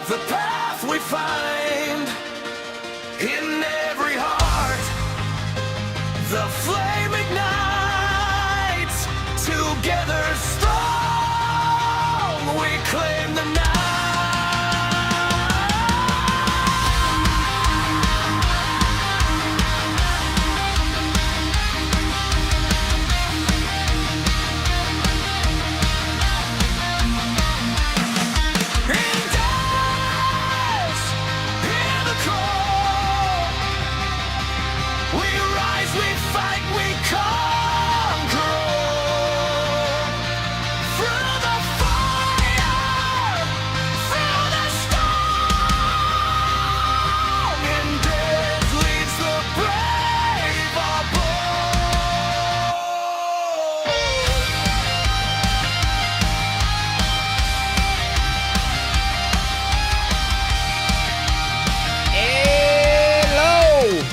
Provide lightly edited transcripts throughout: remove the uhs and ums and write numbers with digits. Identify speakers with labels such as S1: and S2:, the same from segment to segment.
S1: the path we find in every heart. The flame ignites, together strong, we claim the night. Indez, hear the call. We rise, we fight, we conquer all. Through the fire, through the storm, Indez leads the brave are bold.
S2: Hello!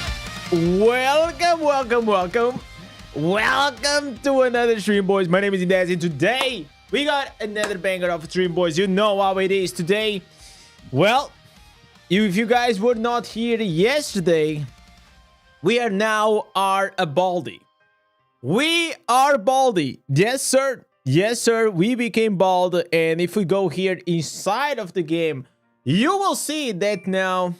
S2: Welcome to another stream, boys. My name is Indez, and today we got another banger of stream, boys. You know how it is today. Well, if you guys were not here yesterday, we are now a Baldi. We are Baldi. Yes, sir. Yes, sir. We became bald, and if we go here inside of the game, you will see that now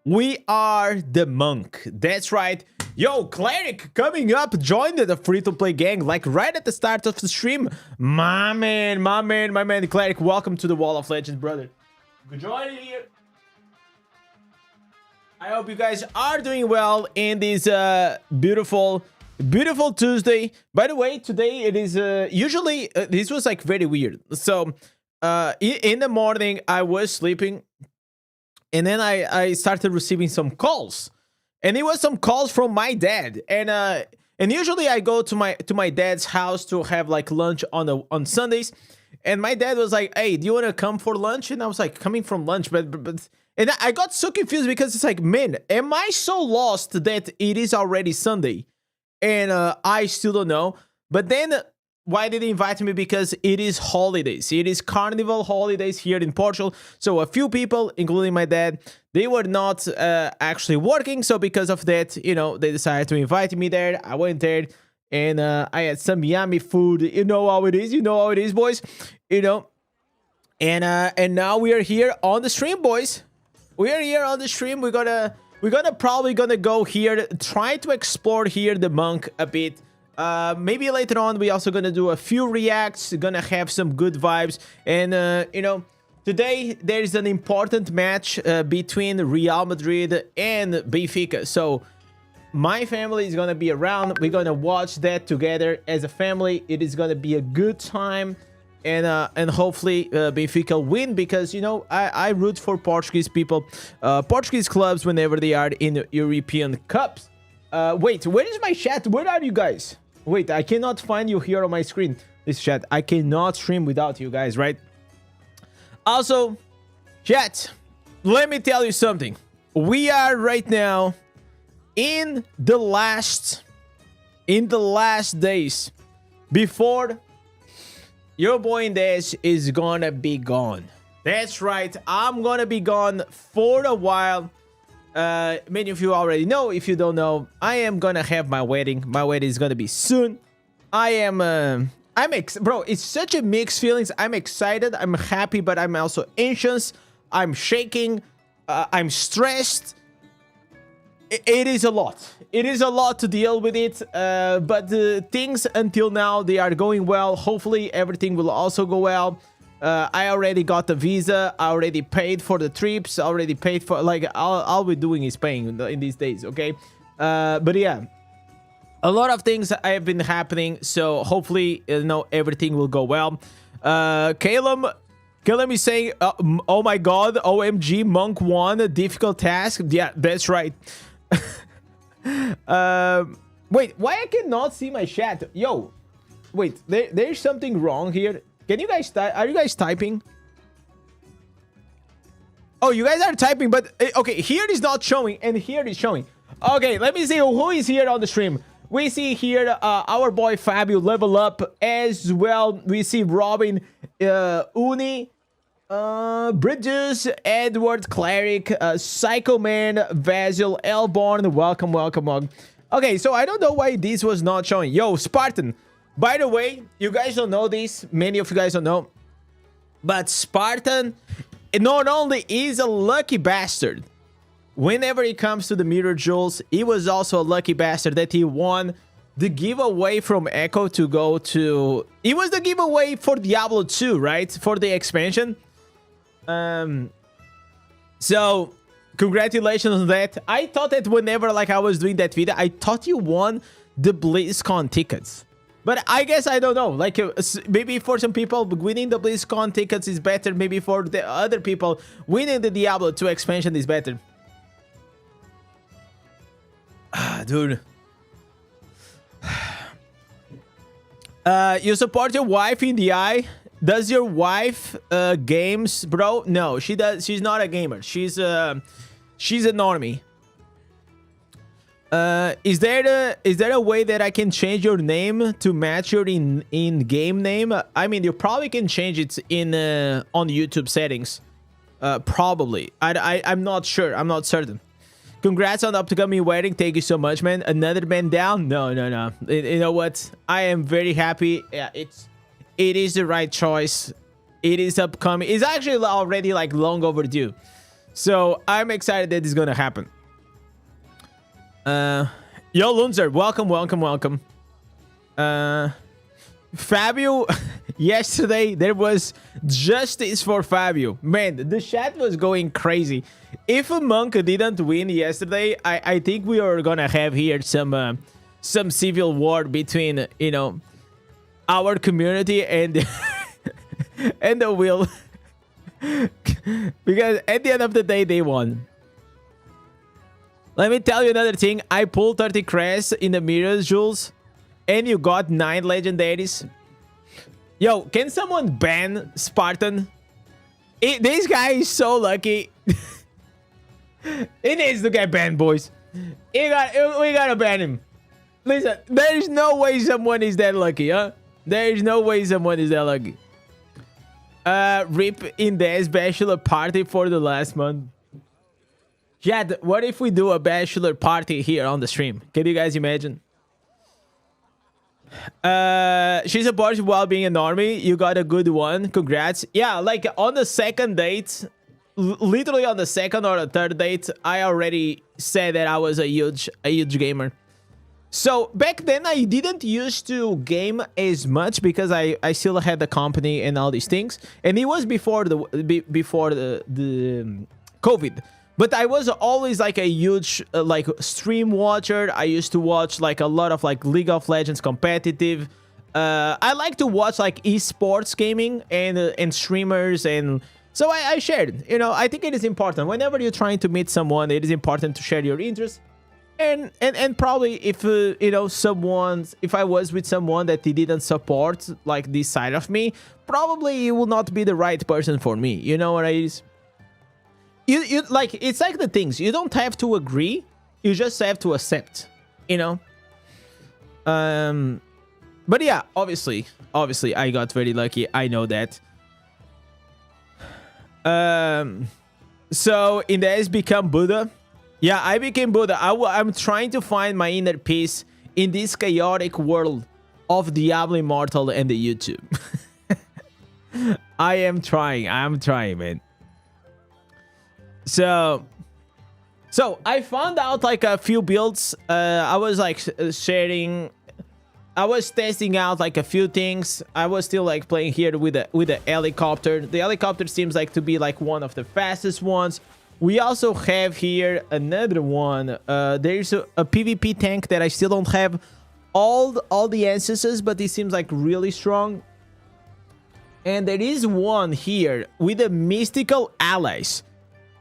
S2: we are the monk. That's right. Yo, Cleric coming up, joined the free-to-play gang, like right at the start of the stream. My man, Cleric, welcome to the Wall of Legends, brother. Good joining here. I hope you guys are doing well in this beautiful Tuesday. By the way, today it is usually this was like very weird. So in the morning I was sleeping, and then I started receiving some calls, and it was some calls from my dad. And usually I go to my dad's house to have like lunch on Sundays, and my dad was like, "Hey, do you want to come for lunch?" And I was like, "Coming from lunch?" But and I got so confused because it's like, man, am I so lost that it is already Sunday, and I still don't know. But then why did he invite me? Because it is holidays. It is carnival holidays here in Portugal. So a few people, including my dad, they were not actually working. So because of that, you know, they decided to invite me there. I went there, and I had some yummy food. You know how it is. You know how it is, boys. You know. And now we are here on the stream, boys. We are here on the stream. We're probably gonna go here, try to explore here the monk a bit. Maybe later on we also gonna do a few reacts, gonna have some good vibes. And you know, today there is an important match between Real Madrid and Benfica. So my family is gonna be around. We're gonna watch that together as a family. It is gonna be a good time. And hopefully Benfica win, because you know I root for Portuguese people, Portuguese clubs whenever they are in European Cups. Wait, where is my chat? Where are you guys? Wait, I cannot find you here on my screen. This chat, I cannot stream without you guys, right? Also, chat, let me tell you something. We are right now in the last days before your boy Indez is gonna be gone. That's right, I'm gonna be gone for a while. Many of you already know. If you don't know, I am gonna have my wedding. My wedding is gonna be soon. Bro, it's such a mixed feelings. I'm excited, I'm happy, but I'm also anxious. I'm shaking, I'm stressed. It is a lot. It is a lot to deal with it, but things until now, they are going well. Hopefully everything will also go well. I already got the visa. I already paid for the trips. I already paid for, like, all we're doing is paying in these days, okay? But yeah, a lot of things have been happening, so hopefully, you know, everything will go well. Caleb is saying, oh my god, OMG, Monk 1, a difficult task. Yeah, that's right. Wait, why I cannot see my chat? Yo, wait, there's something wrong here. Can you guys type? Are you guys typing? Oh, you guys are typing, but okay, here it is not showing, and here it is showing. Okay, let me see who is here on the stream. We see here our boy Fabio level up as well. We see Robin, Uni, Bridges, Edward, Cleric, Psycho Man, Vasil, Elborn. Welcome, welcome, welcome. Okay, so I don't know why this was not showing. Yo, Spartan. By the way, you guys don't know this. Many of you guys don't know. But Spartan not only is a lucky bastard. Whenever it comes to the Mirror Jewels, he was also a lucky bastard that he won the giveaway from Echo to go to... It was the giveaway for Diablo 2, right? For the expansion. So congratulations on that. I thought that whenever like I was doing that video, I thought you won the BlizzCon tickets. But I guess I don't know. Like maybe for some people winning the BlizzCon tickets is better. Maybe for the other people winning the Diablo 2 expansion is better. Dude. You support your wife in the eye. Does your wife games, bro? No, she does. She's not a gamer. She's a normie. Is there a way that I can change your name to match your in-game name? I mean, you probably can change it in on YouTube settings. Probably. I'm not sure. I'm not certain. Congrats on the upcoming wedding. Thank you so much, man. Another man down? No. You know what? I am very happy. Yeah, it is the right choice. It is upcoming. It's actually already like long overdue. So I'm excited that it's gonna happen. Yo, Lunzer, welcome. Fabio, yesterday there was justice for Fabio. Man, the chat was going crazy. If a monk didn't win yesterday, I think we are gonna have here some civil war between, you know, our community and and the will. Because at the end of the day, they won. Let me tell you another thing. I pulled 30 crests in the Mirror Jewels, and you got 9 legendaries. Yo, can someone ban Spartan? This guy is so lucky. He needs to get banned, boys. We gotta ban him. Listen, there is no way someone is that lucky, huh? There is no way someone is that lucky. Rip Indez bachelor party for the last month. Chad, what if we do a bachelor party here on the stream? Can you guys imagine? She supports you while being an army. You got a good one. Congrats. Yeah, like on the second date, literally on the second or the third date, I already said that I was a huge gamer. So back then I didn't used to game as much because I still had the company and all these things, and it was before the COVID. But I was always like a huge like stream watcher. I used to watch like a lot of like League of Legends competitive. I like to watch like esports gaming and streamers, and so I shared. You know, I think it is important whenever you're trying to meet someone. It is important to share your interests. And probably if you know, if I was with someone that he didn't support like this side of me, probably he will not be the right person for me. You know what it is? You like, it's like the things, you don't have to agree, you just have to accept, you know. But yeah, obviously I got very lucky. I know that. So Indez become Buddha. Yeah, I became Buddha. I'm trying to find my inner peace in this chaotic world of Diablo Immortal and the YouTube. I'm trying, man. So I found out like a few builds. I was like sharing. I was testing out like a few things. I was still like playing here with the helicopter. The helicopter seems like to be like one of the fastest ones. We also have here another one. There's a PvP tank that I still don't have all the instances, but it seems like really strong. And there is one here with the mystical allies.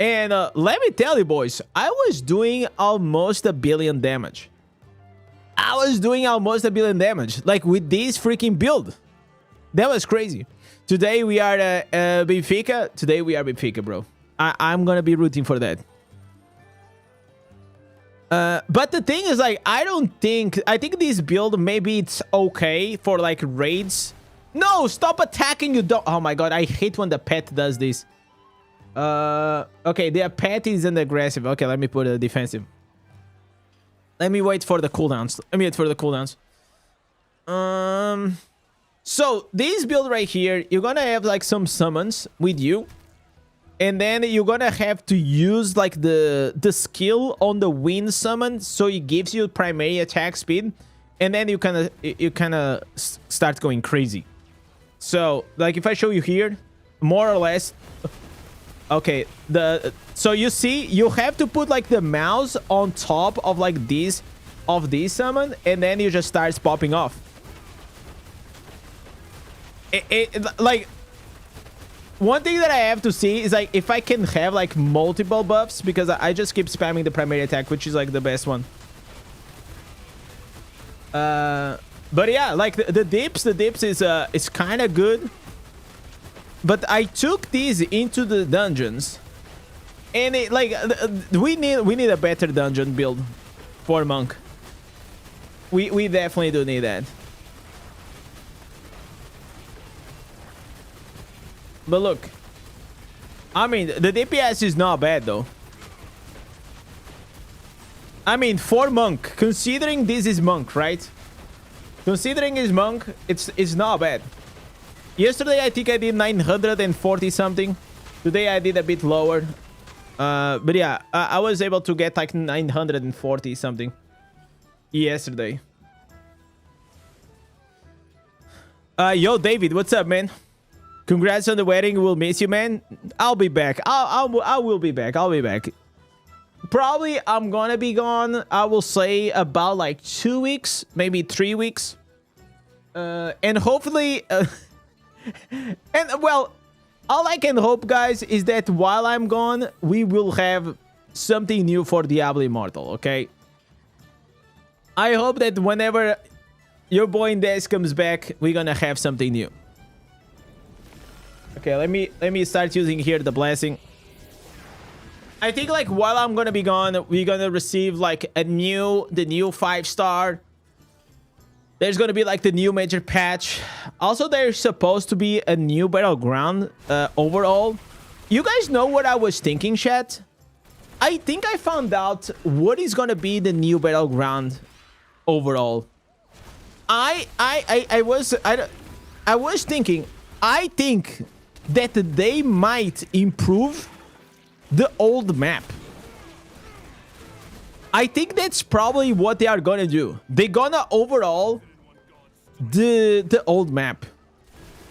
S2: And let me tell you, boys, I was doing almost 1 billion damage. I was doing almost 1 billion damage, like with this freaking build. That was crazy. Today we are Benfica. Today we are Benfica, bro. I'm gonna be rooting for that. But the thing is, like, I think this build, maybe it's okay for like raids. No, stop attacking, you don't. Oh my god, I hate when the pet does this. Okay, the pet isn't aggressive. Okay, let me put a defensive. Let me wait for the cooldowns. Let me wait for the cooldowns. So this build right here, you're gonna have like some summons with you. And then you're gonna have to use like the skill on the wind summon, so it gives you primary attack speed, and then you kind of start going crazy. So like if I show you here, more or less, okay, so you see you have to put like the mouse on top of like this summon, and then you just starts popping off. Like. One thing that I have to see is like if I can have like multiple buffs, because I just keep spamming the primary attack, which is like the best one. But yeah, like the dips is kind of good. But I took these into the dungeons, and it like we need a better dungeon build for monk. We definitely do need that. But look, I mean, the DPS is not bad, though. I mean, for monk, considering this is monk, right? Considering it's monk, it's not bad. Yesterday, I think I did 940 something. Today, I did a bit lower. But yeah, I was able to get like 940 something yesterday. Yo, David, what's up, man? Congrats on the wedding. We'll miss you, man. I'll be back. I will be back. I'll be back. Probably I'm gonna be gone, I will say, about like 2 weeks, maybe 3 weeks. And hopefully... and, well, all I can hope, guys, is that while I'm gone, we will have something new for Diablo Immortal, okay? I hope that whenever your boy Indez comes back, we're gonna have something new. Okay, let me start using here the blessing. I think like while I'm gonna be gone, we're gonna receive like the new 5-star. There's gonna be like the new major patch. Also, there's supposed to be a new battleground overall. You guys know what I was thinking, chat? I think I found out what is gonna be the new battleground overall. I was thinking, I think that they might improve the old map. I think that's probably what they are gonna do. They're gonna overhaul the old map.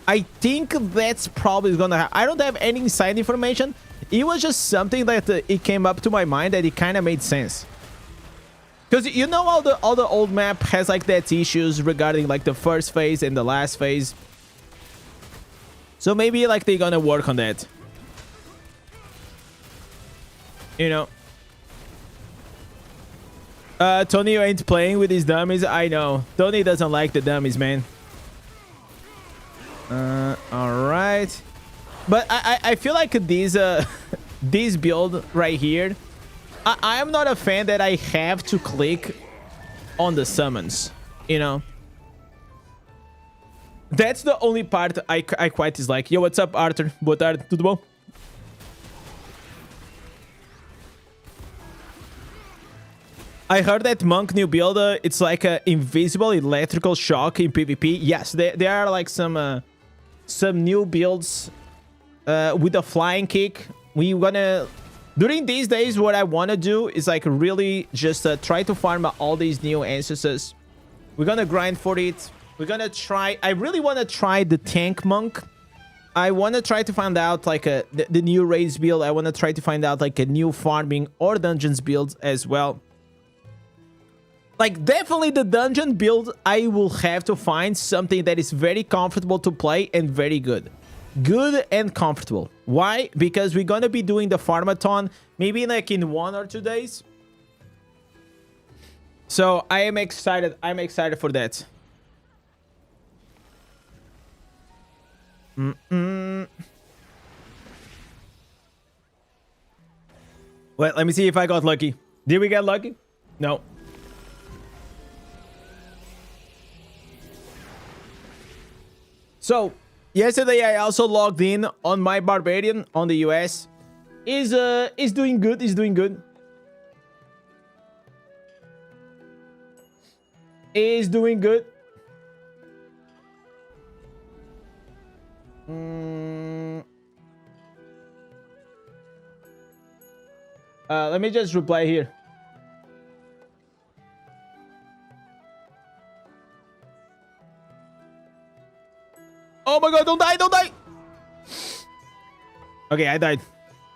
S2: I think that's probably gonna happen. I don't have any inside information. It was just something that it came up to my mind that it kind of made sense. Because you know all the old map has like that issues regarding like the first phase and the last phase. So maybe like they're gonna work on that. You know. Tony ain't playing with his dummies. I know. Tony doesn't like the dummies, man. Alright. But I feel like this build right here, I am not a fan that I have to click on the summons, you know. That's the only part I quite dislike. Yo, what's up, Arthur? Boa tarde, tudo bom? I heard that monk new build, it's like a invisible electrical shock in PvP. Yes, there are like some new builds with a flying kick. We wanna... During these days, what I wanna do is like really just try to farm all these new ancestors. We're gonna grind for it. We're gonna try... I really wanna try the tank monk. I wanna try to find out like the new raids build. I wanna try to find out like a new farming or dungeons build as well. Like, definitely the dungeon build, I will have to find something that is very comfortable to play and very good. Good and comfortable. Why? Because we're gonna be doing the farmathon maybe like in 1 or 2 days. So, I am excited. I'm excited for that. Well, let me see if I got lucky. Did we get lucky? No. So yesterday I also logged in on my Barbarian on the US. Is doing good. Is doing good. Is doing good. Let me just reply here. Oh my god, don't die, don't die! Okay, I died.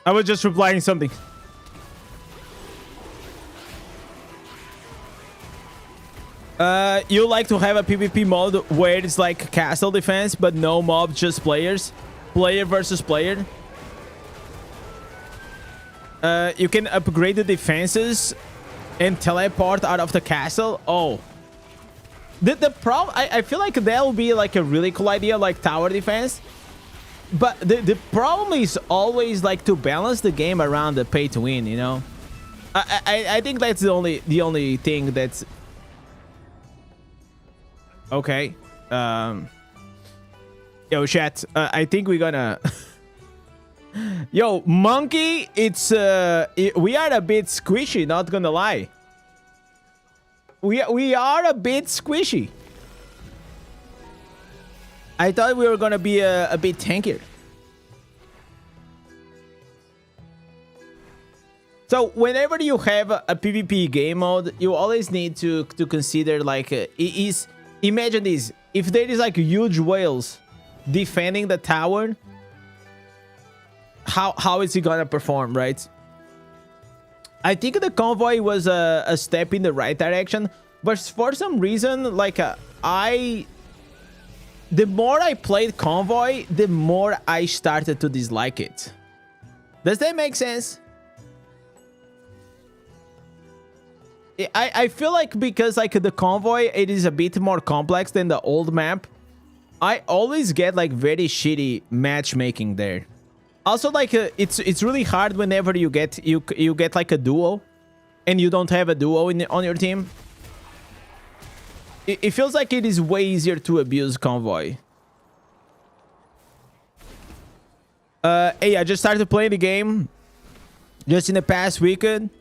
S2: I was just replying something. You like to have a PvP mode where it's like castle defense, but no mob, just players? Player versus player? You can upgrade the defenses and teleport out of the castle? Oh. The problem, I feel like that would be like a really cool idea, like tower defense. But the problem is always like to balance the game around the pay to win, you know? I think that's the only thing that's... Okay. Yo, chat, I think we're gonna... Yo, monkey, it's... we are a bit squishy, not gonna lie. We are a bit squishy. I thought we were gonna be a bit tankier. So whenever you have a PvP game mode, you always need to consider like imagine this: if there is like huge whales defending the tower, how is he gonna perform, right? I think the convoy was a step in the right direction, but for some reason, like the more I played convoy, the more I started to dislike it. Does that make sense? I feel like because like the convoy, it is a bit more complex than the old map. I always get like very shitty matchmaking there. Also, like it's really hard whenever you get like a duo, and you don't have a duo on your team. It feels like it is way easier to abuse convoy. Hey, I just started playing the game just in the past weekend.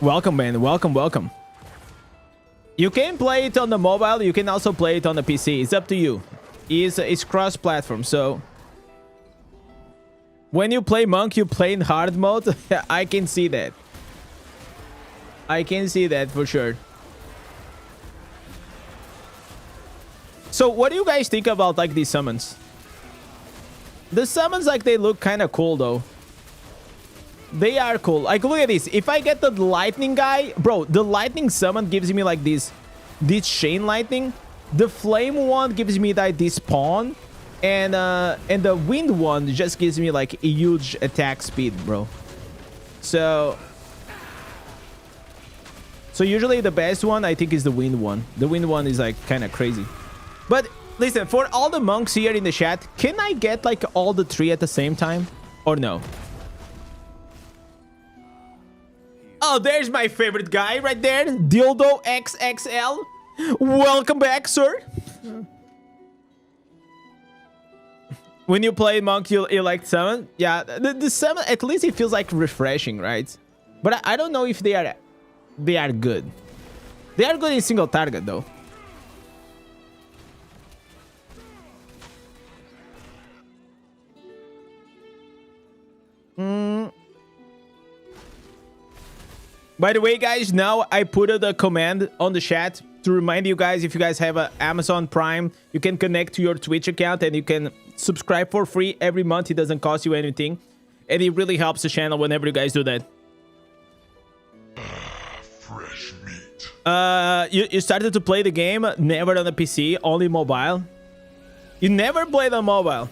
S2: Welcome, man. Welcome. You can play it on the mobile. You can also play it on the PC. It's up to you. It's cross-platform, so... When you play Monk, you play in hard mode. I can see that. I can see that for sure. So what do you guys think about like these summons? The summons, like, they look kind of cool though. They are cool. Like, look at this. If I get the lightning guy, bro, the lightning summon gives me like this chain lightning. The flame one gives me like this pawn. And the wind one just gives me like a huge attack speed, bro. So usually the best one I think is the wind one. The wind one is like kind of crazy. But listen, for all the monks here in the chat, can I get like all the three at the same time or no? Oh, there's my favorite guy right there, Dildo XXL. Welcome back, sir. When you play monk, you like summon. Yeah, the summon, at least it feels like refreshing, right? But I don't know if they are good. They are good in single target though. By the way, guys, now I put a command on the chat to remind you guys, if you guys have an Amazon Prime, you can connect to your Twitch account and you can subscribe for free every month. It doesn't cost you anything, and it really helps the channel whenever you guys do that.
S1: Fresh meat.
S2: You started to play the game, never on the PC, only mobile. You never played on mobile.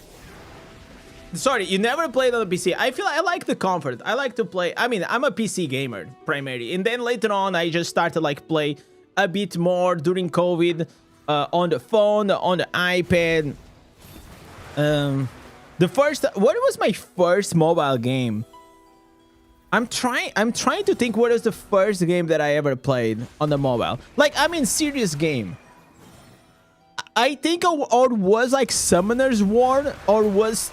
S2: Sorry, you never played on the PC. I feel I like the comfort. I like to play. I mean, I'm a PC gamer primarily, and then later on I just started like play a bit more during COVID on the phone, on the iPad. What was my first mobile game? I'm trying to think what was the first game that I ever played on the mobile. Like, I mean, serious game. I think or was like Summoner's War or was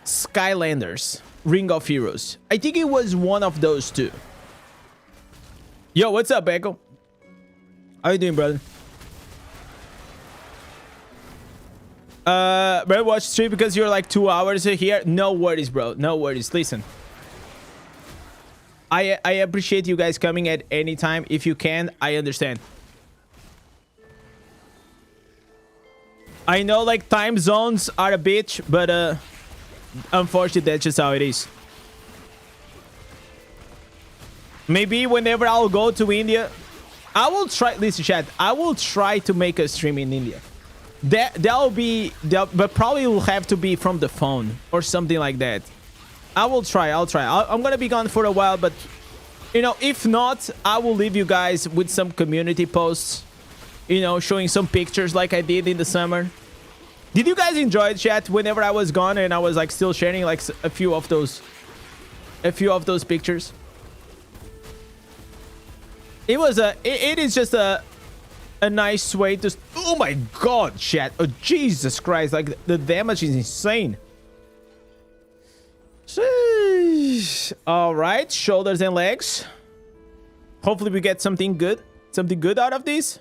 S2: Skylanders Ring of Heroes. I think it was one of those two. Yo, what's up, Echo? How you doing, brother? Better watch stream because you're like 2 hours here. No worries, bro. No worries. Listen, I appreciate you guys coming at any time. If you can, I understand. I know like time zones are a bitch, but unfortunately that's just how it is. Maybe whenever I'll go to India, I will try. Listen, chat. I will try to make a stream in India. That'll be, but probably will have to be from the phone or something like that. I will try. I'll try. I'm gonna be gone for a while, but you know, if not, I will leave you guys with some community posts. You know, showing some pictures like I did in the summer. Did you guys enjoy it, chat? Whenever I was gone and I was like still sharing like a few of those pictures. It was it is just a nice way to. Oh my god, chat! Oh Jesus Christ! Like the damage is insane. Sheesh. All right, shoulders and legs. Hopefully we get something good out of this.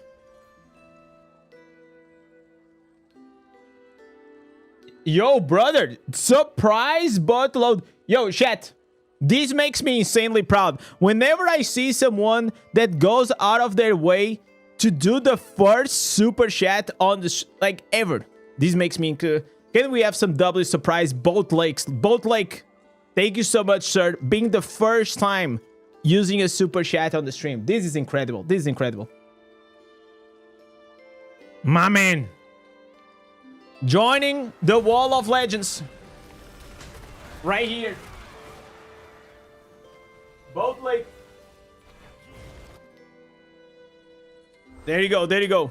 S2: Yo, brother, surprise buttload. Yo, chat. This makes me insanely proud. Whenever I see someone that goes out of their way to do the first super chat on the like ever, this makes me. Can we have some double surprise? Both Lakes, Both Lake. Thank you so much, sir. Being the first time using a super chat on the stream. This is incredible. This is incredible. My man. Joining the Wall of Legends. Right here. Both Lake. There you go. There you go.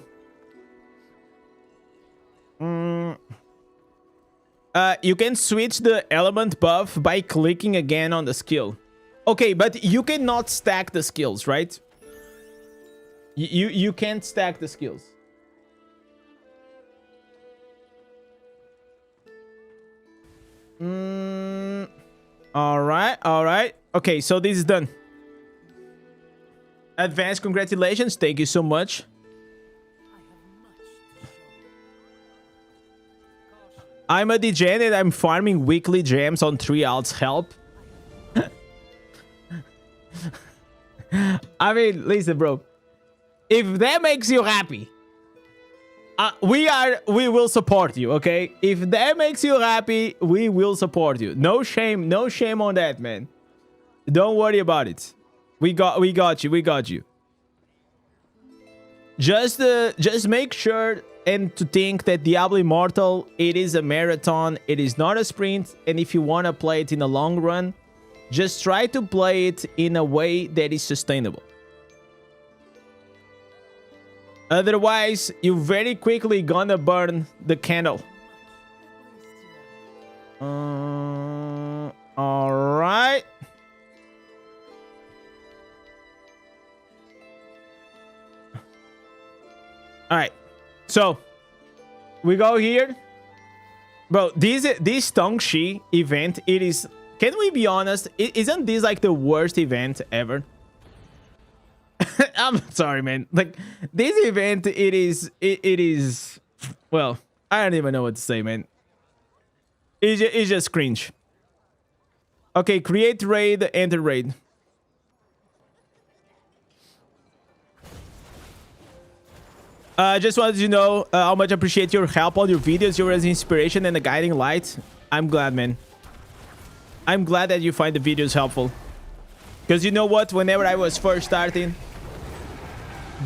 S2: You can switch the element buff by clicking again on the skill. Okay, but you cannot stack the skills, right? You can't stack the skills. All right. Okay, so this is done. Advanced congratulations. Thank you so much. I'm a degen and I'm farming weekly gems on 3 alts. Help. I mean, listen, bro. If that makes you happy, we will support you, okay? If that makes you happy, we will support you. No shame on that, man. Don't worry about it. We got you. Just make sure and to think that Diablo Immortal, it is a marathon, it is not a sprint, and if you want to play it in the long run, just try to play it in a way that is sustainable. Otherwise, you're very quickly gonna burn the candle. All right. All right. So, we go here. Bro, this Tongshi event, it is... Can we be honest? Isn't this like the worst event ever? I'm sorry, man. Like, this event, it is... Well, I don't even know what to say, man. It's just cringe. Okay, create raid, enter raid. Just wanted to know how much I appreciate your help on your videos, your inspiration and a guiding light. I'm glad, man. I'm glad that you find the videos helpful. Because you know what? Whenever I was first starting,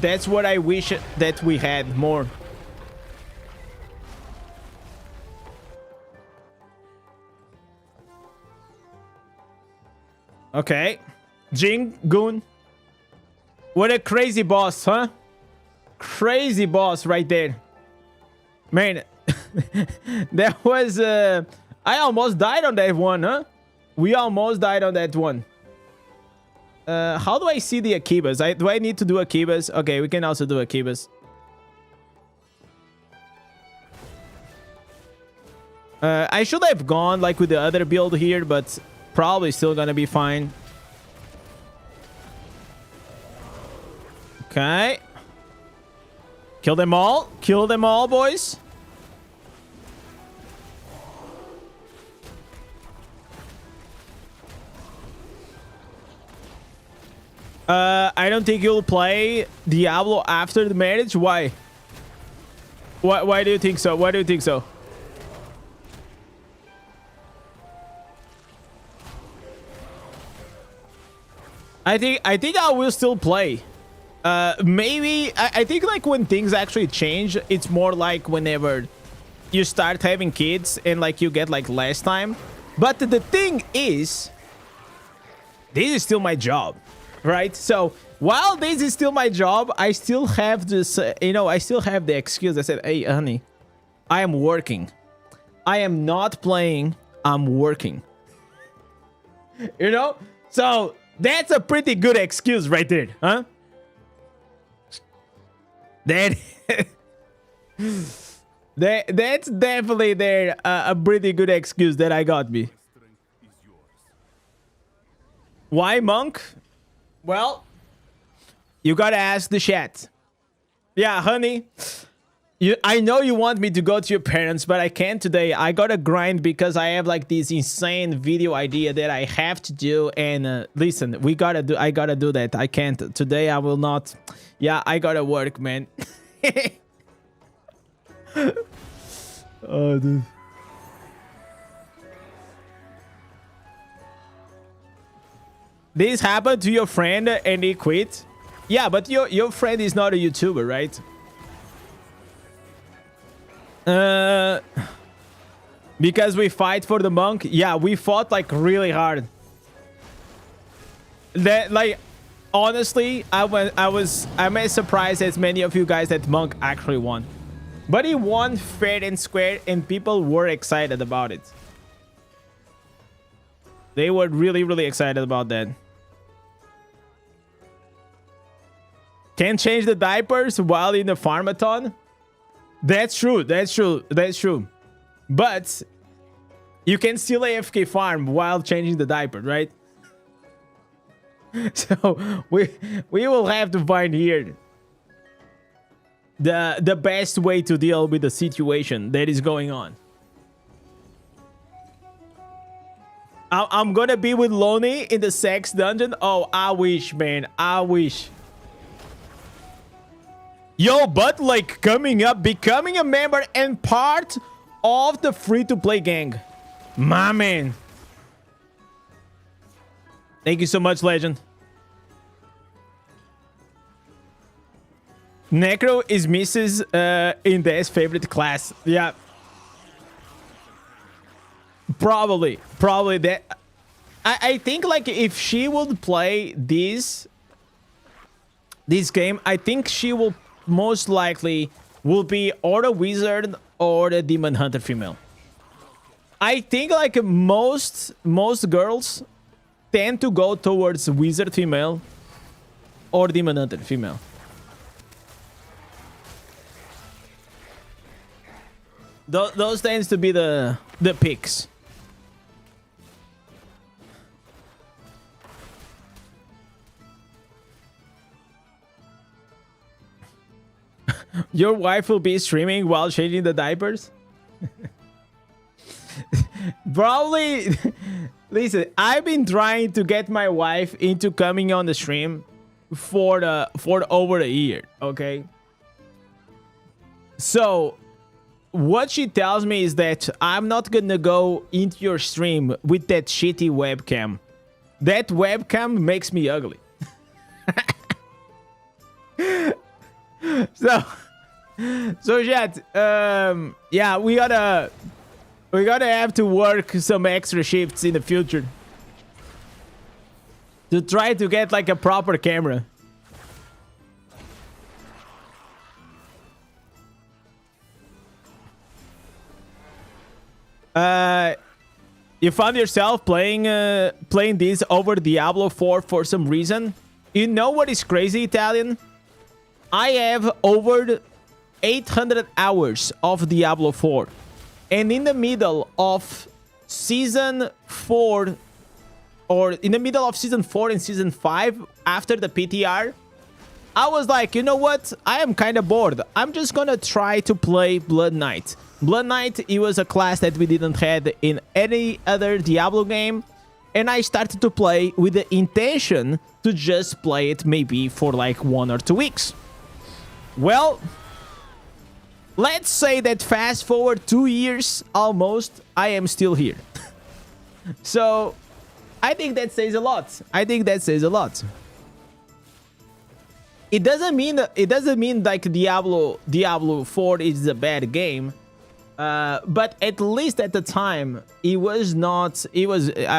S2: that's what I wish that we had more. Okay. Jing, Goon. What a crazy boss, huh? Crazy boss right there. Man, that was... I almost died on that one, huh? We almost died on that one. How do I see the Akibas? Do I need to do Akibas? Okay, we can also do Akibas. I should have gone like with the other build here, but probably still gonna be fine. Okay. Kill them all. Kill them all, boys. I don't think you'll play Diablo after the marriage. Why? Why do you think so? Why do you think so? I think I will still play. Maybe I think like when things actually change, it's more like whenever you start having kids and like you get like less time. But the thing is, this is still my job, right? So while this is still my job, I still have this, I still have the excuse. I said, hey, honey, I am working. I am not playing. I'm working. So that's a pretty good excuse right there, huh? That's definitely there a pretty good excuse that I got me. Why monk? Well, you gotta ask the chat. Yeah, honey. I know you want me to go to your parents, but I can't today. I gotta grind because I have like this insane video idea that I have to do. And listen, I gotta do that. I can't today. I will not. Yeah, I gotta work, man. Oh, dude. This happened to your friend and he quit? Yeah, but your friend is not a YouTuber, right? Because we fight for the monk. Yeah, we fought like really hard. That like honestly, I'm as surprised as many of you guys that monk actually won. But he won fair and square and people were excited about it. They were really, really excited about that. Can't change the diapers while in the farmathon? That's true. That's true. That's true. But you can still AFK farm while changing the diaper, right? So we will have to find here the best way to deal with the situation that is going on. I'm gonna be with Lonnie in the sex dungeon. Oh, I wish, man. I wish. Yo, but like coming up, becoming a member and part of the free-to-play gang. My man. Thank you so much, Legend. Necro is Mrs. Indez favorite class. Yeah. Probably that. I think like if she would play this game, I think she will most likely will be or the wizard or the demon hunter female. I think like most girls tend to go towards wizard female or demon hunter female. Those tends to be the picks. Your wife will be streaming while changing the diapers? Probably. Listen, I've been trying to get my wife into coming on the stream for over a year, okay? So what she tells me is that I'm not gonna go into your stream with that shitty webcam. That webcam makes me ugly. So chat, yeah, we gotta have to work some extra shifts in the future to try to get like a proper camera. You found yourself playing this over Diablo 4 for some reason. You know what is crazy, Italian? I have over 800 hours of Diablo 4. and in the middle of season 4, or in the middle of season 4 and season 5, after the PTR, I was like, you know what? I am kind of bored. I'm just gonna try to play Blood Knight. Blood Knight, it was a class that we didn't have in any other Diablo game. And I started to play with the intention to just play it maybe for like 1 or 2 weeks. Well, let's say that fast forward 2 years almost, I am still here. So I think that says a lot. I think that says a lot. It doesn't mean like Diablo 4 is a bad game. But at least at the time, I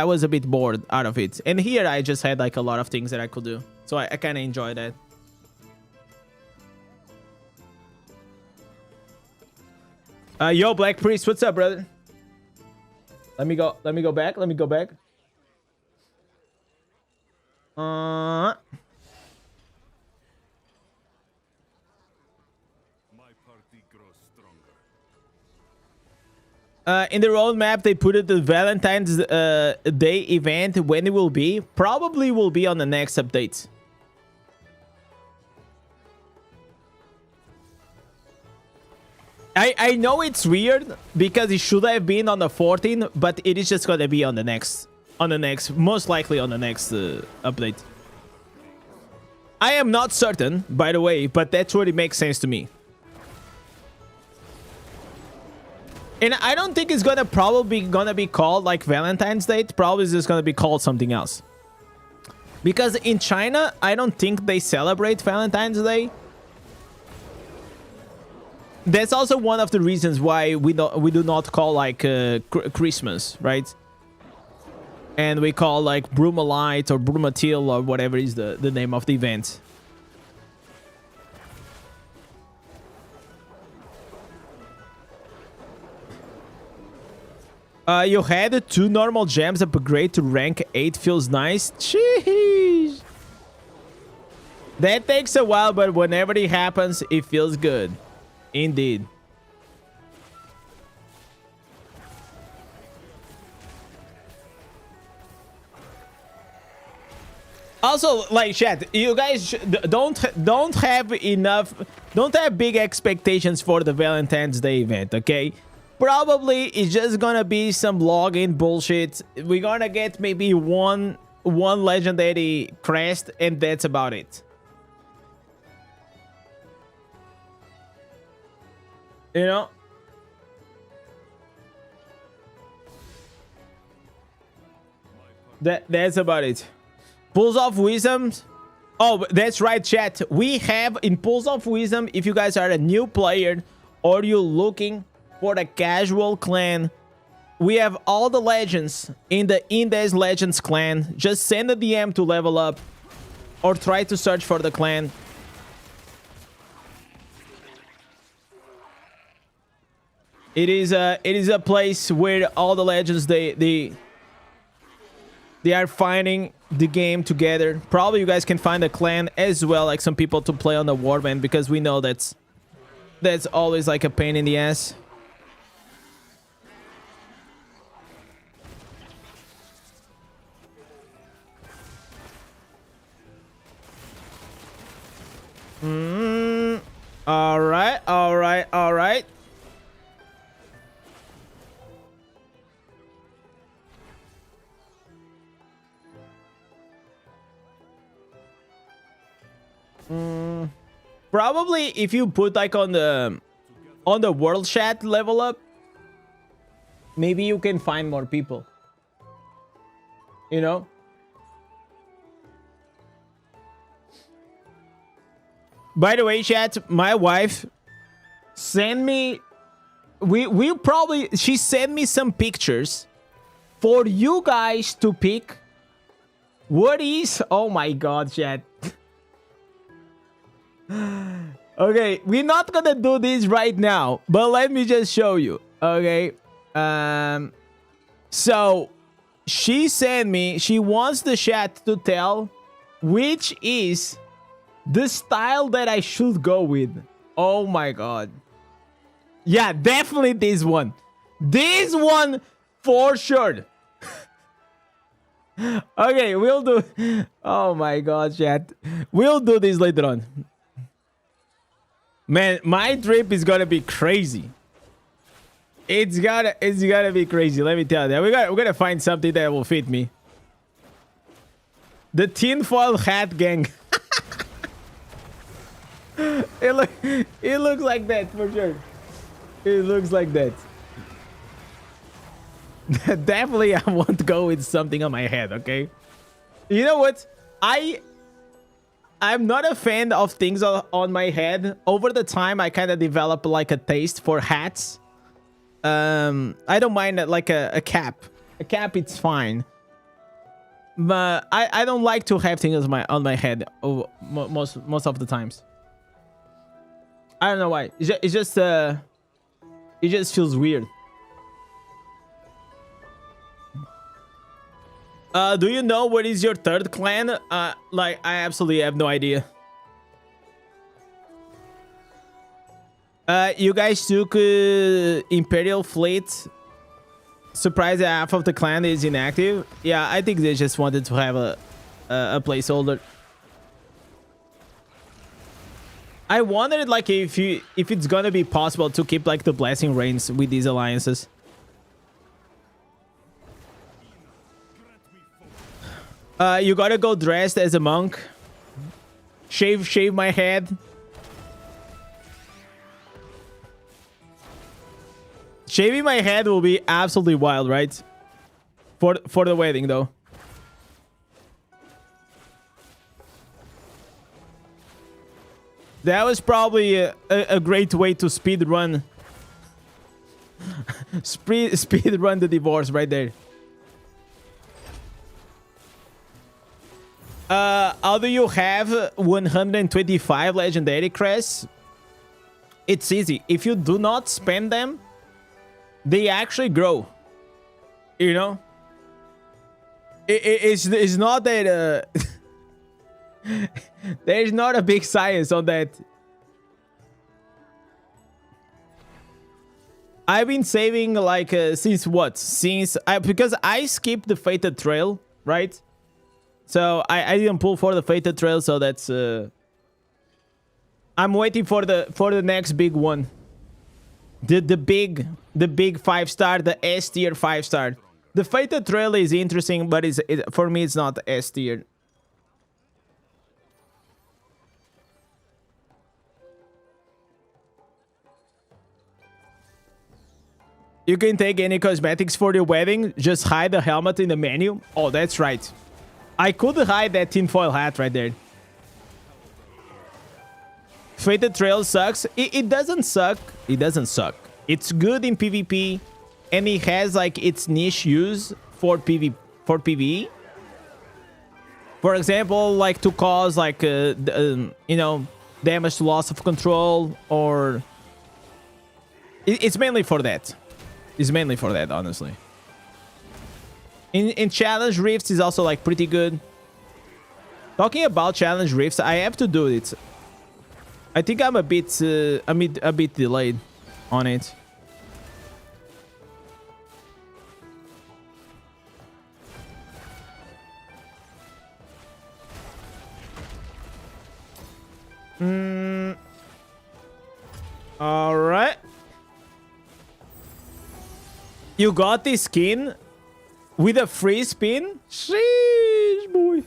S2: was a bit bored out of it. And here I just had like a lot of things that I could do. So I kind of enjoy that. Yo, Black Priest, what's up, brother? Let me go back. In the roadmap, they put it the Valentine's Day event. When it will be? Probably will be on the next update. I know it's weird because it should have been on the 14th, but it is just gonna be on the next, most likely on the next update. I am not certain, by the way, but that's what it makes sense to me. And I don't think it's probably gonna be called like Valentine's Day. Probably it's just gonna be called something else. Because in China, I don't think they celebrate Valentine's Day. That's also one of the reasons why we do not call like Christmas, right? And we call like Brumalite or Brumatil or whatever is the name of the event. You had 2 normal gems upgrade to rank 8. Feels nice. Jeez. That takes a while, but whenever it happens, it feels good. Indeed. Also, like chat, you guys don't have big expectations for the Valentine's Day event, okay? Probably it's just gonna be some login bullshit. We're gonna get maybe one legendary crest, and that's about it. You know? That's about it. Pulse of Wisdom. Oh, that's right, chat. We have in Pulse of Wisdom, if you guys are a new player or you're looking for the casual clan, we have all the legends in the Indez Legends clan. Just send a DM to level up or try to search for the clan. It is a place where all the legends they are finding the game together. Probably you guys can find a clan as well, like some people to play on the warband, because we know that's always like a pain in the ass. All right. Probably if you put like on the world chat level up, maybe you can find more people. You know? By the way, chat, my wife sent me she sent me some pictures for you guys to pick what is. Oh my god, chat. Okay, we're not gonna do this right now, but let me just show you. Okay, so she sent me, she wants the chat to tell which is the style that I should go with. Oh my god. Yeah, definitely this one. This one for sure. Okay, we'll do. Oh my god, chat. We'll do this later on. Man, my trip is gonna be crazy. It's gotta be crazy. Let me tell you. We're gonna find something that will fit me. The tinfoil hat gang. It looks like that for sure. It looks like that. Definitely, I won't go with something on my head. Okay. You know what? I'm not a fan of things on my head. Over the time, I kind of developed like a taste for hats. I don't mind like a cap. A cap, it's fine. But I don't like to have things on my head most of the times. I don't know why. It just feels weird. Do you know what is your third clan? Like, I absolutely have no idea. You guys took Imperial Fleet. Surprised that half of the clan is inactive. Yeah, I think they just wanted to have a placeholder. I wondered like if it's gonna be possible to keep like the blessing reigns with these alliances. You gotta go dressed as a monk. Shave my head. Shaving my head will be absolutely wild, right? For the wedding, though. That was probably a great way to speed run. speed run the divorce right there. Although you have 125 legendary crests, it's easy. If you do not spend them, they actually grow. You know? It's not that... there's not a big science on that. I've been saving like since what? Because I skipped the Fated Trail, right? So I didn't pull for the Fated Trail, so that's I'm waiting for the next big one. The big 5-star, the S tier 5-star. The Fated Trail is interesting, but for me it's not S tier. You can take any cosmetics for your wedding. Just hide the helmet in the menu. Oh, that's right. I could hide that tinfoil hat right there. Fated Trail sucks. It doesn't suck. It doesn't suck. It's good in PvP, and it has like its niche use for PvE. For example, like to cause like you know, damage to loss of control, or it's mainly for that. It's mainly for that, honestly. In challenge rifts is also like pretty good. Talking about challenge rifts, I have to do it. I think I'm a bit delayed on it. All right. You got this skin with a free spin? Sheesh, boy.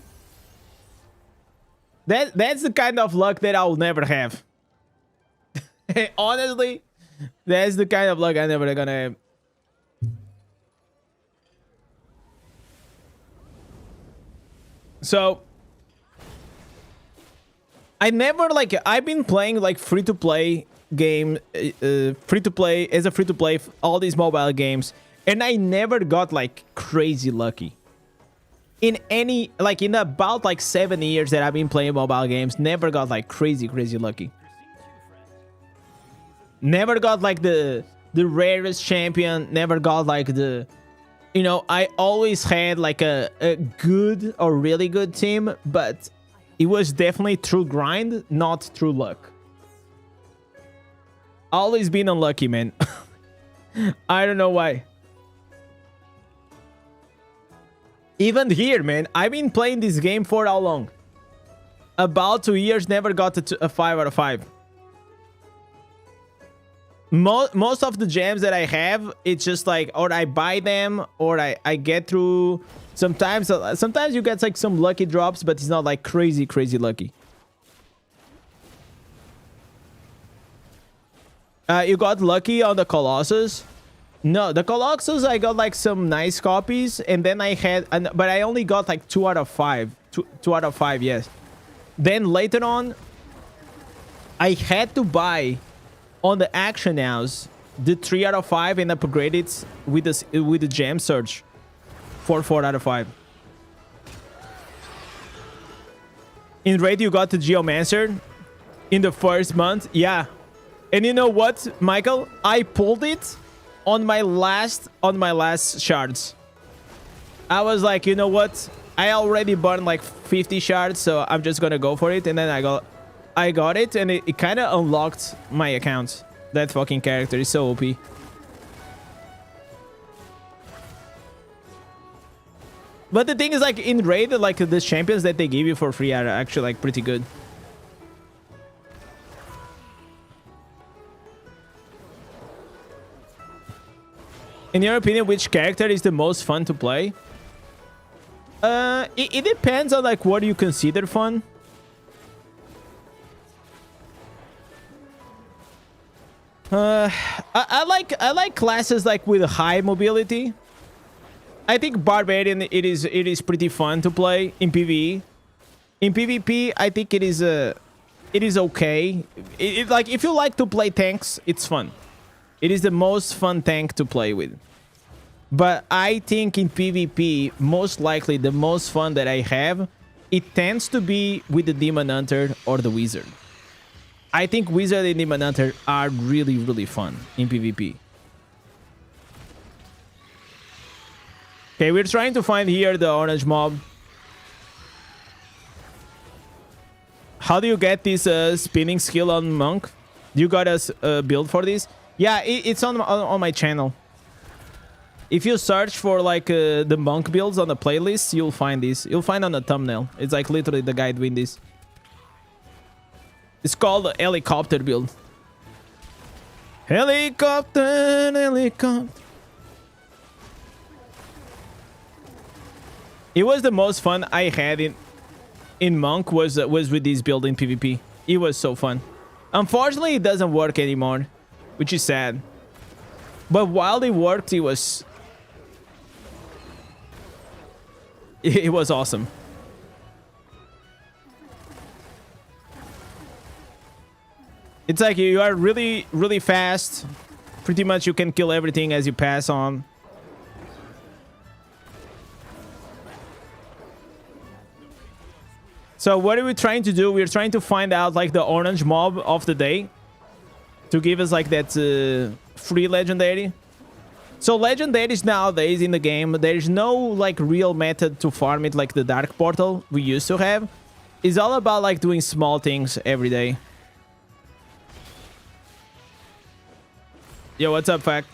S2: That's the kind of luck that I'll never have. Honestly, that's the kind of luck I'm never gonna have. So I've been playing like free-to-play game, free-to-play all these mobile games, and I never got like crazy lucky. In about like 7 years that I've been playing mobile games, never got like crazy lucky. Never got like the rarest champion, never got like the, you know, I always had like a good or really good team, but it was definitely through grind, not through luck. Always been unlucky, man. I don't know why. Even here, man, I've been playing this game for how long? About 2 years, never got a 5 out of 5. Most of the gems that I have, it's just like, or I buy them, or I get through. Sometimes you get like some lucky drops, but it's not like crazy lucky. You got lucky on the Colossus? No, the Colossus, I got like some nice copies, and then I had, but I only got like 2 out of 5. 2 out of 5, yes. Then later on, I had to buy on the Action House the 3 out of 5 and upgrade it with the gem search for 4 out of 5. In raid, you got the Geomancer in the first month. Yeah. And you know what, Michael? I pulled it on my last shards. I was like, you know what? I already burned like 50 shards, so I'm just gonna go for it. And then I got it, and it kind of unlocked my account. That fucking character is so OP. But the thing is, like, in raid, like, the champions that they give you for free are actually like pretty good. In your opinion, which character is the most fun to play? It depends on like what you consider fun. I like classes like with high mobility. I think Barbarian it is pretty fun to play in PvE. In PvP, I think it is okay. Like if you like to play tanks, it's fun. It is the most fun tank to play with. But I think in PvP, most likely the most fun that I have, it tends to be with the Demon Hunter or the Wizard. I think Wizard and Demon Hunter are really fun in PvP. Okay, we're trying to find here the orange mob. How do you get this spinning skill on Monk? You got a build for this? Yeah, it's on my channel. If you search for like the Monk builds on the playlist, you'll find this. You'll find on the thumbnail. It's like literally the guy doing this. It's called the helicopter build. Helicopter, helicopter. It was the most fun I had in Monk was with this build in PvP. It was so fun. Unfortunately, it doesn't work anymore, which is sad. But while it worked, it was awesome. It's like you are really fast. Pretty much you can kill everything as you pass on. So what are we trying to do? We're trying to find out like the orange mob of the day to give us like that free legendary. So legendaries nowadays in the game, there's no like real method to farm it like the Dark Portal we used to have. It's all about like doing small things every day. Yo, what's up, Fact?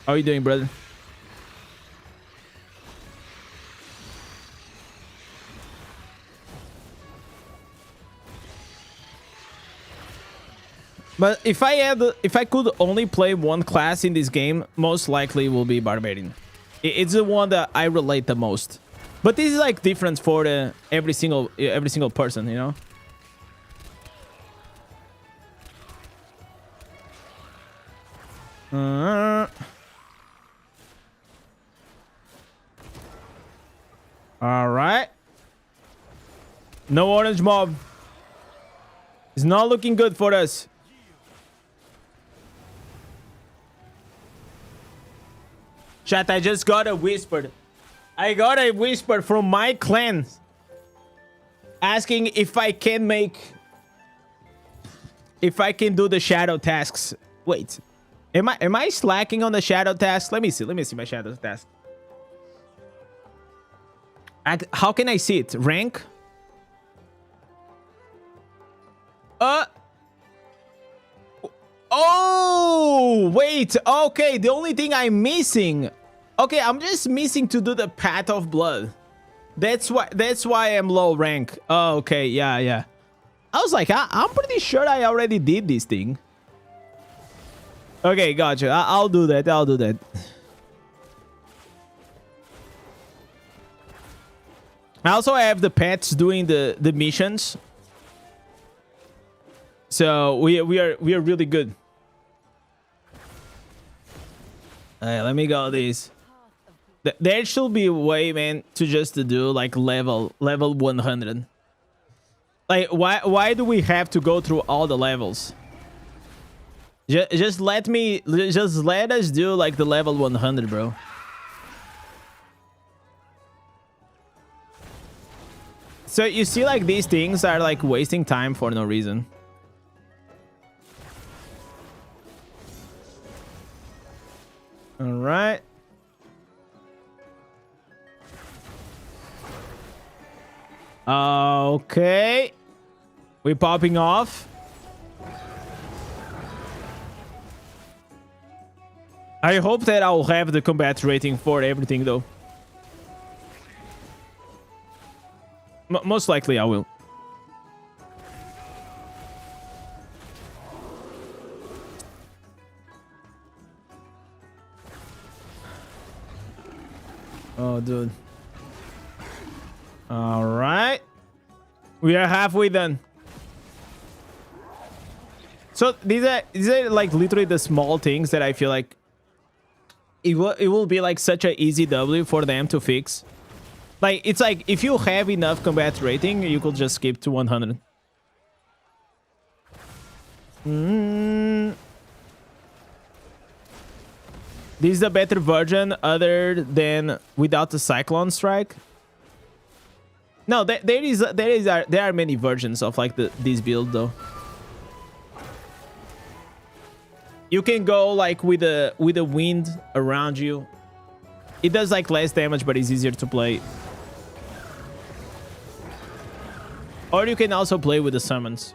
S2: How are you doing, brother? But if I could only play one class in this game, most likely it will be Barbarian. It's the one that I relate the most. But this is like different for every single person, you know. All right. No orange mob. It's not looking good for us. Chat, I just got a whisper. I got a whisper from my clan asking if I can do the shadow tasks. Wait. Am I slacking on the shadow task? Let me see my shadow task. How can I see it? Rank? Oh, Wait, okay, the only thing I'm missing. Okay, I'm just missing to do the Path of Blood. That's why I'm low rank. Oh, okay, yeah. I was like, I'm pretty sure I already did this thing. Okay, gotcha. I'll do that. I also have the pets doing the missions. So we are really good. Alright, let me go this. There should be a way, man, to just to do like level 100. Like why do we have to go through all the levels? Just let us do like the level 100, bro. So you see, like, these things are like wasting time for no reason. All right. Okay. We're popping off. I hope that I'll have the combat rating for everything, though. Most likely I will. Oh, dude. All right. We are halfway done. So these are like literally the small things that I feel like it will be like such an easy W for them to fix. Like, it's like if you have enough combat rating, you could just skip to 100. This is a better version other than without the Cyclone Strike. No, there are many versions of like this build though. You can go like with the wind around you. It does like less damage, but it's easier to play. Or you can also play with the summons.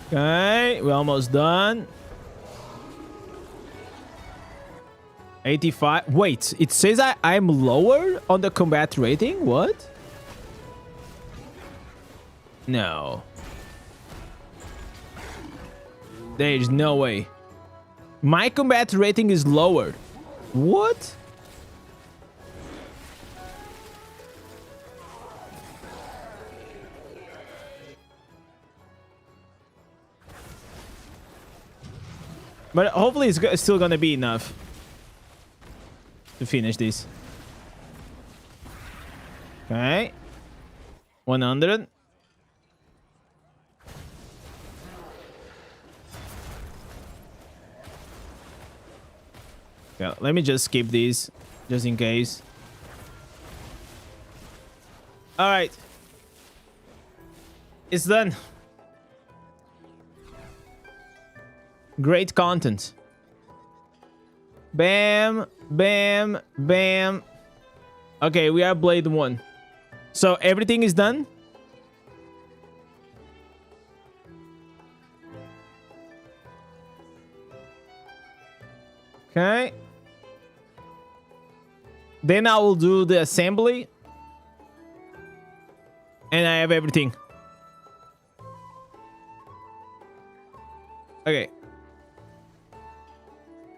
S2: Okay, we're almost done. 85. Wait, it says I'm lower on the combat rating? What? No. There's no way. My combat rating is lower. What? But hopefully it's still gonna be enough to finish this. Okay. 100. Yeah, let me just skip these, just in case. All right. It's done. Great content. Bam, bam, bam. Okay, we are Blade 1. So everything is done? Okay. Then I will do the assembly. And I have everything. Okay.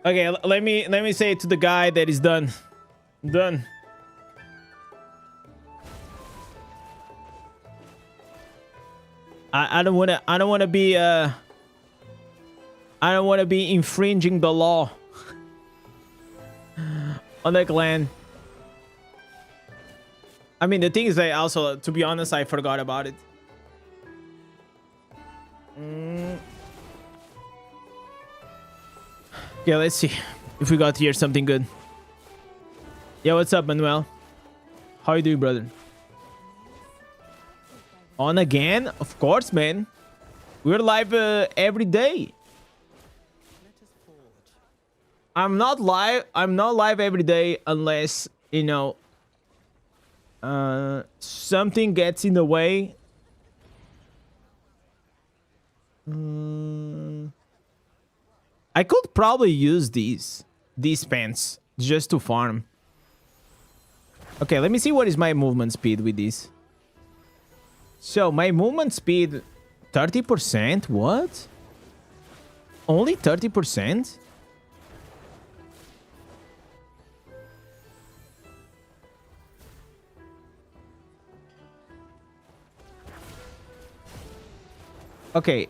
S2: Okay, let me say it to the guy that is done. Done. I don't wanna be infringing the law on the clan. I mean, the thing is that also, to be honest, I forgot about it. Okay, let's see if we got here something good. Yeah, what's up, Manuel? How you doing, brother? On again? Of course, man. We're live every day. I'm not live every day unless, you know, Something gets in the way. I could probably use these pants just to farm. Okay, let me see what is my movement speed with these. So my movement speed 30%? What? Only 30%? Okay.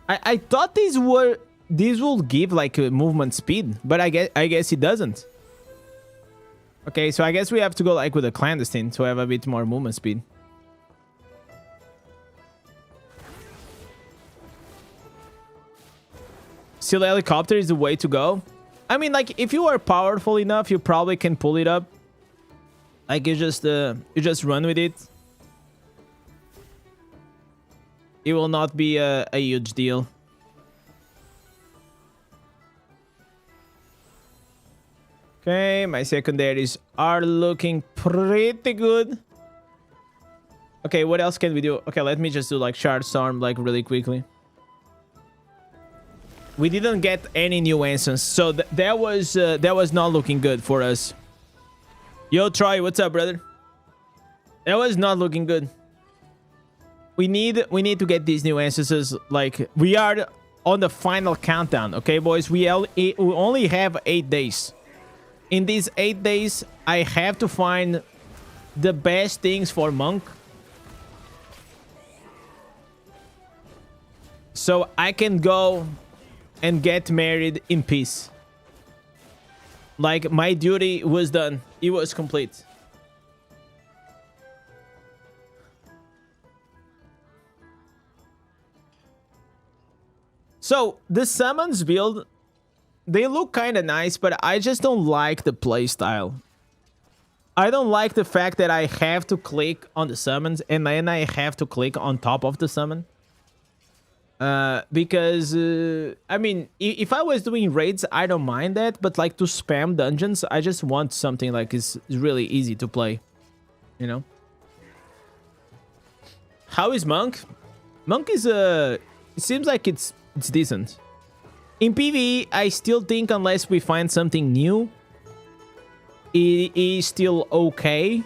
S2: I thought these will give like a movement speed, but I guess it doesn't. Okay, so I guess we have to go like with a clandestine to have a bit more movement speed. Still, helicopter is the way to go. I mean, like, if you are powerful enough, you probably can pull it up. Like, you just run with it. It will not be a huge deal. Okay, my secondaries are looking pretty good. Okay, what else can we do? Okay, let me just do like Shard Storm like really quickly. We didn't get any new instance, so that was not looking good for us. Yo, Troy, what's up, brother? That was not looking good. We need to get these new instances. Like, we are on the final countdown, okay, boys? We only have 8 days. In these 8 days, I have to find the best things for Monk, so I can go and get married in peace. Like, my duty was done. It was complete. So, the summons build, they look kind of nice, but I just don't like the playstyle. I don't like the fact that I have to click on the summons and then I have to click on top of the summon. Because, I mean, if I was doing raids, I don't mind that. But, like, to spam dungeons, I just want something, like, is really easy to play. You know? How is Monk? Monk is, it seems like it's decent. In PvE, I still think unless we find something new, it is still okay.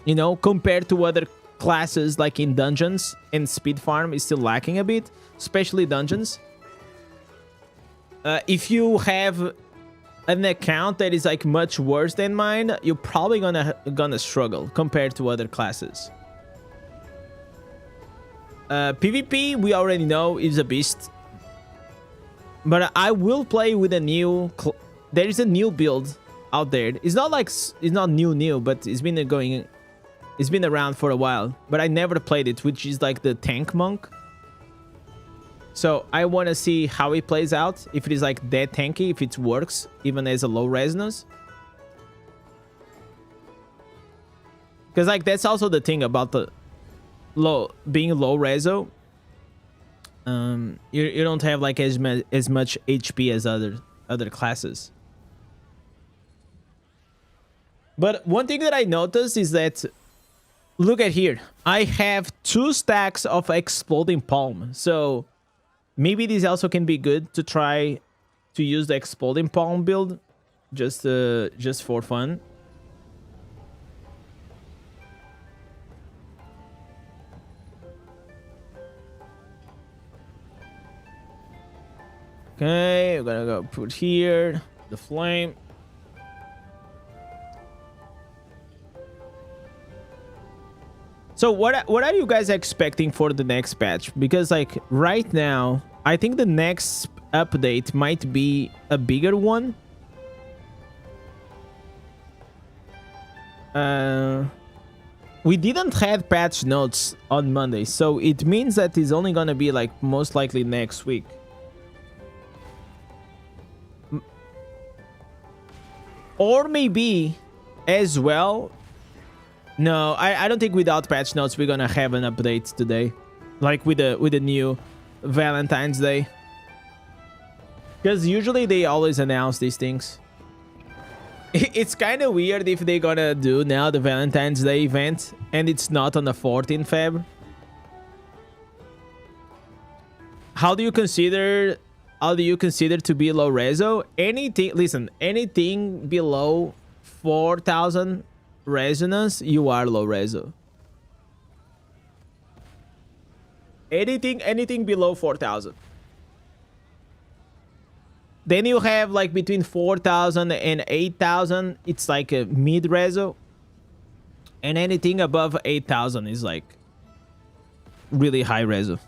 S2: You know, compared to other classes like in dungeons, and speed farm is still lacking a bit, especially dungeons. If you have an account that is like much worse than mine, you're probably gonna struggle compared to other classes. PvP, we already know, is a beast. But I will play with a new... There is a new build out there. It's not like... It's not new, but it's been going... It's been around for a while. But I never played it, which is like the Tank Monk. So I want to see how it plays out. If it is like that tanky, if it works, even as a low resonance. Because like that's also the thing about the... being low reso. You don't have like as much HP as other classes. But one thing that I noticed is that, look at here, I have 2 stacks of Exploding Palm. So maybe this also can be good to try to use the Exploding Palm build just for fun. Okay, we're gonna go put here the flame. So what are you guys expecting for the next patch? Because like right now, I think the next update might be a bigger one. We didn't have patch notes on Monday, so it means that it's only gonna be like most likely next week. Or maybe as well. No, I don't think without patch notes we're gonna have an update today, like with the new Valentine's Day, because usually they always announce these things. It's kind of weird if they're gonna do now the Valentine's Day event and it's not on the 14th Feb. How do you consider to be low reso? Anything, listen, anything below 4,000 resonance, you are low reso. Anything below 4,000. Then you have like between 4,000 and 8,000, it's like a mid reso. And anything above 8,000 is like really high reso.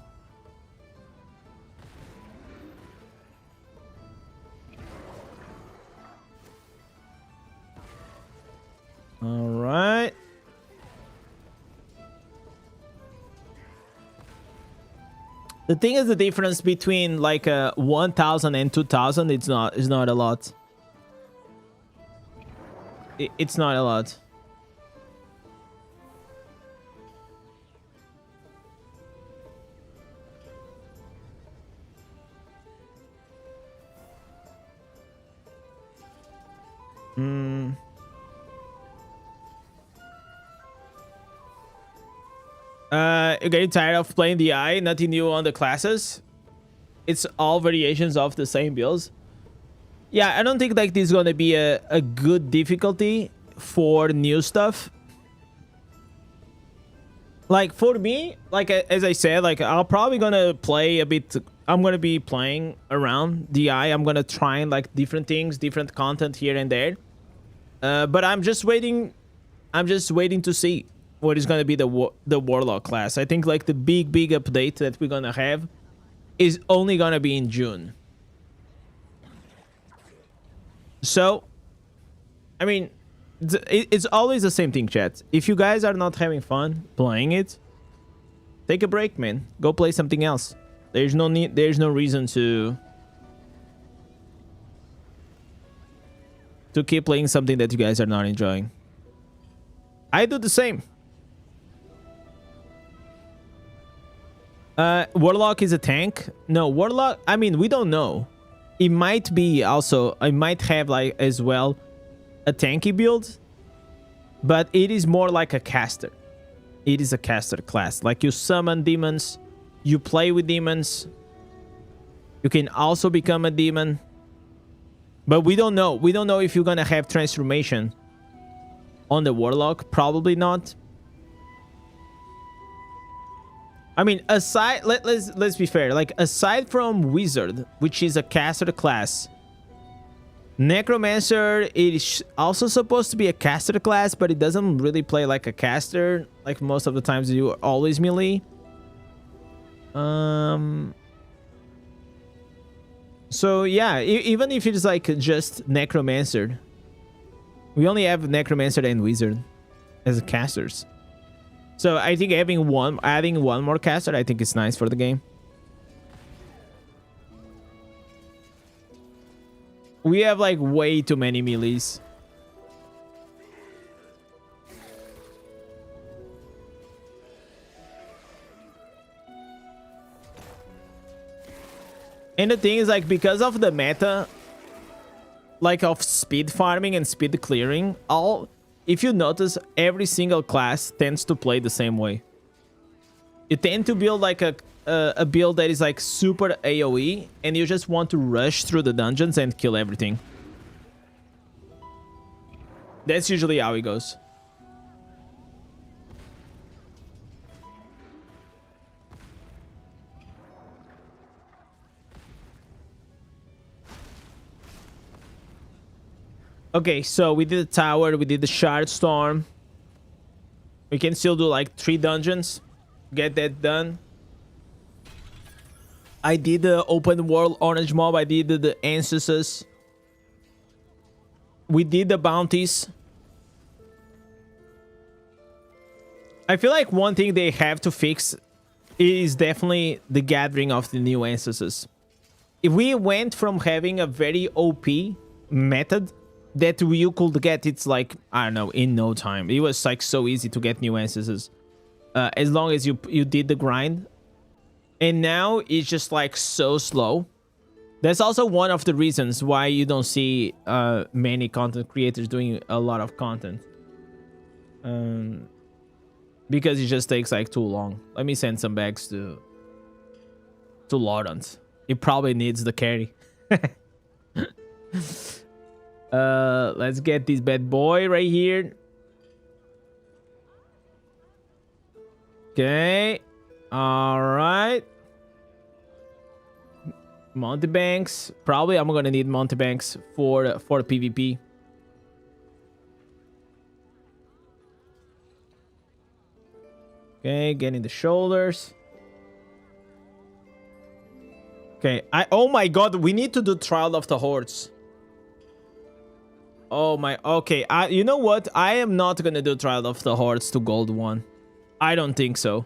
S2: All right. The thing is, the difference between like 1,000 and 2,000, it's not a lot. It's not a lot. Getting tired of playing the eye, nothing new on the classes. It's all variations of the same builds. Yeah, I don't think like this is gonna be a good difficulty for new stuff. Like for me, like as I said, like I'm probably gonna play a bit. I'm gonna be playing around the eye. I'm gonna try like different things, different content here and there. But I'm just waiting to see what is going to be the Warlock class. I think like the big update that we're going to have is only going to be in June. So, I mean, it's always the same thing, chat. If you guys are not having fun playing it, take a break, man. Go play something else. There's no reason to keep playing something that you guys are not enjoying. I do the same. Warlock is a tank. No, Warlock, I mean, we don't know. It might be also, I might have like as well a tanky build, but it is more like a caster. It is a caster class. Like you summon demons, you play with demons. You can also become a demon. But we don't know. We don't know if you're gonna have transformation on the Warlock. Probably not. I mean, aside, let's be fair. Like aside from Wizard, which is a caster class, Necromancer is also supposed to be a caster class, but it doesn't really play like a caster. Like most of the times, you are always melee. So yeah, even if it's like just Necromancer, we only have Necromancer and Wizard as casters. So I think adding one more caster, I think it's nice for the game. We have like way too many melees. And the thing is, like, because of the meta, like, of speed farming and speed clearing, if you notice, every single class tends to play the same way. You tend to build, like, a build that is, like, super AoE, and you just want to rush through the dungeons and kill everything. That's usually how it goes. Okay, so we did the tower, we did the shard storm. We can still do like 3 dungeons. Get that done. I did the open world orange mob. I did the ancestors. We did the bounties. I feel like one thing they have to fix is definitely the gathering of the new ancestors. If we went from having a very OP method that you could get, it's like, I don't know, in no time. It was like so easy to get new ancestors. As long as you did the grind. And now it's just like so slow. That's also one of the reasons why you don't see many content creators doing a lot of content. Because it just takes like too long. Let me send some bags to Lawrence. He probably needs the carry. Let's get this bad boy right here. Okay. All right. Montebanks. Probably I'm gonna need Montebanks for PvP. Okay, getting the shoulders. Okay, oh my god, we need to do Trial of the Hordes. Oh my, okay, you know what? I am not gonna do Trial of the Hordes to Gold 1. I don't think so.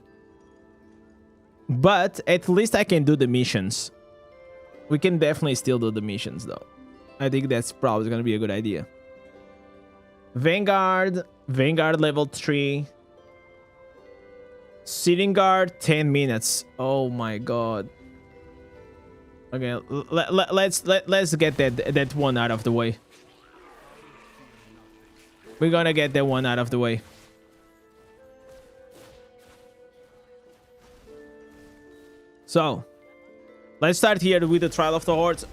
S2: But at least I can do the missions. We can definitely still do the missions though. I think that's probably gonna be a good idea. Vanguard level 3. Sitting guard 10 minutes. Oh my god. Okay, let's get that one out of the way. We're gonna get that one out of the way. So, let's start here with the Trial of the Hordes.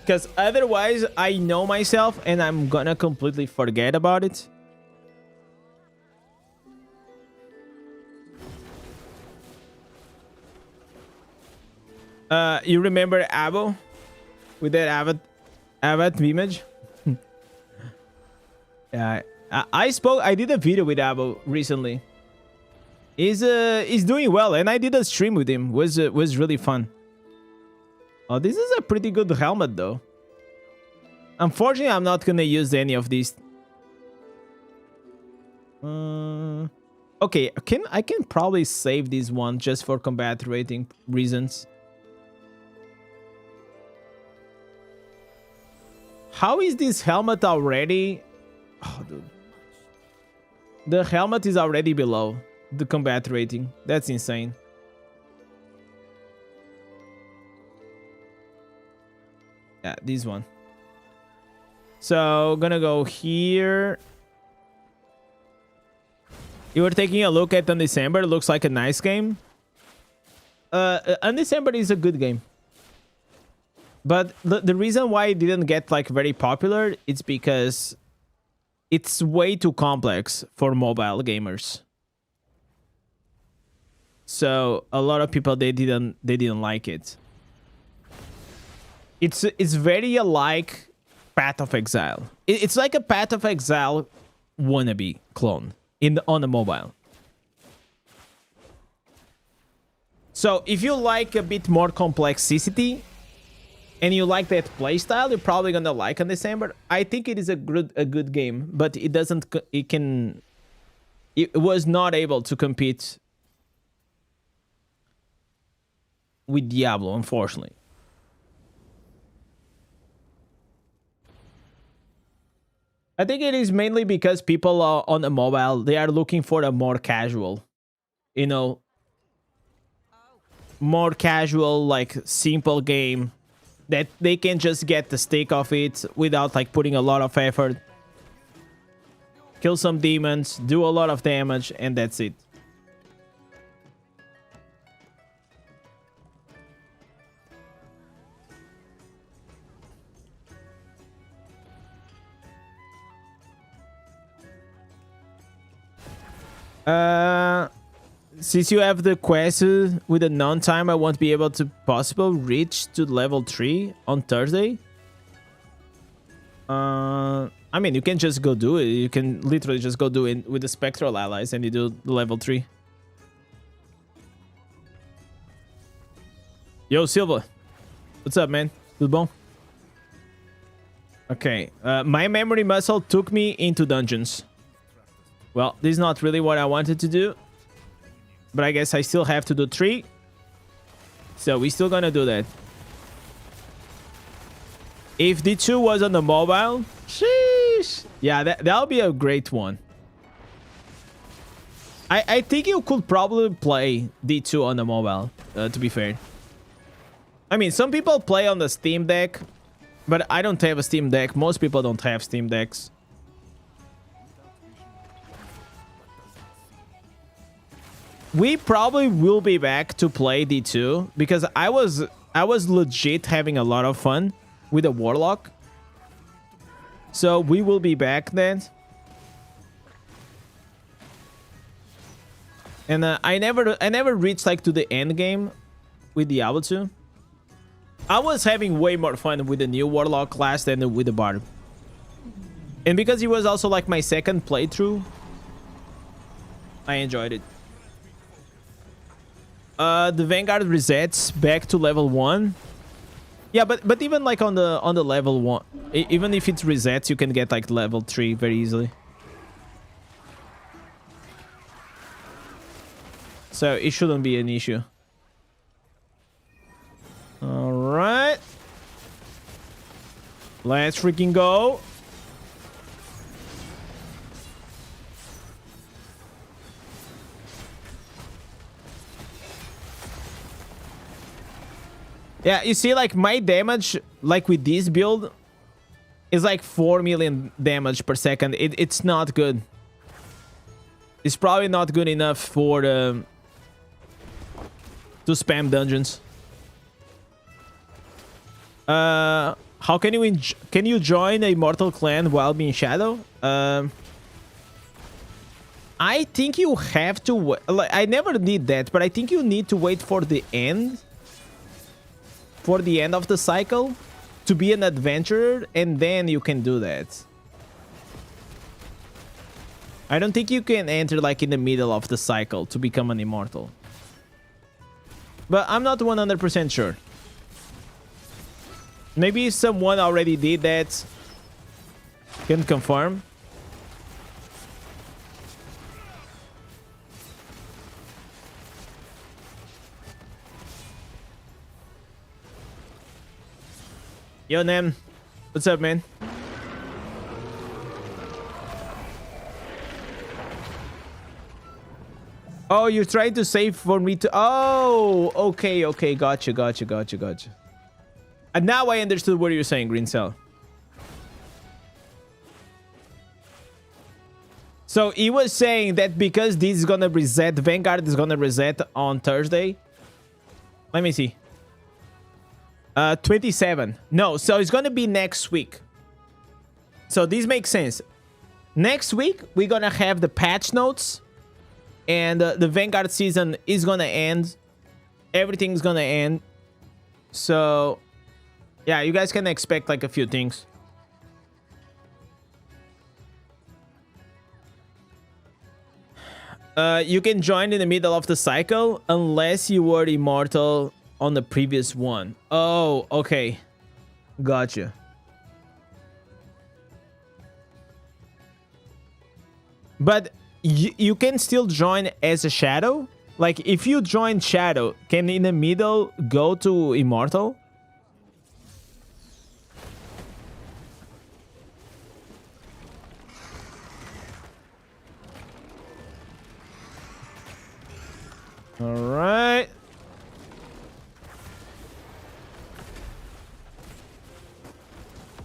S2: Because otherwise, I know myself and I'm gonna completely forget about it. You remember Abo? With that Avat image? Yeah, I did a video with Abo recently. He's doing well, and I did a stream with him. Was really fun. Oh, this is a pretty good helmet though. Unfortunately, I'm not gonna use any of these. Okay, I can probably save this one just for combat rating reasons. How is this helmet already? Oh, dude. The helmet is already below the combat rating. That's insane. Yeah, this one. So, gonna go here. You were taking a look at Undecember. Looks like a nice game. Undecember is a good game. But the reason why it didn't get like very popular is because it's way too complex for mobile gamers. So a lot of people they didn't like it. It's very like Path of Exile. It's like a Path of Exile wannabe clone on the mobile. So if you like a bit more complexity and you like that playstyle, you're probably gonna like Undecember. I think it is a good game, but it was not able to compete with Diablo, unfortunately. I think it is mainly because people are on the mobile, they are looking for a more casual, you know, more casual, like simple game that they can just get the stake of it without like putting a lot of effort. Kill some demons, do a lot of damage, and that's it. Since you have the quest with the non-time, I won't be able to possible reach to level 3 on Thursday. I mean, you can just go do it. You can literally just go do it with the Spectral Allies and you do the level 3. Yo, Silva. What's up, man? Tudo bom? Okay. My memory muscle took me into dungeons. Well, this is not really what I wanted to do. But I guess I still have to do 3. So we're still gonna do that. If D2 was on the mobile, sheesh. Yeah, that'll be a great one. I think you could probably play D2 on the mobile, to be fair. I mean, some people play on the Steam Deck, but I don't have a Steam Deck. Most people don't have Steam Decks. We probably will be back to play D2 because I was legit having a lot of fun with the Warlock. So we will be back then. And I never reached like to the end game with Diablo 2. I was having way more fun with the new Warlock class than with the Bard. And because it was also like my second playthrough, I enjoyed it. The Vanguard resets back to level 1. Yeah, but even like on the level 1, even if it resets, you can get like level 3 very easily. So it shouldn't be an issue. All right. Let's freaking go. Yeah, you see, like, my damage, like, with this build, is like 4 million damage per second. It's not good. It's probably not good enough for the... to spam dungeons. How can you... can you join a Immortal clan while being Shadow? I think you have to... like, I never did that, but I think you need to wait for the end... for the end of the cycle to be an adventurer, and then you can do that. I don't think you can enter like in the middle of the cycle to become an immortal. But I'm not 100% sure. Maybe someone already did that. Can confirm. Yo, Nem. What's up, man? Oh, you're trying to save for me to... oh, okay, okay. Gotcha. And now I understood what you're saying, Green Cell. So he was saying that because this is gonna reset, Vanguard is gonna reset on Thursday. Let me see. 27. No, so it's gonna be next week. So this makes sense. Next week, we're gonna have the patch notes. And the Vanguard season is gonna end. Everything's gonna end. So, yeah, you guys can expect like a few things. You can join in the middle of the cycle unless you were immortal on the previous one. Oh, okay. Gotcha. But you can still join as a shadow? Like, if you join shadow, can in the middle go to immortal? All right.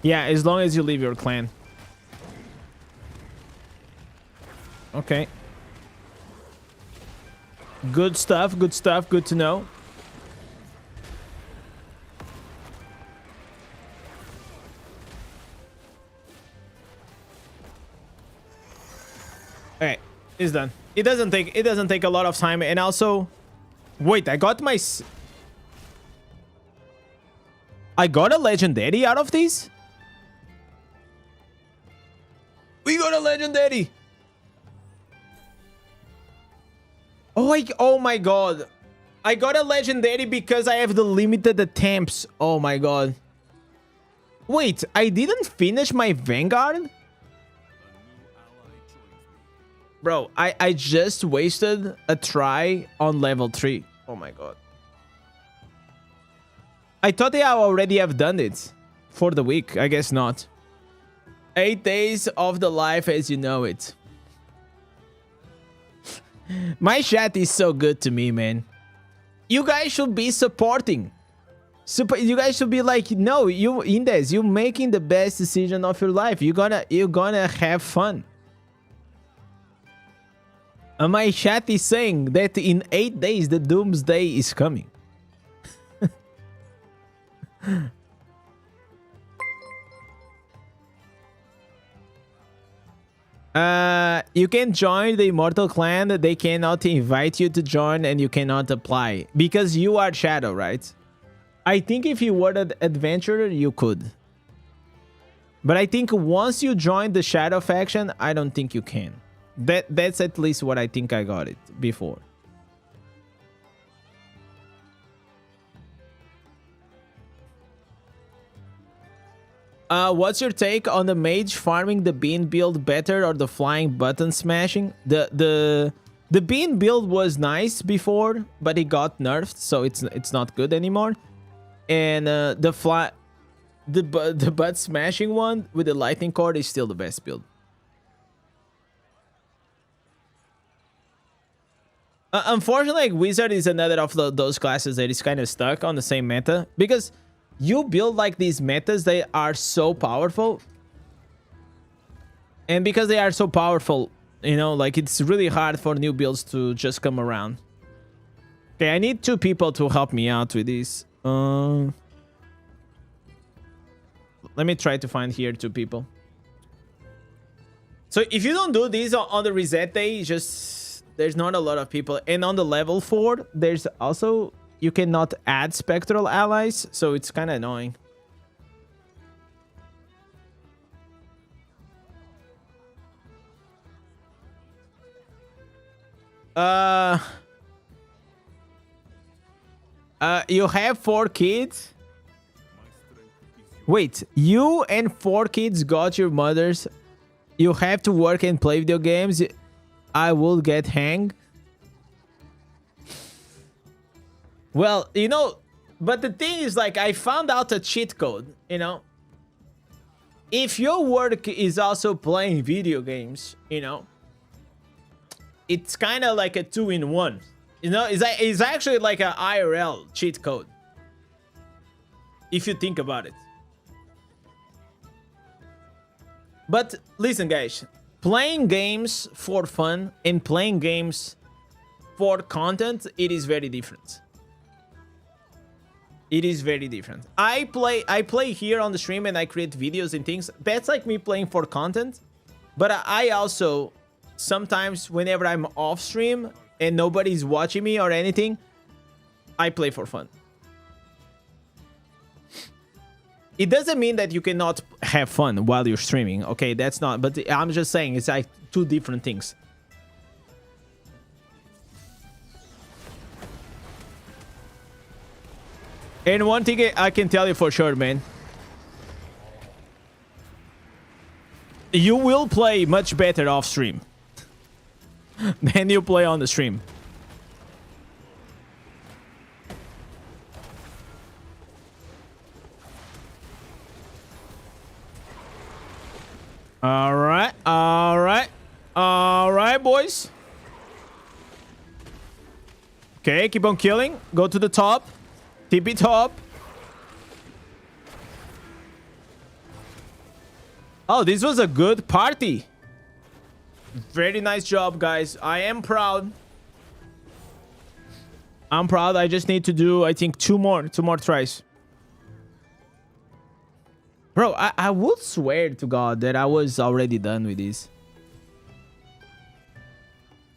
S2: Yeah, as long as you leave your clan. Okay. Good stuff, good stuff, good to know. Okay, it's done. It doesn't take a lot of time, and also wait, I got a legendary out of this? We got a legendary. Oh my god. I got a legendary because I have the limited attempts. Oh my god. Wait, I didn't finish my Vanguard? Bro, I just wasted a try on level 3. Oh my god. I thought I already have done it for the week. I guess not. 8 days of the life as you know it. My chat is so good to me, man. You guys should be supporting. Super, you guys should be like, no, you Indez, you making the best decision of your life. You're gonna have fun. And my chat is saying that in 8 days the doomsday is coming. You can join the Immortal clan. They cannot invite you to join, and you cannot apply because you are Shadow, right? I think if you were an adventurer, you could. But I think once you join the Shadow faction, I don't think you can. That's at least what I think I got it before. What's your take on the mage farming the bean build better or the flying button smashing? The bean build was nice before, but it got nerfed, so it's not good anymore. And the butt smashing one with the lightning cord is still the best build. Unfortunately, like, Wizard is another of those classes that is kind of stuck on the same meta because you build like these metas, they are so powerful. And because they are so powerful, you know, like it's really hard for new builds to just come around. Okay, I need 2 people to help me out with this. Let me try to find here 2 people. So if you don't do this on the reset day, just there's not a lot of people. And on the level 4, there's also, you cannot add spectral allies, so it's kind of annoying. You have 4 kids? Wait, you and 4 kids got your mothers. You have to work and play video games. I will get hanged. Well, you know, but the thing is, like, I found out a cheat code, you know. If your work is also playing video games, you know, it's kind of like a 2-in-1. You know, it's actually like an IRL cheat code. If you think about it. But listen, guys, playing games for fun and playing games for content, it is very different. It is very different. I play here on the stream and I create videos and things. That's like me playing for content. But I also, sometimes whenever I'm off stream and nobody's watching me or anything, I play for fun. It doesn't mean that you cannot have fun while you're streaming. Okay, that's not. But I'm just saying it's like 2 different things. And one thing I can tell you for sure, man. You will play much better off stream than you play on the stream. All right, boys. Okay, keep on killing. Go to the top. TP top. Oh, this was a good party. Very nice job, guys. I am proud. I'm proud. I just need to do, I think, two more tries. Bro, I would swear to God that I was already done with this.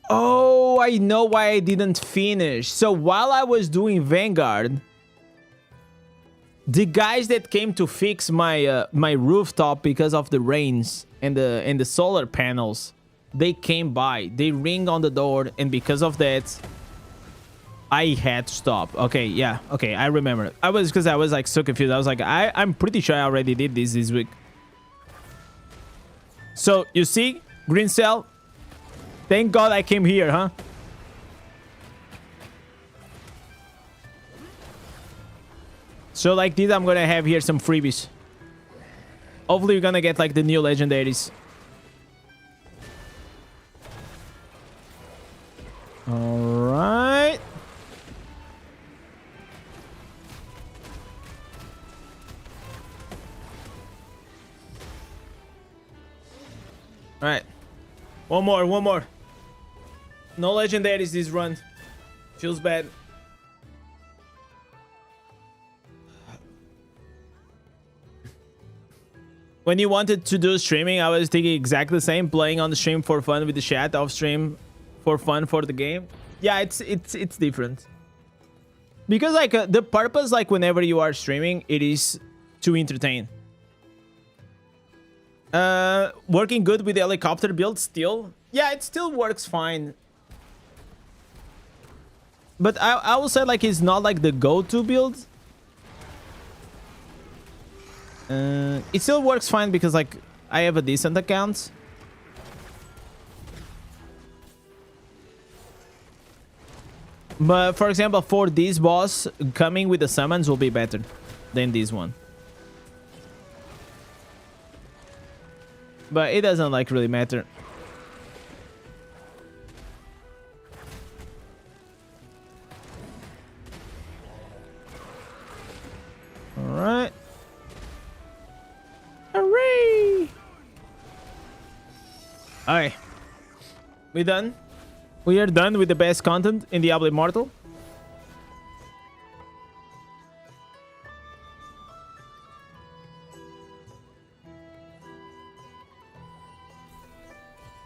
S2: Oh, I know why I didn't finish. So while I was doing Vanguard, the guys that came to fix my my rooftop because of the rains and the solar panels, they came by. They ring on the door, and because of that, I had to stop. Okay, yeah. Okay, I remember. I was like so confused. I was like, I'm pretty sure I already did this week. So, you see? Green cell. Thank God I came here, huh? So, like this, I'm gonna have here some freebies. Hopefully, you're gonna get, like, the new legendaries. Alright. One more, one more. No legendaries this run. Feels bad. When you wanted to do streaming, I was thinking exactly the same. Playing on the stream for fun with the chat, off stream for fun for the game. Yeah, it's different. Because like the purpose, like whenever you are streaming, it is to entertain. Working good with the helicopter build still. Yeah, it still works fine. But I will say like it's not like the go-to build. It still works fine because like I have a decent account. But for example, for this boss, coming with the summons will be better than this one. But it doesn't like really matter. Alright. Hooray! Alright. We done? We are done with the best content in Diablo Immortal.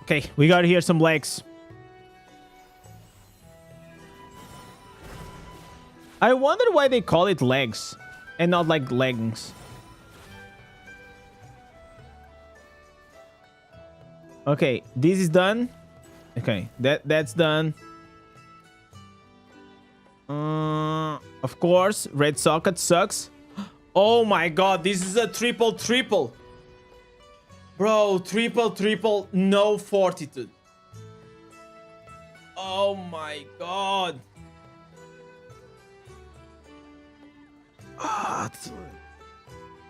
S2: Okay, we got here some legs. I wonder why they call it legs and not like leggings. Okay, this is done. Okay, that's done. Of course, red socket sucks. Oh my god, this is a triple. Bro, triple, no fortitude. Oh my god.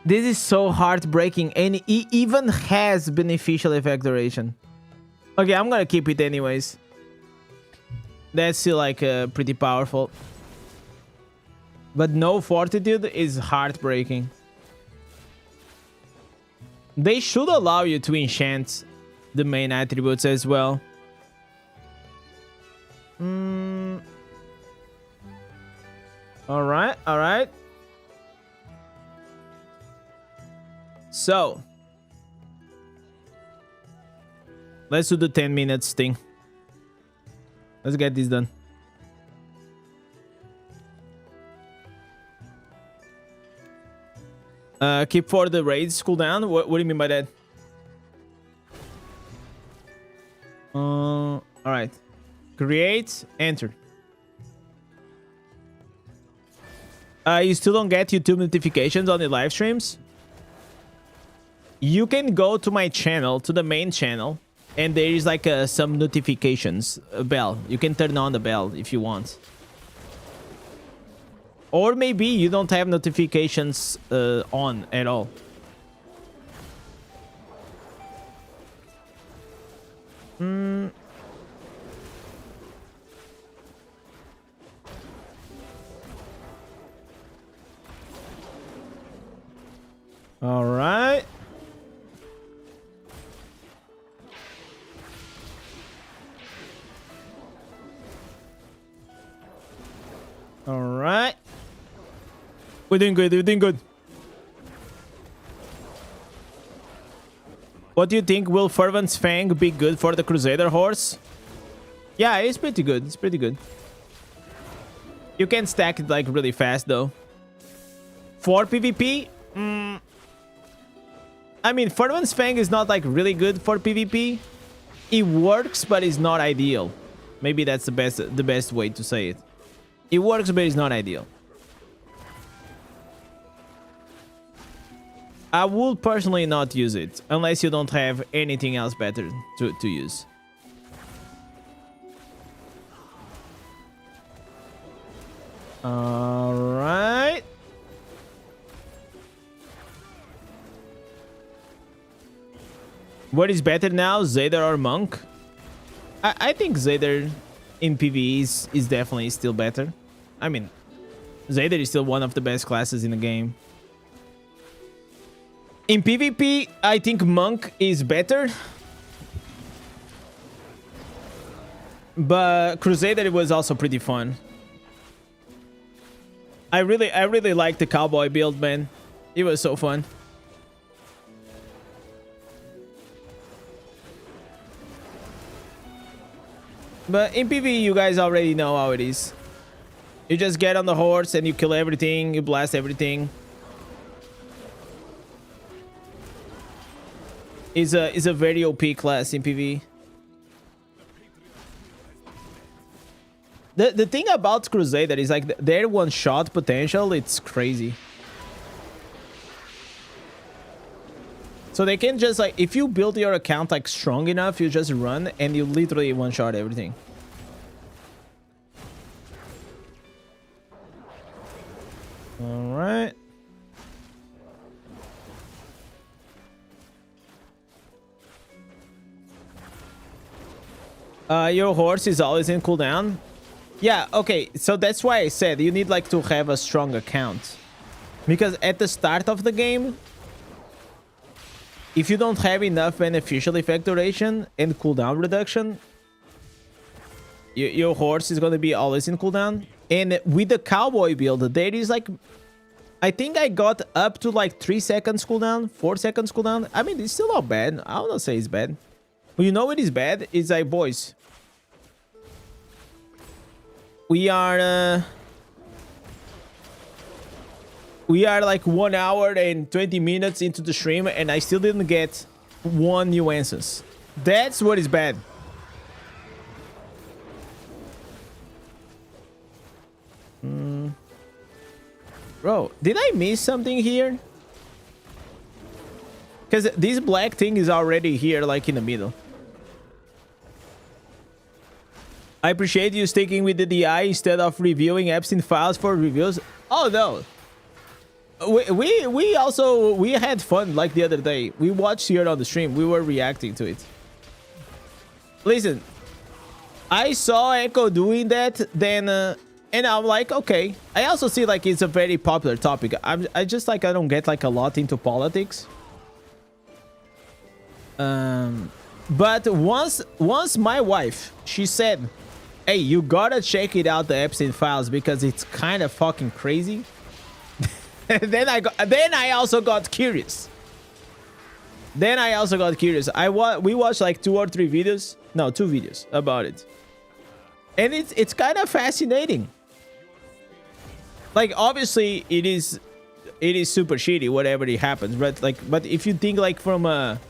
S2: This is so heartbreaking, and it even has beneficial effect duration. Okay, I'm gonna keep it anyways. That's still like pretty powerful. But no fortitude is heartbreaking. They should allow you to enchant the main attributes as well. Alright. So, let's do the 10 minutes thing. Let's get this done. Keep for the raids cooldown. What do you mean by that? Alright. Create, enter. You still don't get YouTube notifications on the live streams? You can go to my channel, to the main channel, and there is like some notifications, a bell. You can turn on the bell if you want. Or maybe you don't have notifications on at all. All right. All right. We're doing good. What do you think? Will Fervent's Fang be good for the Crusader horse? Yeah, it's pretty good. You can stack it like really fast though. For PvP, I mean, Fervent's Fang is not like really good for PvP. It works, but it's not ideal. Maybe that's the best way to say it. It works, but it's not ideal. I would personally not use it unless you don't have anything else better to use. All right. What is better now, Zayder or Monk? I think Zayder in PvE is definitely still better. I mean, Zayder is still one of the best classes in the game. In PvP, I think Monk is better. But Crusader, it was also pretty fun. I really liked the cowboy build, man. It was so fun. But in PvE, you guys already know how it is. You just get on the horse and you kill everything, you blast everything. Is a very OP class in PvE. The thing about Crusader is like their one-shot potential, it's crazy. So they can just like, if you build your account like strong enough, you just run and you literally one-shot everything. All right. Your horse is always in cooldown. Yeah, okay. So that's why I said you need like to have a strong account. Because at the start of the game, if you don't have enough beneficial effect duration and cooldown reduction, your horse is going to be always in cooldown. And with the cowboy build, there is like, I think I got up to like 3 seconds cooldown, 4 seconds cooldown. I mean, it's still not bad. I don't say it's bad. But you know what is bad? It's like, boys, we are like 1 hour and 20 minutes into the stream and I still didn't get 1 nuances. That's what is bad. Bro, did I miss something here? Because this black thing is already here, like in the middle. I appreciate you sticking with the DI instead of reviewing Epstein files for reviews. Oh no. We had fun like the other day. We watched here on the stream. We were reacting to it. Listen, I saw Echo doing that, then and I'm like, okay. I also see like it's a very popular topic. I just like, I don't get like a lot into politics. But once my wife, she said, hey, you gotta check it out, the Epstein files, because it's kind of fucking crazy. then I also got curious. We watched like 2 or 3 videos. No, 2 videos about it. And it's kind of fascinating. Like, obviously it is super shitty whatever it happens, but if you think like from a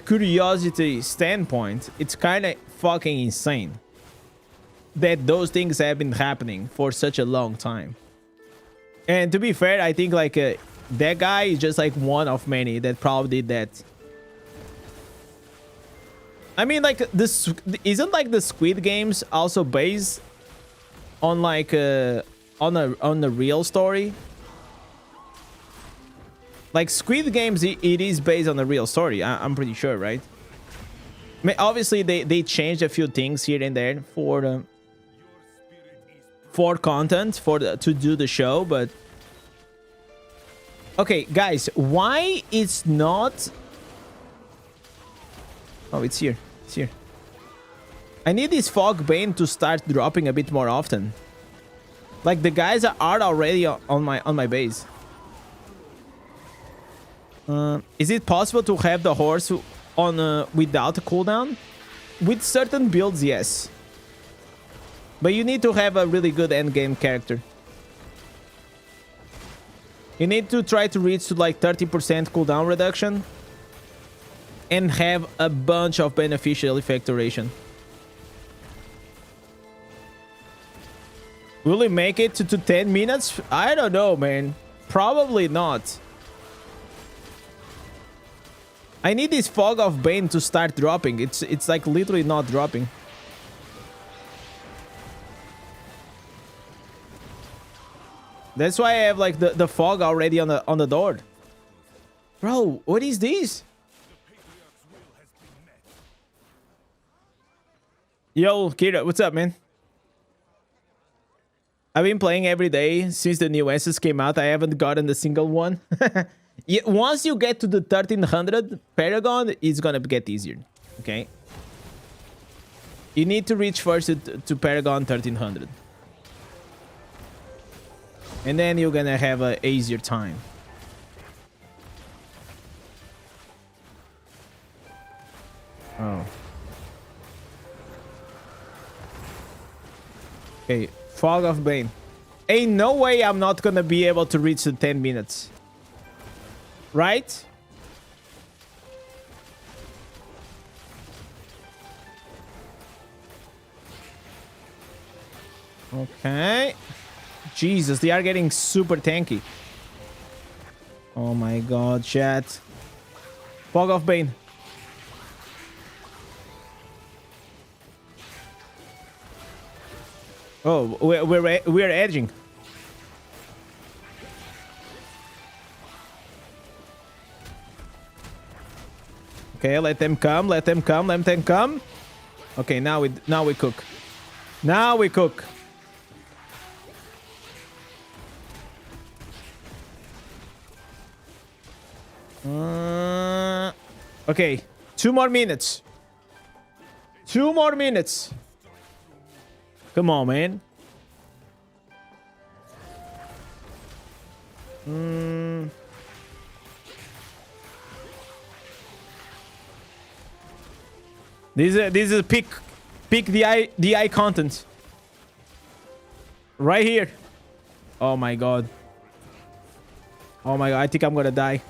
S2: curiosity standpoint, it's kind of fucking insane that those things have been happening for such a long time. And to be fair, I think like that guy is just like one of many that probably did that. I mean, like, this isn't like the Squid Games also based on like on a real story. Like Squid Games, it is based on a real story. I'm pretty sure, right? I mean, obviously they changed a few things here and there for content to do the show, but okay, guys, why it's not? Oh, it's here. It's here. I need this fog bane to start dropping a bit more often. Like the guys are already on my base. Is it possible to have the horse on without a cooldown? With certain builds, yes. But you need to have a really good endgame character. You need to try to reach to like 30% cooldown reduction and have a bunch of beneficial effect duration. Will it make it to 10 minutes? I don't know, man. Probably not. I need this fog of bane to start dropping. It's like literally not dropping. That's why I have like the fog already on the door. Bro, what is this? Yo, Kira, what's up, man? I've been playing every day since the new Essences came out. I haven't gotten a single one. Yeah, once you get to the 1300 Paragon, it's gonna get easier. Okay. You need to reach first to Paragon 1300. And then you're gonna have an easier time. Oh. Okay, Fog of Bane. Ain't no way I'm not gonna be able to reach the 10 minutes. Right? Okay. Jesus, they are getting super tanky. Oh my god, chat. Fog of Bane. Oh, we're edging. Okay, let them come, let them come, let them come. Okay, now we cook. Now we cook. Okay, 2 more minutes. 2 more minutes. Come on, man. This is pick the eye content. Right here. Oh my god. Oh my god, I think I'm gonna die.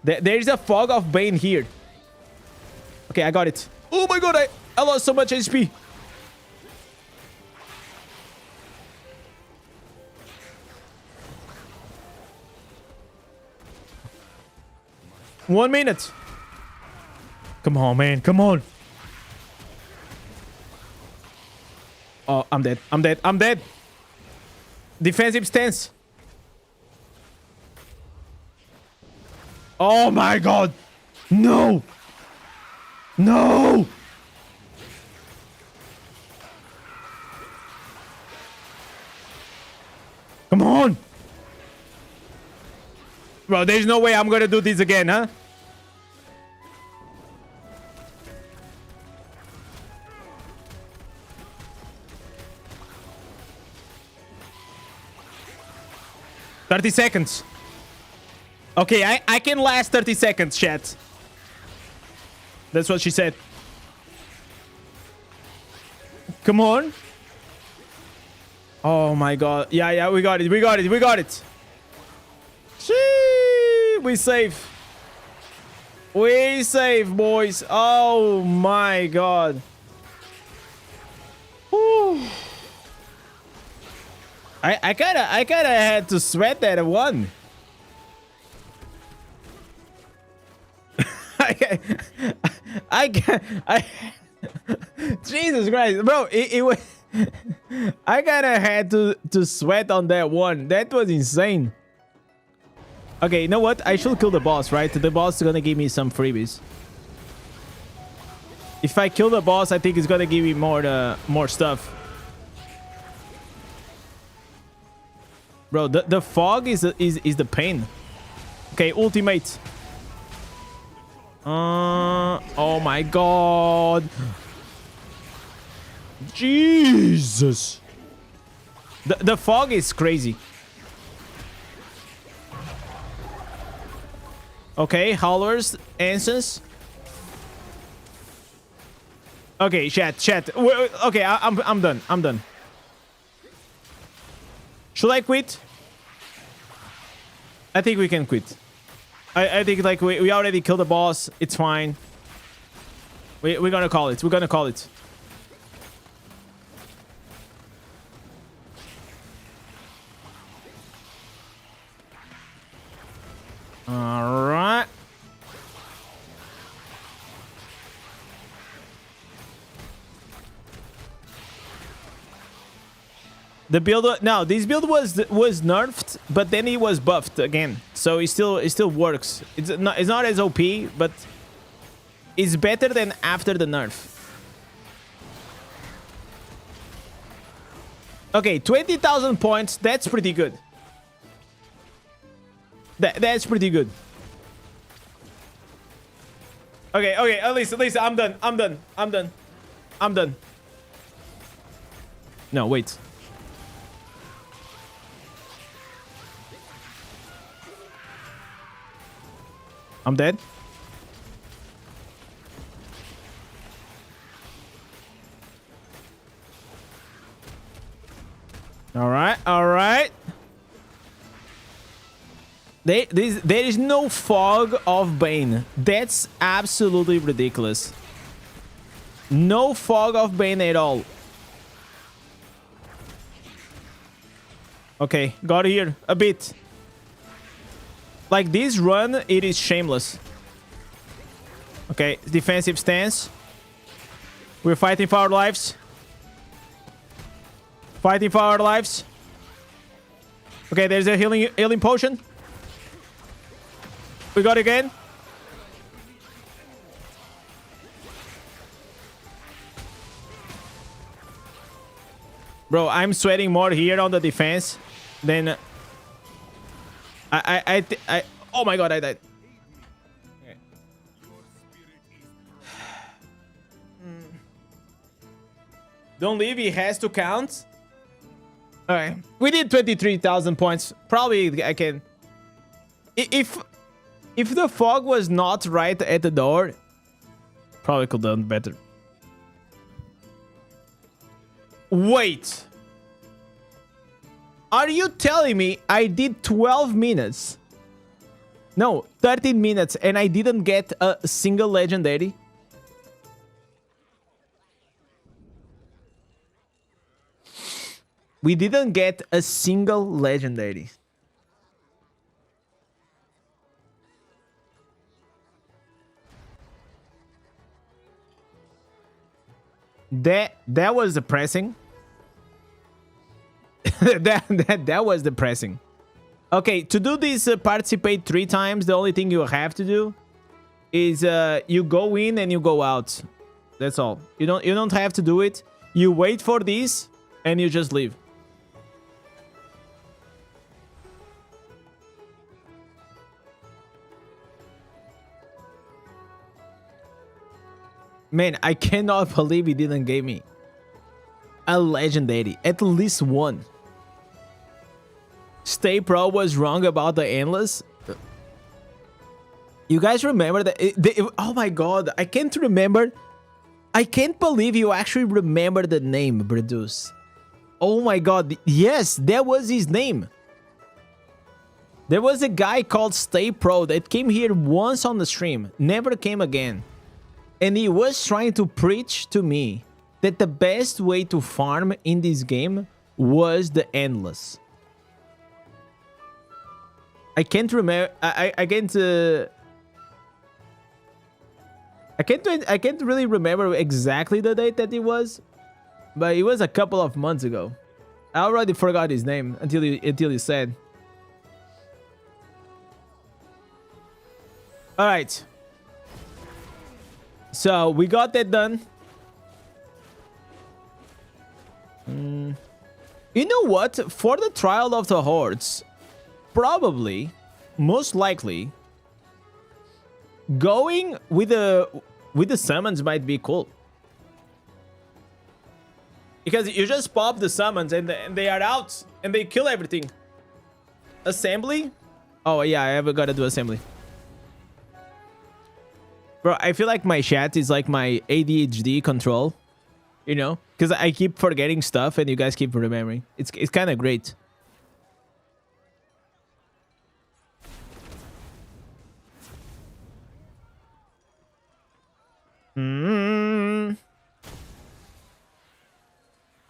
S2: There's a Fog of Bane here. Okay, I got it. Oh my god, I lost so much HP. One minute. Come on, man. Come on. Oh, I'm dead. I'm dead. I'm dead. Defensive stance. Oh my god. No. No. Come on. Bro, there's no way I'm gonna do this again, huh? $30 seconds. Okay, I can last 30 seconds, chat. That's what she said. Come on. Oh my god. Yeah, we got it. We got it. We got it. Shee, we save. We save, boys. Oh my god. Whew. I kinda had to sweat that one. I Jesus Christ, bro! It was. I kinda had to sweat on that one. That was insane. Okay, you know what? I should kill the boss, right? The boss is gonna give me some freebies. If I kill the boss, I think it's gonna give me more stuff. Bro, the fog is the pain. Okay, ultimate. Oh my god. Jesus. The fog is crazy. Okay, Howlers, Ensigns. Okay, chat. Okay, I'm done. I'm done. Should I quit? I think we can quit. I think like we already killed the boss. It's fine. We're gonna call it. We're gonna call it. All right. The build, no, this build was nerfed, but then it was buffed again, so it still works. It's not as OP, but it's better than after the nerf. Okay, 20,000 points. That's pretty good. That's pretty good. Okay, okay, Elisa, I'm done. I'm done. No, wait. I'm dead. All right. There is no fog of Bane. That's absolutely ridiculous. No fog of Bane at all. Okay, got here a bit. Like this run, it is shameless. Okay, defensive stance. We're fighting for our lives. Fighting for our lives. Okay, there's a healing potion. We got it again. Bro, I'm sweating more here on the defense than I oh my god, I died. Okay. Don't leave, he has to count. All right, we did 23,000 points. Probably I can. If the fog was not right at the door, probably could have done better. Wait. Are you telling me I did 12 minutes? No, 13 minutes and I didn't get a single legendary? We didn't get a single legendary. That was depressing. that was depressing. Okay, to do this participate 3 times, the only thing you have to do is you go in and you go out. That's all. You don't have to do it. You wait for this and you just leave. Man, I cannot believe he didn't give me a legendary. At least one. Stay Pro was wrong about the endless. You guys remember that? Oh my god, I can't remember. I can't believe you actually remember the name, Bredus. Oh my god, yes, that was his name. There was a guy called Stay Pro that came here once on the stream, never came again. And he was trying to preach to me that the best way to farm in this game was the endless. I can't remember. I can't really remember exactly the date that it was, but it was a couple of months ago. I already forgot his name until you said. All right. So we got that done. You know what? For the Trial of the Hordes, probably, most likely, going with the summons might be cool. Because you just pop the summons and they are out and they kill everything. Assembly? Oh yeah, I ever gotta do assembly. Bro, I feel like my chat is like my ADHD control, you know? Because I keep forgetting stuff and you guys keep remembering. It's kind of great.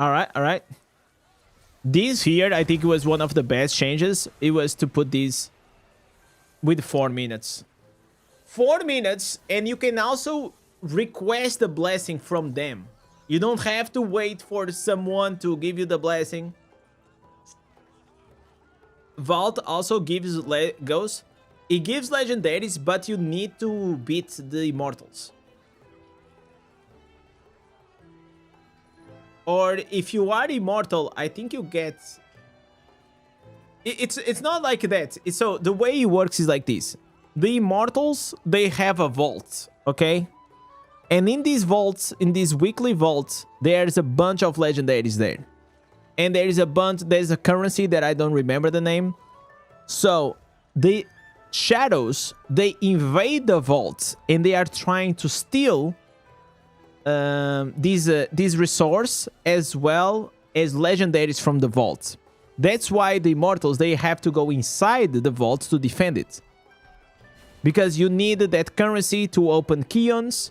S2: All right. This here, I think it was one of the best changes. It was to put these with 4 minutes. 4 minutes, and you can also request a blessing from them. You don't have to wait for someone to give you the blessing. Vault also gives it gives legendaries, but you need to beat the Immortals. Or if you are Immortal, I think you get... It's not like that. So the way it works is like this. the Immortals, they have a vault, okay? And in these vaults, in these weekly vaults, there's a bunch of legendaries there. And there's a currency that I don't remember the name. So, the shadows, they invade the vaults and they are trying to steal this resource as well as legendaries from the vault. That's why the Immortals, they have to go inside the vault to defend it. Because you need that currency to open Keons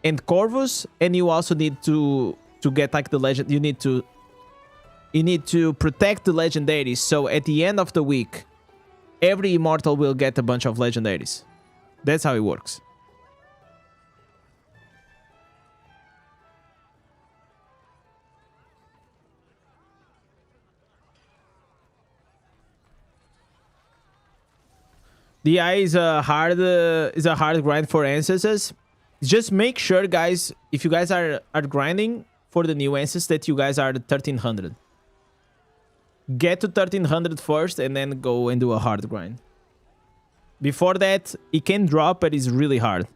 S2: and Corvus, and you also need to get like the legend. You need to protect the legendaries. So at the end of the week, every Immortal will get a bunch of legendaries. That's how it works. The eye is a hard grind for ancestors. Just make sure, guys, if you guys are grinding for the new ancestors, that you guys are at 1300. Get to 1300 first and then go and do a hard grind. Before that, it can drop, but it's really hard.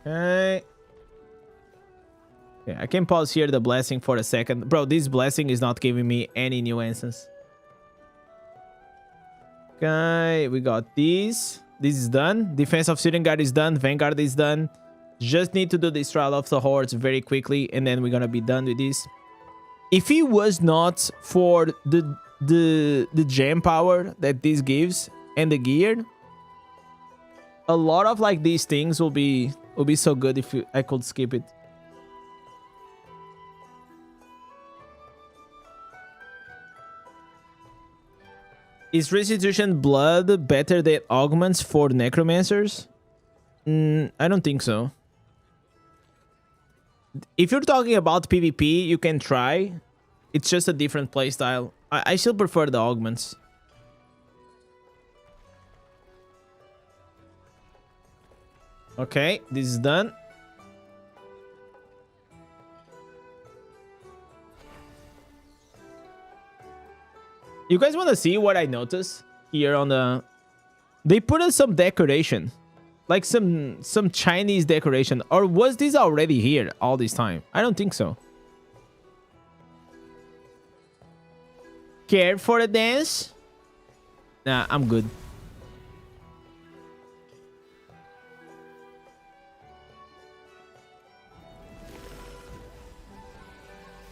S2: Okay. Yeah, I can pause here the blessing for a second. Bro, this blessing is not giving me any new instance. Okay, we got these. This is done. Defense of Syrian Guard is done. Vanguard is done. Just need to do this Trial of the Hordes very quickly, and then we're gonna be done with this. If it was not for the gem power that this gives and the gear, a lot of like these things will be so good if I could skip it. Is Restitution Blood better than Augments for Necromancers? I don't think so. If you're talking about PvP, you can try. It's just a different playstyle. I still prefer the Augments. Okay, this is done. You guys want to see what I noticed here on the... They put in some decoration. Like some Chinese decoration. Or was this already here all this time? I don't think so. Care for a dance? Nah, I'm good.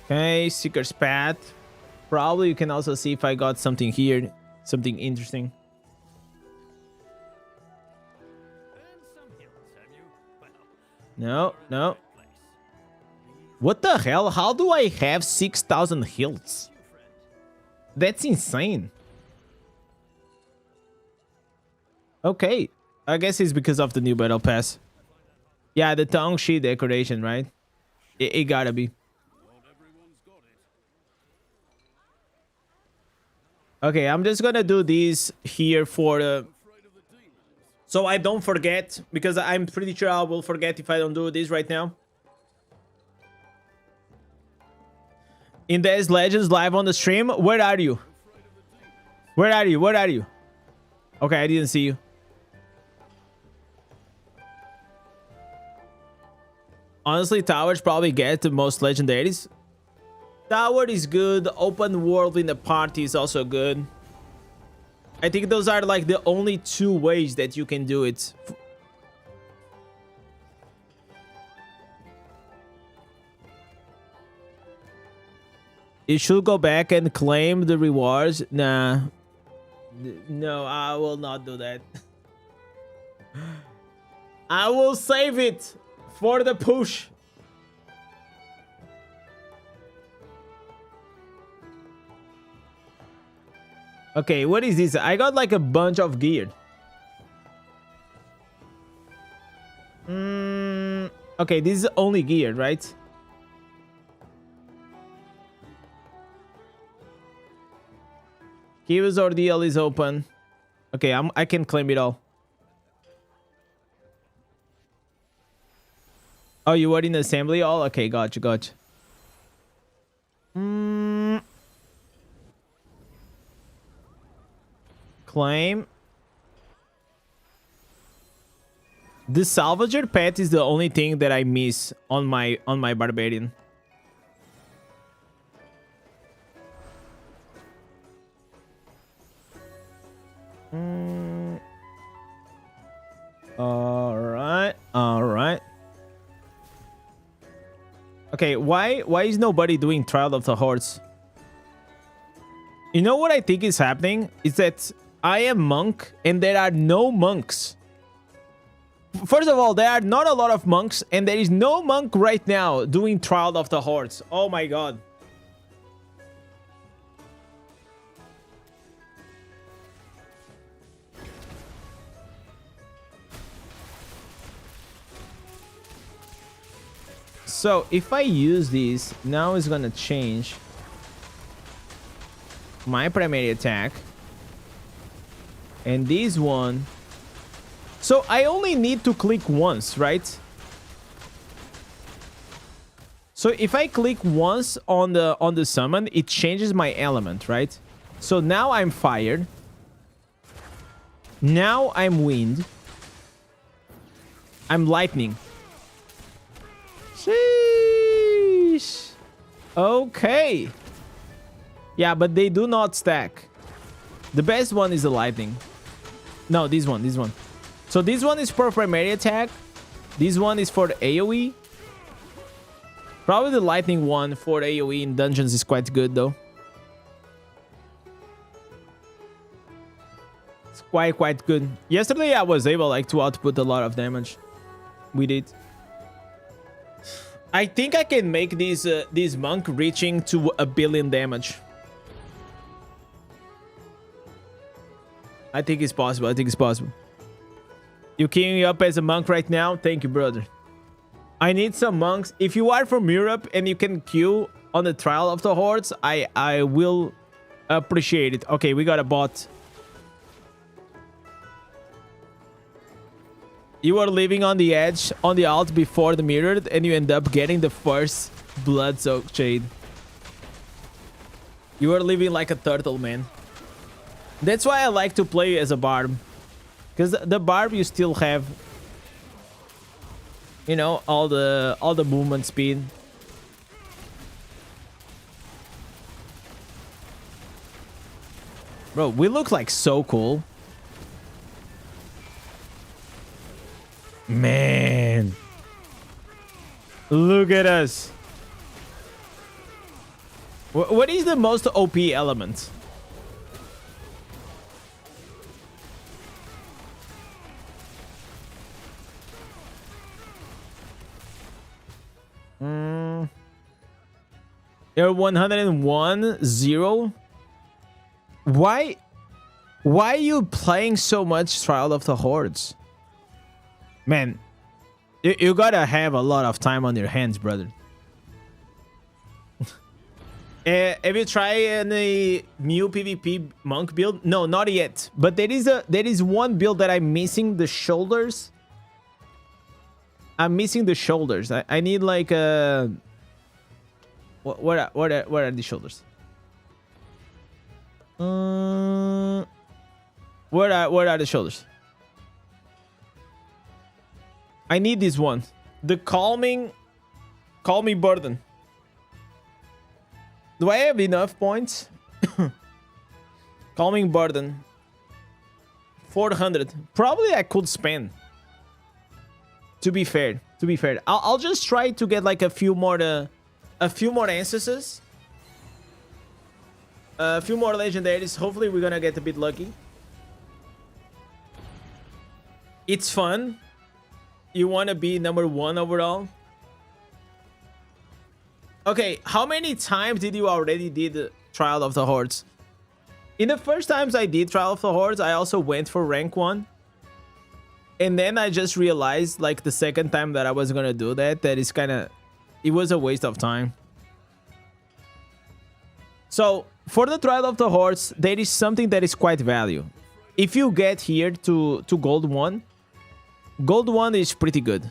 S2: Okay, Seeker's Path. Probably you can also see if I got something here. Something interesting. No, no. What the hell? How do I have 6,000 hilts? That's insane. Okay. I guess it's because of the new battle pass. Yeah, the tongue sheet decoration, right? It gotta be. Okay, I'm just gonna do these here for so I don't forget, because I'm pretty sure I will forget if I don't do this right now. Indez Legends live on the stream. Where are you? Where are you? Where are you? Okay, I didn't see you. Honestly, towers probably get the most legendaries. Tower is good. Open world in the party is also good. I think those are like the only two ways that you can do it. You should go back and claim the rewards. Nah. No, I will not do that. I will save it for the push. Okay, what is this? I got like a bunch of gear. Okay, this is only gear, right? Kiva's ordeal is open. Okay, I can claim it all. Oh, you were in assembly? Oh, okay, gotcha. Claim. The salvager pet is the only thing that I miss on my barbarian. All right. Okay, why is nobody doing Trial of the Hordes? You know what I think is happening? Is that I am monk and there are no monks. First of all, there are not a lot of monks and there is no monk right now doing Trial of the Hordes. Oh my god. So if I use this, now it's gonna change my primary attack. And this one. So I only need to click once, right? So if I click once on the summon, it changes my element, right? So now I'm fire. Now I'm wind. I'm lightning. Sheesh. Okay. Yeah, but they do not stack. The best one is the lightning. No, this one. So this one is for primary attack. This one is for the AoE. Probably the lightning one for AoE in dungeons is quite good though. It's quite good. Yesterday I was able like to output a lot of damage with it. I think I can make this monk reaching to 1 billion damage. I think it's possible. You queuing me up as a monk right now? Thank you, brother. I need some monks. If you are from Europe and you can queue on the Trial of the Hordes, I will appreciate it. Okay, we got a bot. You are living on the edge, on the alt before the mirrored, and you end up getting the first blood-soaked shade. You are living like a turtle, man. That's why I like to play as a barb. Because the barb, you still have, you know, all the movement speed. Bro, we look like so cool. Man. Look at us. What is the most OP element? You're 101 0. Why are you playing so much Trial of the Hordes? Man, you gotta have a lot of time on your hands, brother. Have you tried any new PvP monk build? No, not yet. But there is one build that I'm missing the shoulders. I'm missing the shoulders. I need like a. What are the shoulders? What are the shoulders? I need this one. The calming burden. Do I have enough points? Calming burden. 400. Probably I could spend. To be fair. I'll just try to get like a few more instances. A few more legendaries. Hopefully we're gonna get a bit lucky. It's fun. You want to be number 1 overall? Okay, how many times did you already did Trial of the Hordes? In the first times I did Trial of the Hordes, I also went for rank 1. And then I just realized, like, the second time that I was gonna do that is kind of... It was a waste of time. So, for the Trial of the Hordes, there is something that is quite value. If you get here to Gold 1, Gold 1 is pretty good.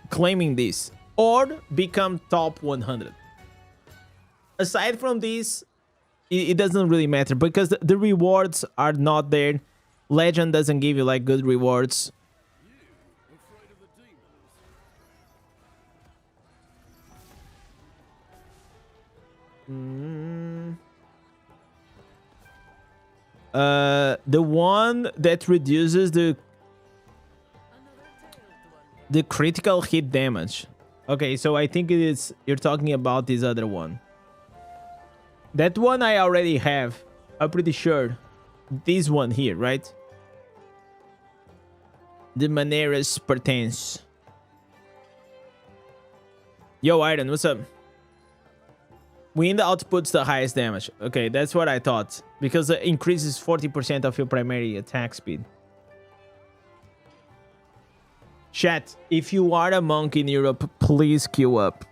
S2: Claiming this. or become top 100. Aside from this, it doesn't really matter because the rewards are not there. Legend doesn't give you like good rewards. The one that reduces the critical hit damage. Okay, so I think it is you're talking about this other one. That one I already have. I'm pretty sure. This one here, right? The Maneras Pertence. Yo, Iron, what's up? Wind outputs the highest damage. Okay, that's what I thought. Because it increases 40% of your primary attack speed. Chat, if you are a monk in Europe, please queue up.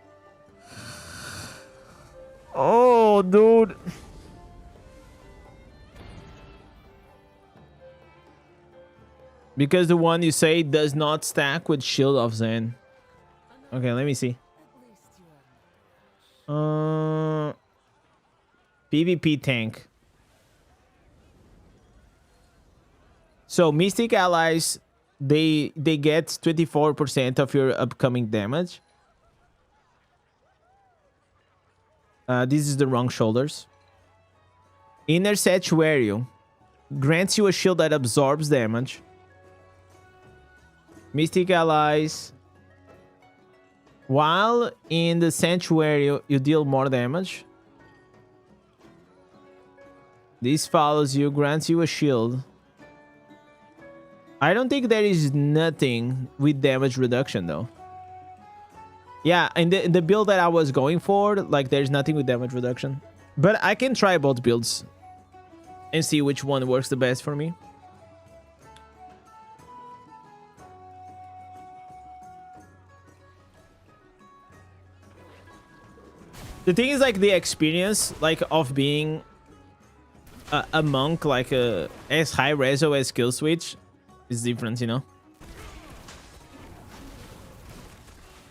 S2: Oh, dude. Because the one you say does not stack with Shield of Zen. Okay, let me see. PvP tank. So Mystic allies, they get 24% of your upcoming damage. This is the wrong shoulders. Inner Sanctuary grants you a shield that absorbs damage. Mystic allies. While in the Sanctuary, you deal more damage. This follows you, grants you a shield. I don't think there is nothing with damage reduction though. Yeah, in the build that I was going for, like there's nothing with damage reduction. But I can try both builds and see which one works the best for me. The thing is like the experience like of being a monk, like as high reso as kill switch is different, you know.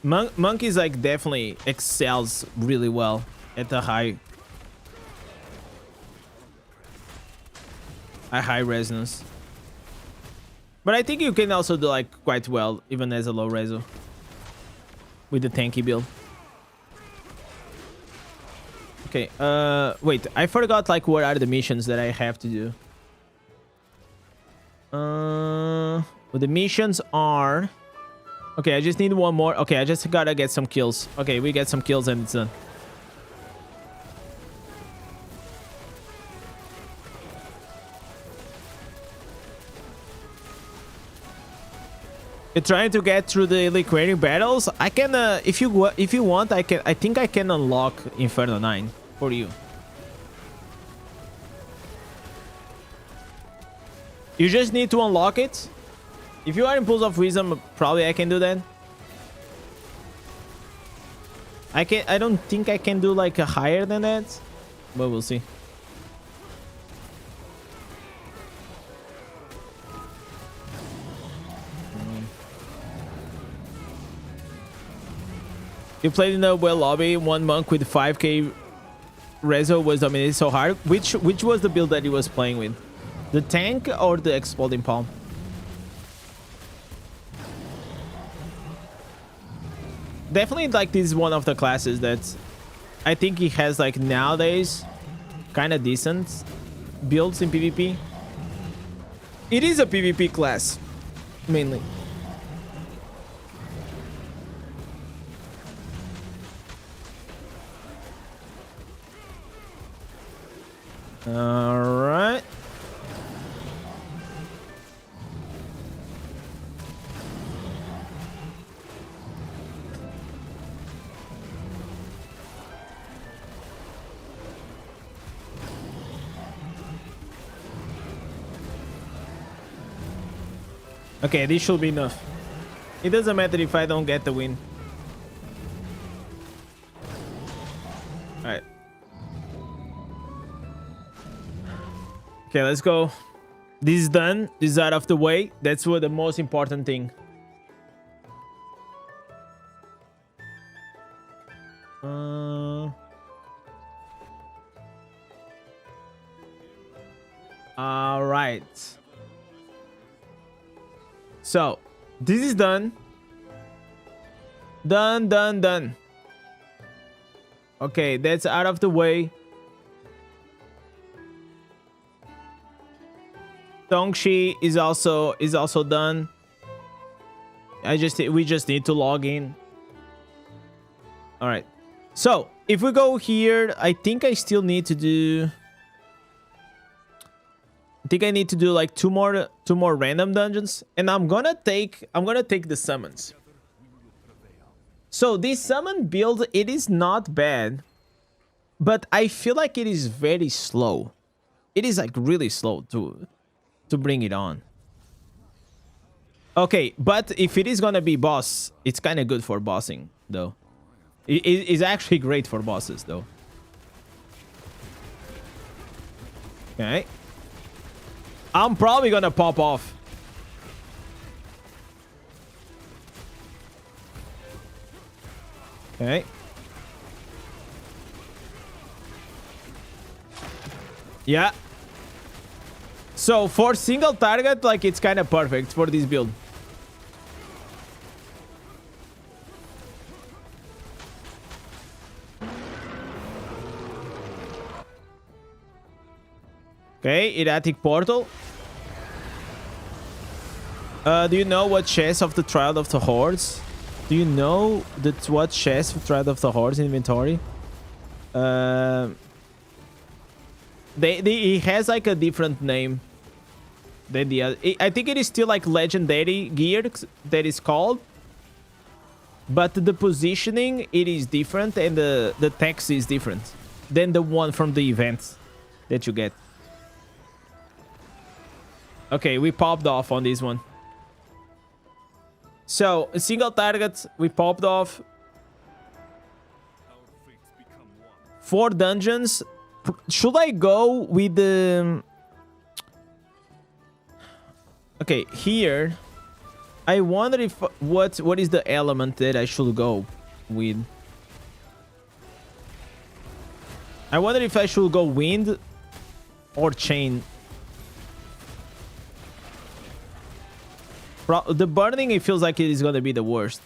S2: Monk is like definitely excels really well at the high resonance. But I think you can also do like quite well even as a low reso with the tanky build. Okay, wait, I forgot like what are the missions that I have to do. Well, the missions are... Okay, I just need one more. Okay, I just gotta get some kills. Okay, we get some kills and it's done. You're trying to get through the liquidating battles. I can, if you want, I can. I think I can unlock Inferno 9 for you. You just need to unlock it. If you are in Pools of Wisdom, probably I can do that. I don't think I can do like a higher than that, but we'll see. You played in the well lobby. One monk with 5k reso was dominated so hard. Which was the build that he was playing with? The tank or the exploding palm? Definitely like this is one of the classes that I think he has like nowadays kind of decent builds in PvP. It is a PvP class mainly. All right. Okay, this should be enough. It doesn't matter if I don't get the win. Alright. Okay, let's go. This is done. This is out of the way. That's what the most important thing. All right. So, this is done. Done. Okay, that's out of the way. Dongshi is also done. We just need to log in. All right. So, if we go here, I think I still need to do like two more random dungeons, and I'm gonna take the summons. So this summon build, it is not bad, but I feel like it is very slow. It is like really slow to bring it on. Okay, but if it is gonna be boss, it's kind of good for bossing though. It is actually great for bosses though. Okay. I'm probably gonna pop off. Okay. Yeah. So for single target, like, it's kind of perfect for this build. Okay, erratic portal. Do you know what chest of the Trial of the Hordes? Do you know what chest of Trial of the Hordes inventory? It has like a different name than the other. I think it is still like legendary gear that is called, but the positioning, it is different, and the text is different than the one from the event that you get. Okay, we popped off on this one. So, a single target, we popped off. 4 dungeons. Should I go with the... Okay, here. I wonder if... What is the element that I should go with? I wonder if I should go wind or chain. The burning, it feels like it is gonna be the worst.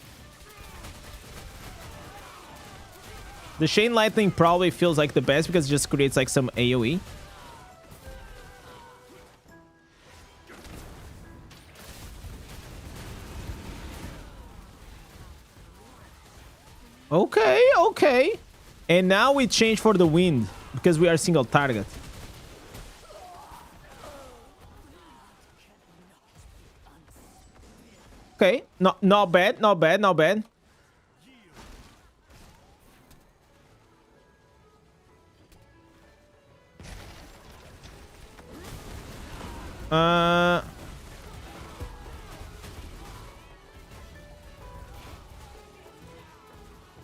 S2: The chain lightning probably feels like the best because it just creates like some AoE. Okay. And now we change for the wind because we are single target. Okay, not bad.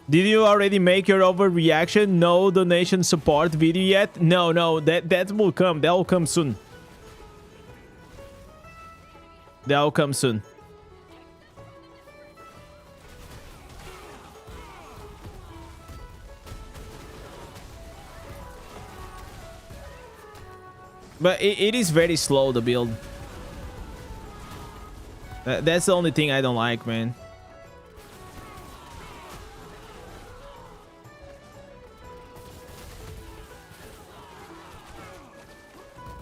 S2: Did you already make your overreaction? No donation support video yet? No, that will come. That will come soon. But it is very slow, the build. That's the only thing I don't like, man.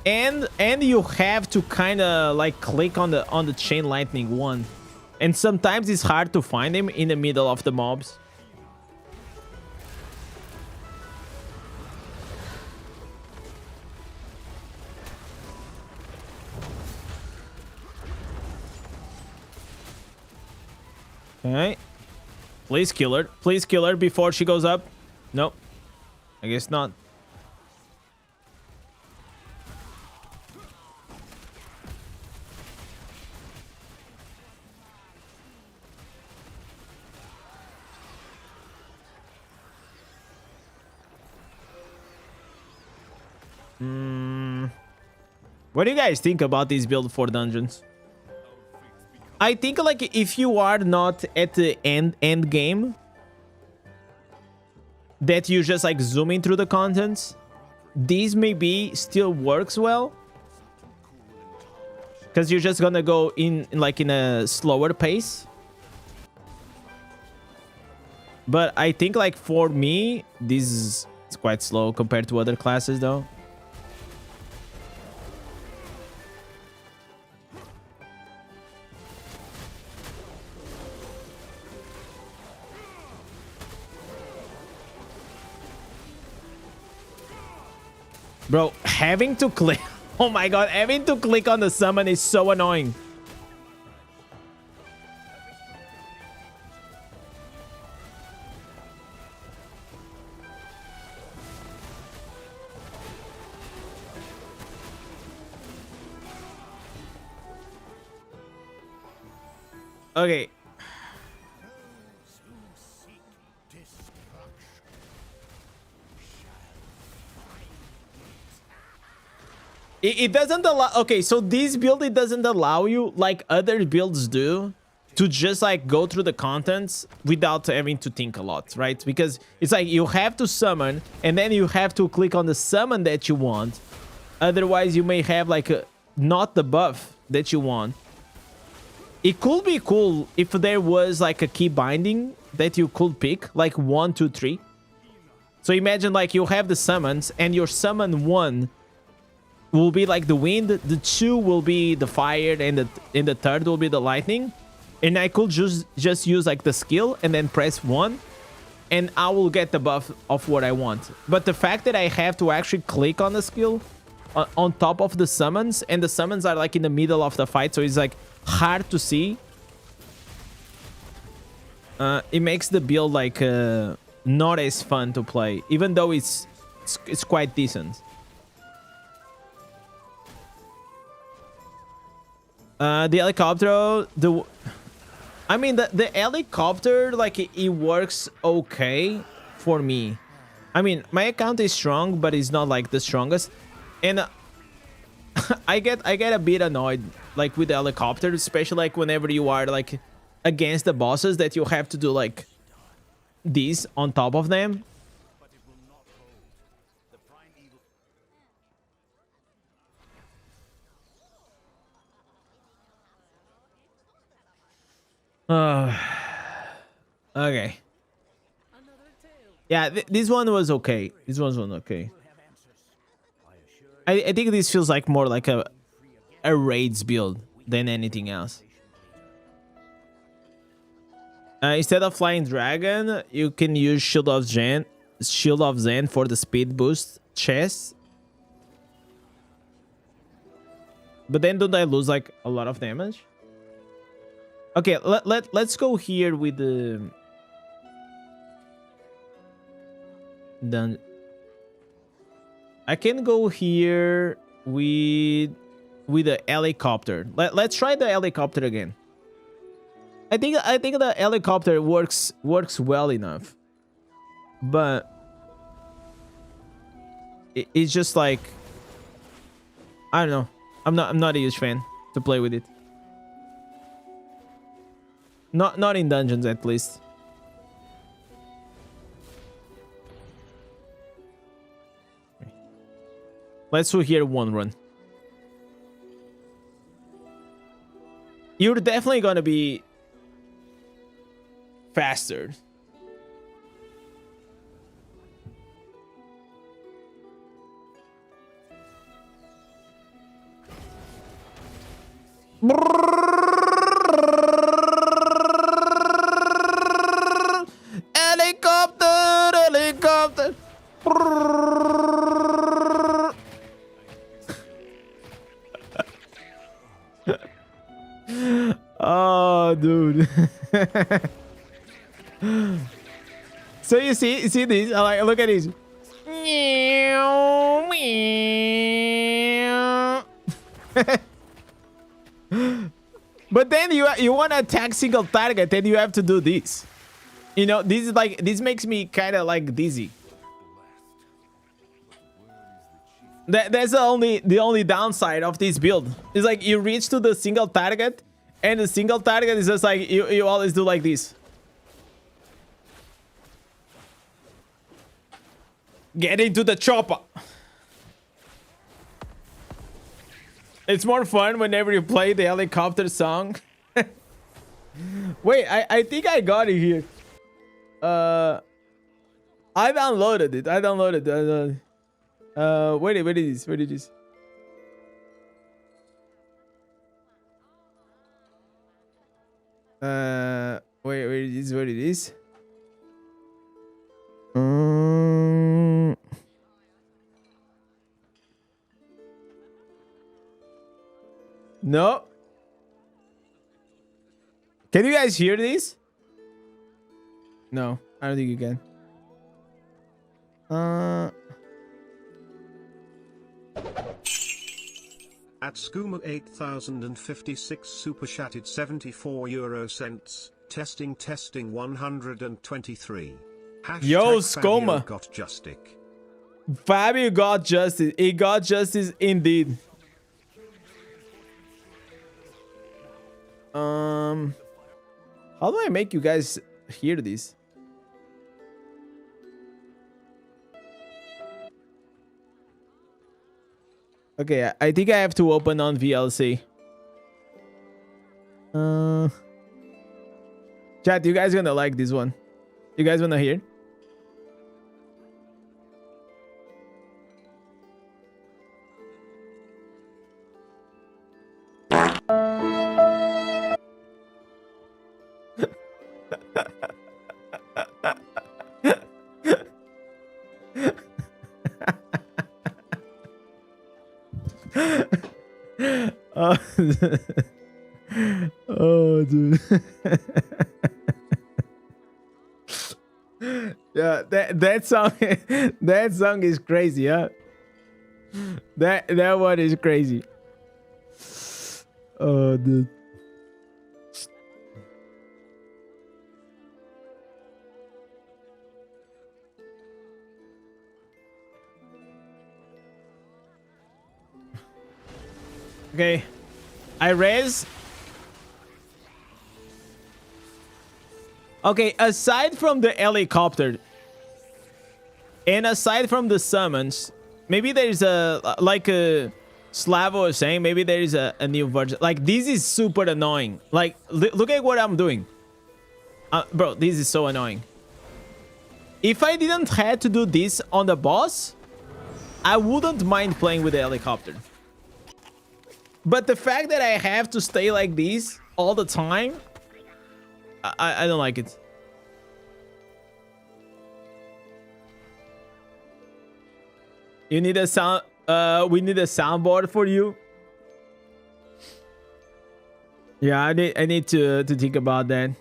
S2: And you have to kind of like click on the chain lightning one, and sometimes it's hard to find him in the middle of the mobs. Okay. Please kill her. Please kill her before she goes up. Nope. I guess not. What do you guys think about this build for dungeons? I think like if you are not at the end game, that you just like zooming through the contents, this maybe still works well. because you're just gonna go in like in a slower pace. But I think like for me, this is quite slow compared to other classes though. Bro, having to click... Oh my god, having to click on the summon is so annoying. Okay. It doesn't allow... Okay, so this build, it doesn't allow you, like other builds do, to just like go through the contents without having to think a lot, right? Because it's like you have to summon, and then you have to click on the summon that you want. Otherwise, you may have like not the buff that you want. It could be cool if there was like a key binding that you could pick, like 1, 2, 3. So imagine like you have the summons, and your summon 1 will be like the wind, the 2 will be the fire, and the third will be the lightning. And I could just use like the skill and then press 1, and I will get the buff of what I want. But the fact that I have to actually click on the skill on top of the summons, and the summons are like in the middle of the fight, so it's like hard to see. It makes the build like not as fun to play, even though it's quite decent. The helicopter, I mean the helicopter, like it works okay for me. I mean, my account is strong, but it's not like the strongest, and I get a bit annoyed like with the helicopter, especially like whenever you are like against the bosses that you have to do like this on top of them. Okay. Yeah, this one was okay. This one was okay. I think this feels like more like a raids build than anything else. Instead of flying dragon, you can use Shield of Zen for the speed boost chest. But then don't I lose like a lot of damage? Okay, let's go here with the I can go here with the helicopter. Let's try the helicopter again. I think the helicopter works well enough, but it's just like, I don't know. I'm not a huge fan to play with it. Not in dungeons, at least. Let's do here one run. You're definitely gonna be faster. Helicopter. Oh, dude. So you see this? Like, look at this. But then you want to attack single target, and you have to do this. You know, this is like, this makes me kind of like dizzy. That's the only downside of this build. It's like you reach to the single target, and the single target is just like you always do like this. Get into the chopper. It's more fun whenever you play the helicopter song. Wait, I think I got it here. I downloaded it. Wait, where it is? Where it is? Wait, where it is? Where it is? No. Can you guys hear this? No, I don't think you can.
S3: At Skooma 8056 super chatted 74 euro cents. Testing 123.
S2: Yo,
S3: Hashtag
S2: Skoma.
S3: Fabio got justice.
S2: Fabio got justice. He got justice indeed. How do I make you guys hear this? Okay, I think I have to open on VLC. Chat, you guys gonna like this one? You guys wanna hear? Oh, oh dude. Yeah, that song that song is crazy, huh? That one is crazy. Oh dude. Okay, I res. Okay, aside from the helicopter and aside from the summons, maybe there's a, like a Slavo was saying, maybe there is a new version. Like, this is super annoying. Like, look at what I'm doing. Bro, this is so annoying. If I didn't have to do this on the boss, I wouldn't mind playing with the helicopter. But the fact that I have to stay like this all the time, I don't like it. You need a sound. We need a soundboard for you. Yeah, I need to think about that.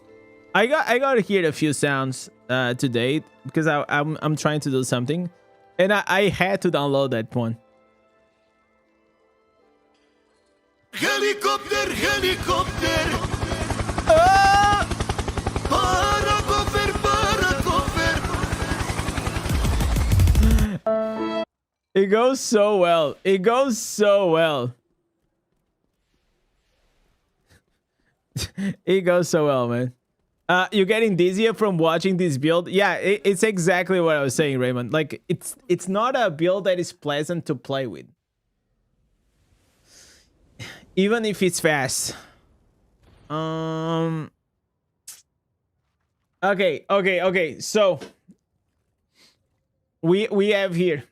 S2: I got to hear a few sounds today because I'm trying to do something, and I had to download that one.
S1: Helicopter, helicopter.
S2: Ah!
S1: Para
S2: It goes so well. It goes so well. It goes so well, man. You're getting dizzier from watching this build. Yeah, it's exactly what I was saying, Raymond. Like, it's not a build that is pleasant to play with, even if it's fast. Okay. So we have here.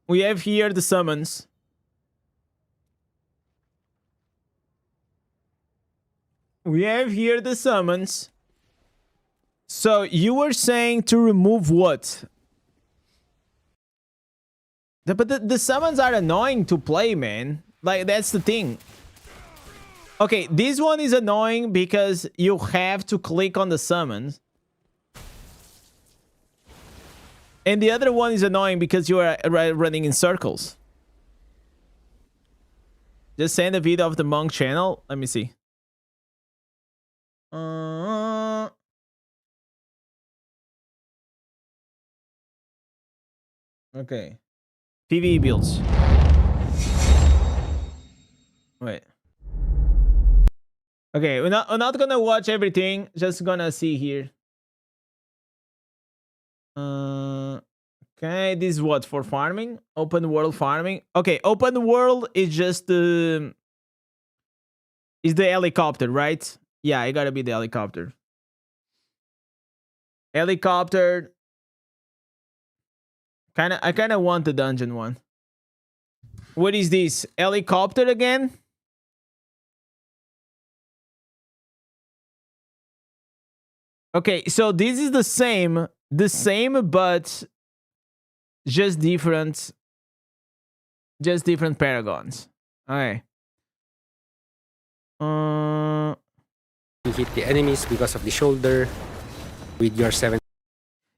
S2: We have here the summons. We have here the summons. So you were saying to remove what? But the summons are annoying to play, man. Like, that's the thing. Okay, this one is annoying because you have to click on the summons. And the other one is annoying because you are running in circles. Just send a video of the monk channel. Let me see. Okay. PvE builds. Wait. Okay, we're not gonna watch everything. Just gonna see here. Okay. Okay, this is what for farming? Open world farming. Okay, open world is just the is the helicopter, right? Yeah, it gotta be the helicopter. Helicopter. I kinda want the dungeon one. What is this? Helicopter again? Okay, so this is the same, but just different paragons. Okay.
S4: You hit the enemies because of the shoulder with your 7.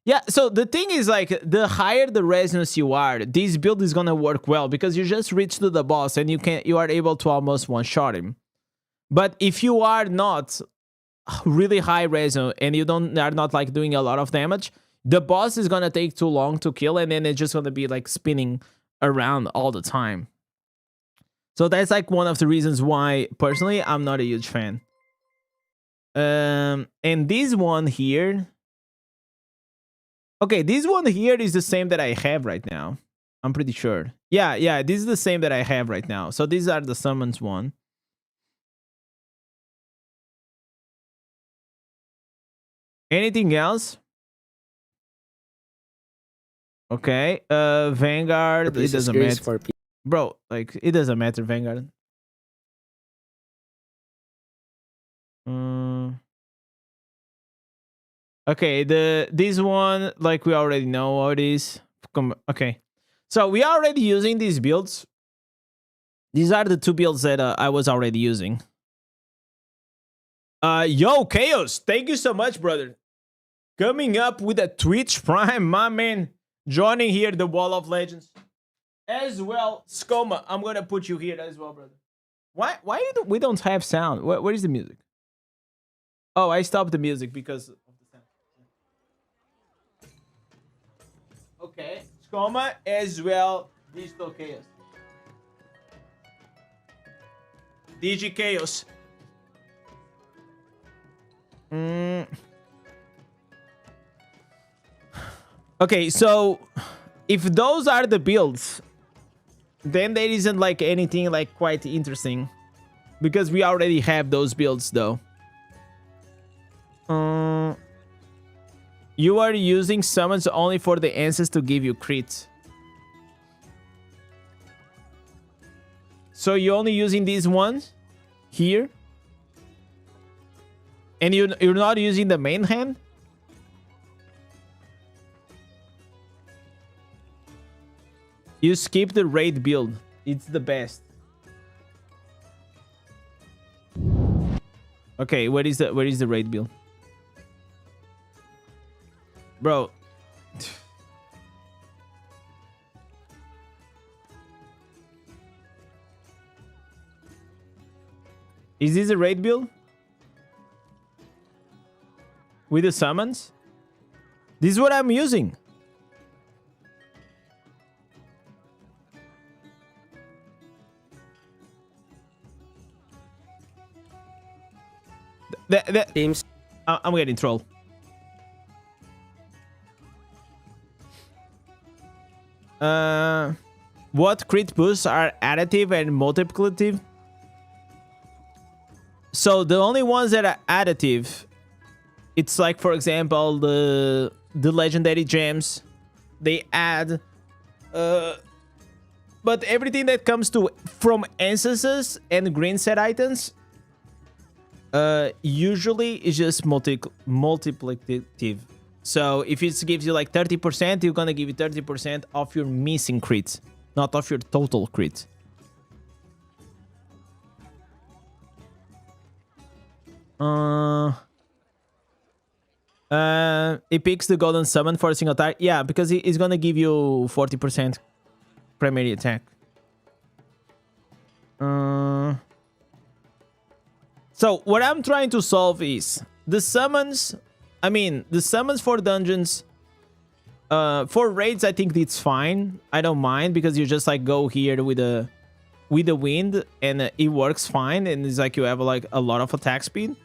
S2: Yeah, so the thing is, like, the higher the resonance you are, this build is gonna work well because you just reach to the boss and you are able to almost one-shot him. But if you are not really high resonance and are not like doing a lot of damage, the boss is gonna take too long to kill, and then it's just gonna be like spinning around all the time. So that's like one of the reasons why personally I'm not a huge fan. And this one here. Okay, this one here is the same that I have right now. I'm pretty sure. Yeah, this is the same that I have right now. So these are the summons one. Anything else? Okay, Vanguard, it doesn't matter. Bro, like, it doesn't matter, Vanguard. Okay, this one, like, we already know what it is. Okay, so we are already using these builds. These are the two builds that I was already using. Yo, Chaos, thank you so much, brother. Coming up with a Twitch Prime, my man. Joining here, the Wall of Legends. As well, Skoma, I'm gonna put you here as well, brother. Why we don't have sound? Where is the music? Oh, I stopped the music because of the sound. Okay, Skoma as well, Digital Chaos. DG Chaos. Okay, so if those are the builds, then there isn't like anything like quite interesting because we already have those builds though. You are using summons only for the answers to give you crits. So you're only using these ones here? And you're not using the main hand? You skip the raid build. It's the best. Okay, where is the raid build? Bro. Is this a raid build? With the summons? This is what I'm using. The
S4: Teams.
S2: I'm getting trolled. What crit boosts are additive and multiplicative? So the only ones that are additive, it's like, for example, the legendary gems, they add. But everything that comes from instances and green set items, usually is just multiplicative. So if it gives you like 30%, you're gonna give you 30% of your missing crits, not of your total crit. It picks the golden summon for a single attack. Yeah, because it's gonna give you 40% primary attack. So what I'm trying to solve is the summons. I mean, the summons for dungeons. For raids, I think it's fine. I don't mind because you just like go here with the wind and it works fine, and it's like you have like a lot of attack speed.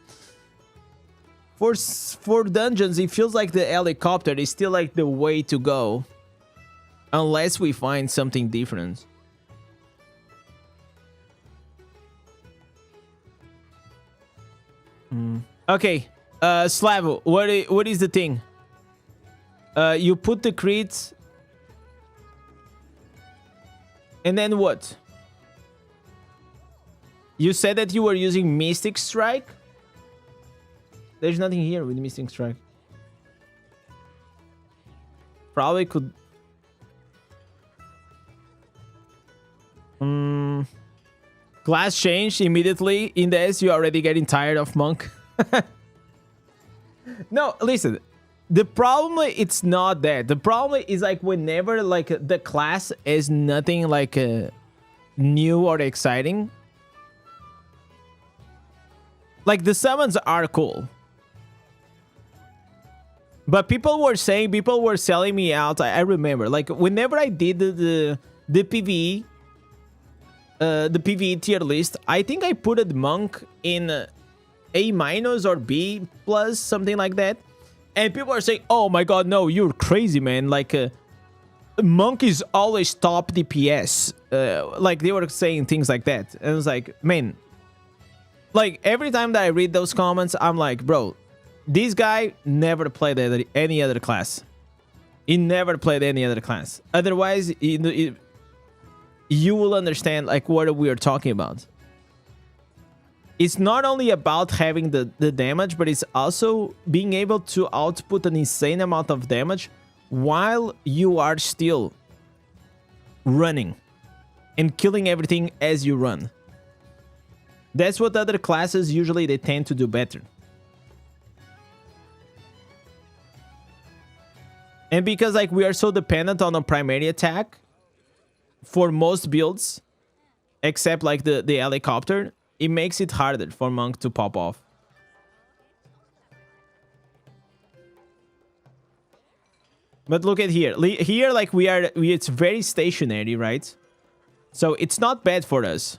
S2: For dungeons, it feels like the helicopter is still like the way to go. Unless we find something different. Okay, Slavo, what is the thing? You put the crits, and then what? You said that you were using Mystic Strike? There's nothing here with Mystic Strike. Probably could... Class changed immediately. Indez, you're already getting tired of Monk. No, listen. The problem, it's not that. The problem is like whenever like the class is nothing like new or exciting. Like the summons are cool. But people were selling me out. I remember like whenever I did the PvE, the PvE tier list, I think I put a monk in A- or B+, something like that. And people are saying, oh my god, no, you're crazy, man. Like, monk is always top DPS. Like, they were saying things like that. And I was like, man. Like, every time that I read those comments, I'm like, bro, this guy never played any other class. He never played any other class. Otherwise, you will understand, like, what we are talking about. It's not only about having the damage, but it's also being able to output an insane amount of damage while you are still running and killing everything as you run. That's what other classes usually they tend to do better. And because like we are so dependent on a primary attack for most builds, except like the helicopter, it makes it harder for Monk to pop off. But look at here. Here, like it's very stationary, right? So it's not bad for us.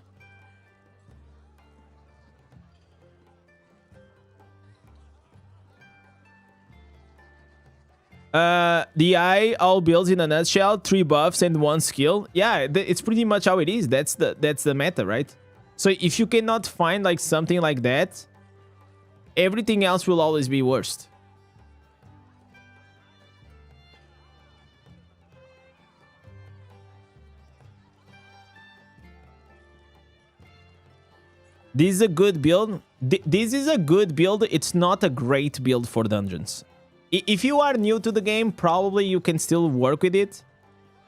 S2: The eye all builds in a nutshell, 3 buffs and 1 skill. Yeah, it's pretty much how it is. That's the meta, right? So if you cannot find like something like that, everything else will always be worst. This is a good build. This is a good build. It's not a great build for dungeons. If you are new to the game, probably you can still work with it.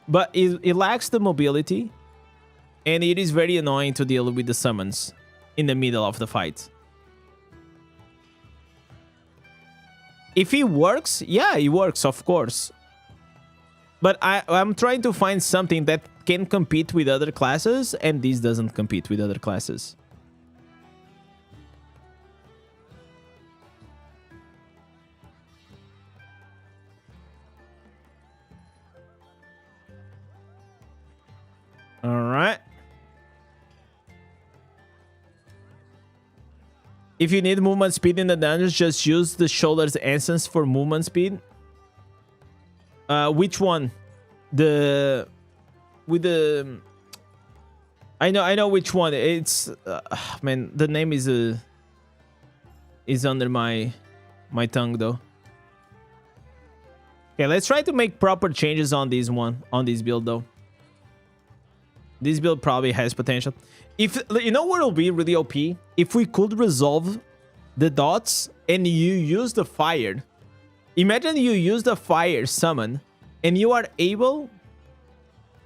S2: But it lacks the mobility. And it is very annoying to deal with the summons in the middle of the fight. If it works, yeah, it works, of course. But I'm trying to find something that can compete with other classes, and this doesn't compete with other classes. All right. If you need movement speed in the dungeons, just use the shoulder's essence for movement speed. Which one? With the... I know which one. It's... man, the name is under my tongue, though. Okay, let's try to make proper changes on this build, though. This build probably has potential. If you know what will be really OP? If we could resolve the dots and you use the fire. Imagine you use the fire summon and you are able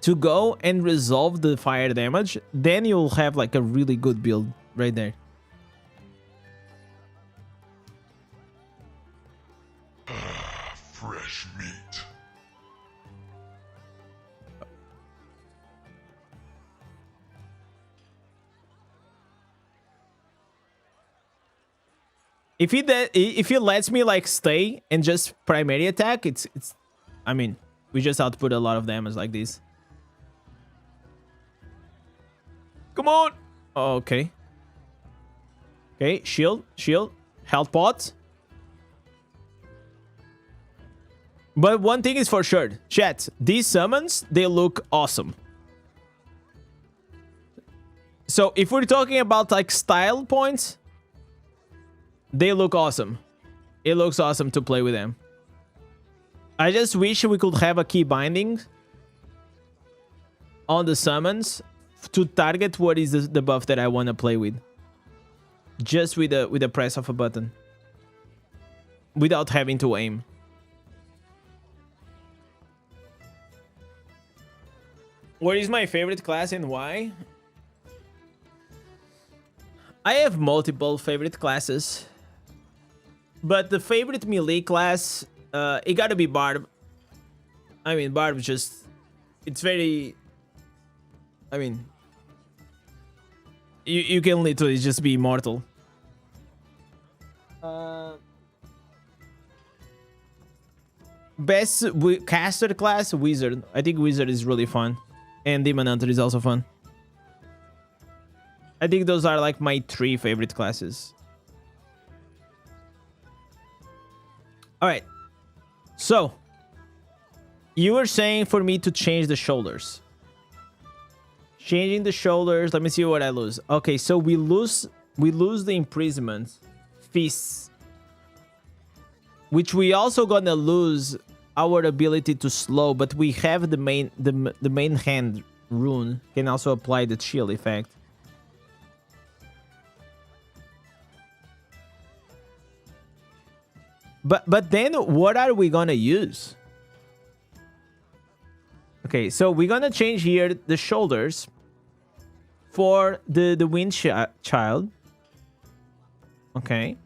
S2: to go and resolve the fire damage. Then you'll have like a really good build right there.
S1: Fresh meat.
S2: If he lets me like stay and just primary attack, it's I mean, we just output a lot of damage like this. Come on. Oh, okay. Okay, shield, health pot. But one thing is for sure, chat, these summons, they look awesome. So if we're talking about like style points, they look awesome. It looks awesome to play with them. I just wish we could have a key binding on the summons to target what is the buff that I want to play with. Just with the press of a button. Without having to aim. What is my favorite class and why? I have multiple favorite classes. But the favorite melee class, it gotta be Barb. I mean, Barb just... It's very... I mean... You can literally just be Immortal. Best caster class, Wizard. I think Wizard is really fun. And Demon Hunter is also fun. I think those are like my 3 favorite classes. Alright. So. You were saying for me to change the shoulders. Changing the shoulders. Let me see what I lose. Okay, so we lose the imprisonment. Fists. Which we also gonna lose our ability to slow, but we have the main hand rune can also apply the chill effect. But then what are we gonna use? Okay, so we're gonna change here the shoulders for the wind child. Okay.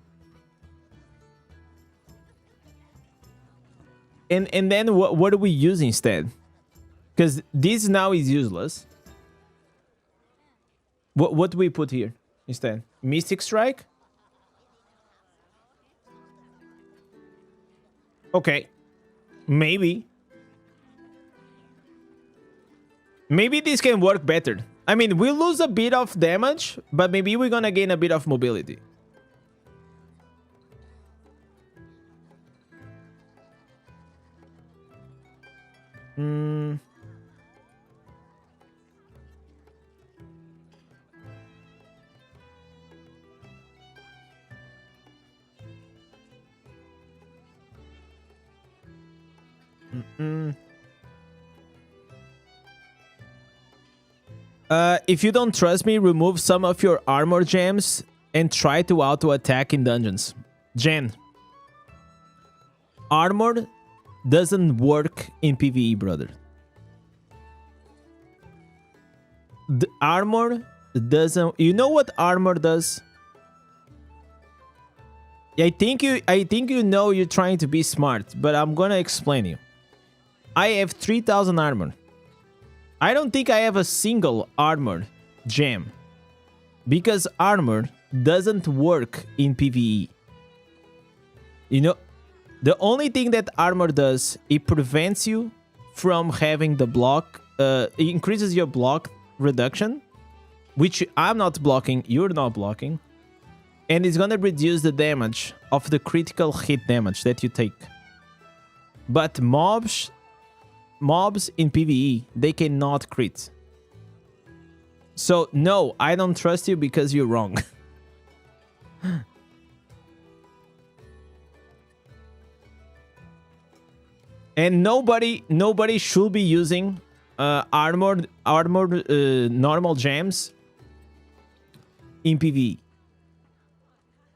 S2: And then what do we use instead? Because this now is useless. What do we put here instead? Mystic Strike? Okay. Maybe. Maybe this can work better. I mean, we lose a bit of damage, but maybe we're gonna gain a bit of mobility. If you don't trust me, remove some of your armor gems and try to auto-attack in dungeons. Jen. Armor doesn't work in PvE, brother. The armor doesn't... You know what armor does? I think you know you're trying to be smart, but I'm gonna explain you. I have 3000 armor. I don't think I have a single armor gem. Because armor doesn't work in PvE. You know, the only thing that armor does, it prevents you from having the block. It increases your block reduction, which I'm not blocking, you're not blocking. And it's gonna reduce the damage of the critical hit damage that you take. But mobs in PvE, they cannot crit. So no, I don't trust you because you're wrong. And nobody should be using armored normal gems in PvE.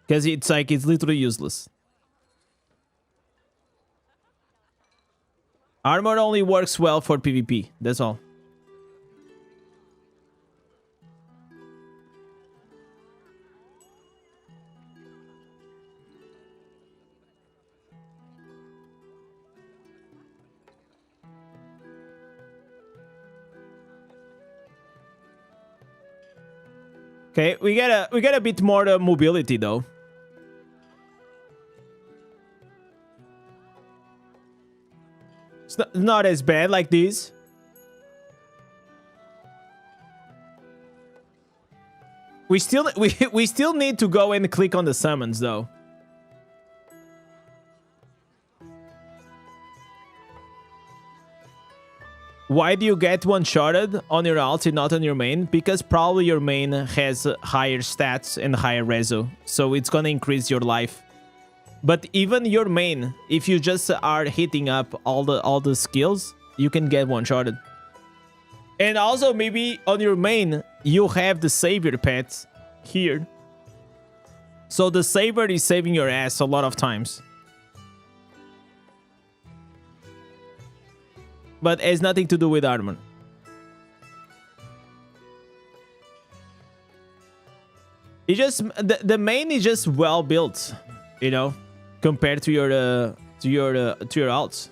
S2: Because it's literally useless. Armor only works well for PvP, that's all. Okay, we get a bit more mobility though. It's not as bad like this. We still need to go and click on the summons though. Why do you get one-shotted on your ulti, not on your main? Because probably your main has higher stats and higher reso, so it's gonna increase your life. But even your main, if you just are hitting up all the skills, you can get one-shotted. And also maybe on your main, you have the savior pet here. So the savior is saving your ass a lot of times. But it has nothing to do with armor. It just the main is just well built, you know, compared to your alts.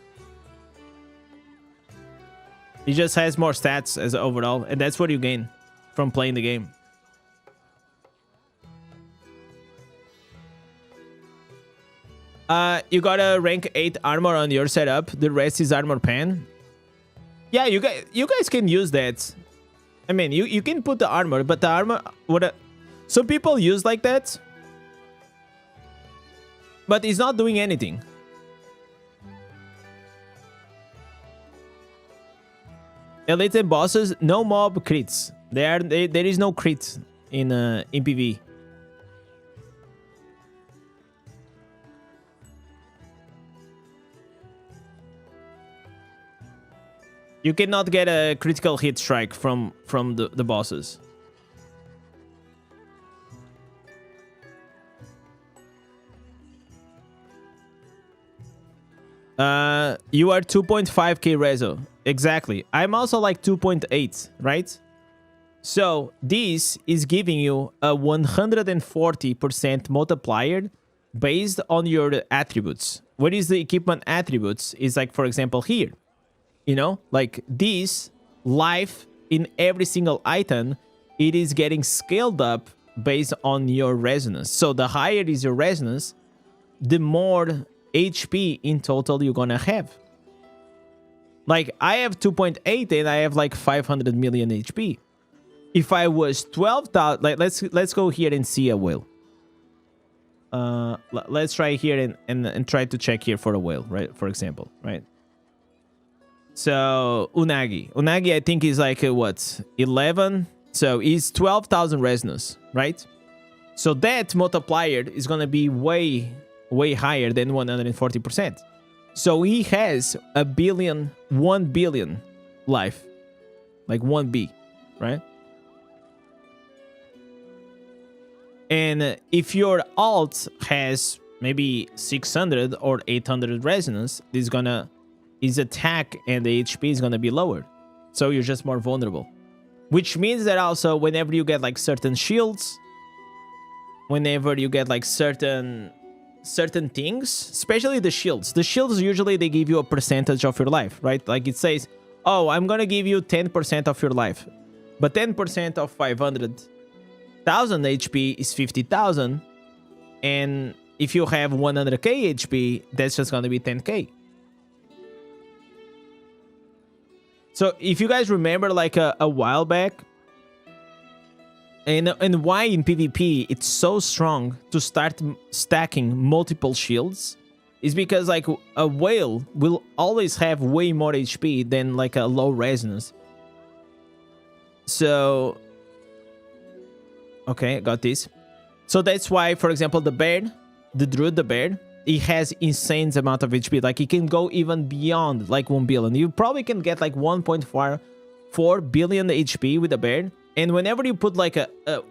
S2: It just has more stats as overall, and that's what you gain from playing the game. You got a rank 8 armor on your setup. The rest is armor pan. Yeah, you guys can use that. I mean, you can put the armor, but the armor some people use like that, but it's not doing anything. Elite and bosses, no mob crits. There is no crit in PV. You cannot get a critical hit strike from the bosses. You are 2.5k reso. Exactly. I'm also like 2.8, right? So this is giving you a 140% multiplier based on your attributes. What is the equipment attributes? Is like, for example, here. You know, like this life in every single item, it is getting scaled up based on your resonance. So the higher is your resonance, the more HP in total you're gonna have. Like I have 2.8 and I have like 500 million HP. If I was 12,000, like let's go here and see a whale. Let's try here and try to check here for a whale, right? For example, right? So Unagi, I think is like what 11. So is 12,000 resonance, right? So that multiplier is gonna be way higher than 140%. So he has 1 billion life, like 1B, right? And if your alt has maybe 600 or 800 resonance, his attack and the HP is gonna be lower. So you're just more vulnerable. Which means that also whenever you get like certain shields, whenever you get like certain things, especially the shields usually they give you a percentage of your life, right? Like it says, oh, I'm gonna give you 10% of your life, but 10% of 500,000 HP is 50,000, and if you have 100k HP, that's just gonna be 10k. So if you guys remember like a while back, and why in PvP it's so strong to start stacking multiple shields is because like a whale will always have way more HP than like a low resonance. So okay, got this. So that's why, for example, the bear, the druid, the bear, he has insane amount of HP. Like he can go even beyond like 1 billion. You probably can get like 1.4 billion HP with a bear. And whenever you put like a 10%,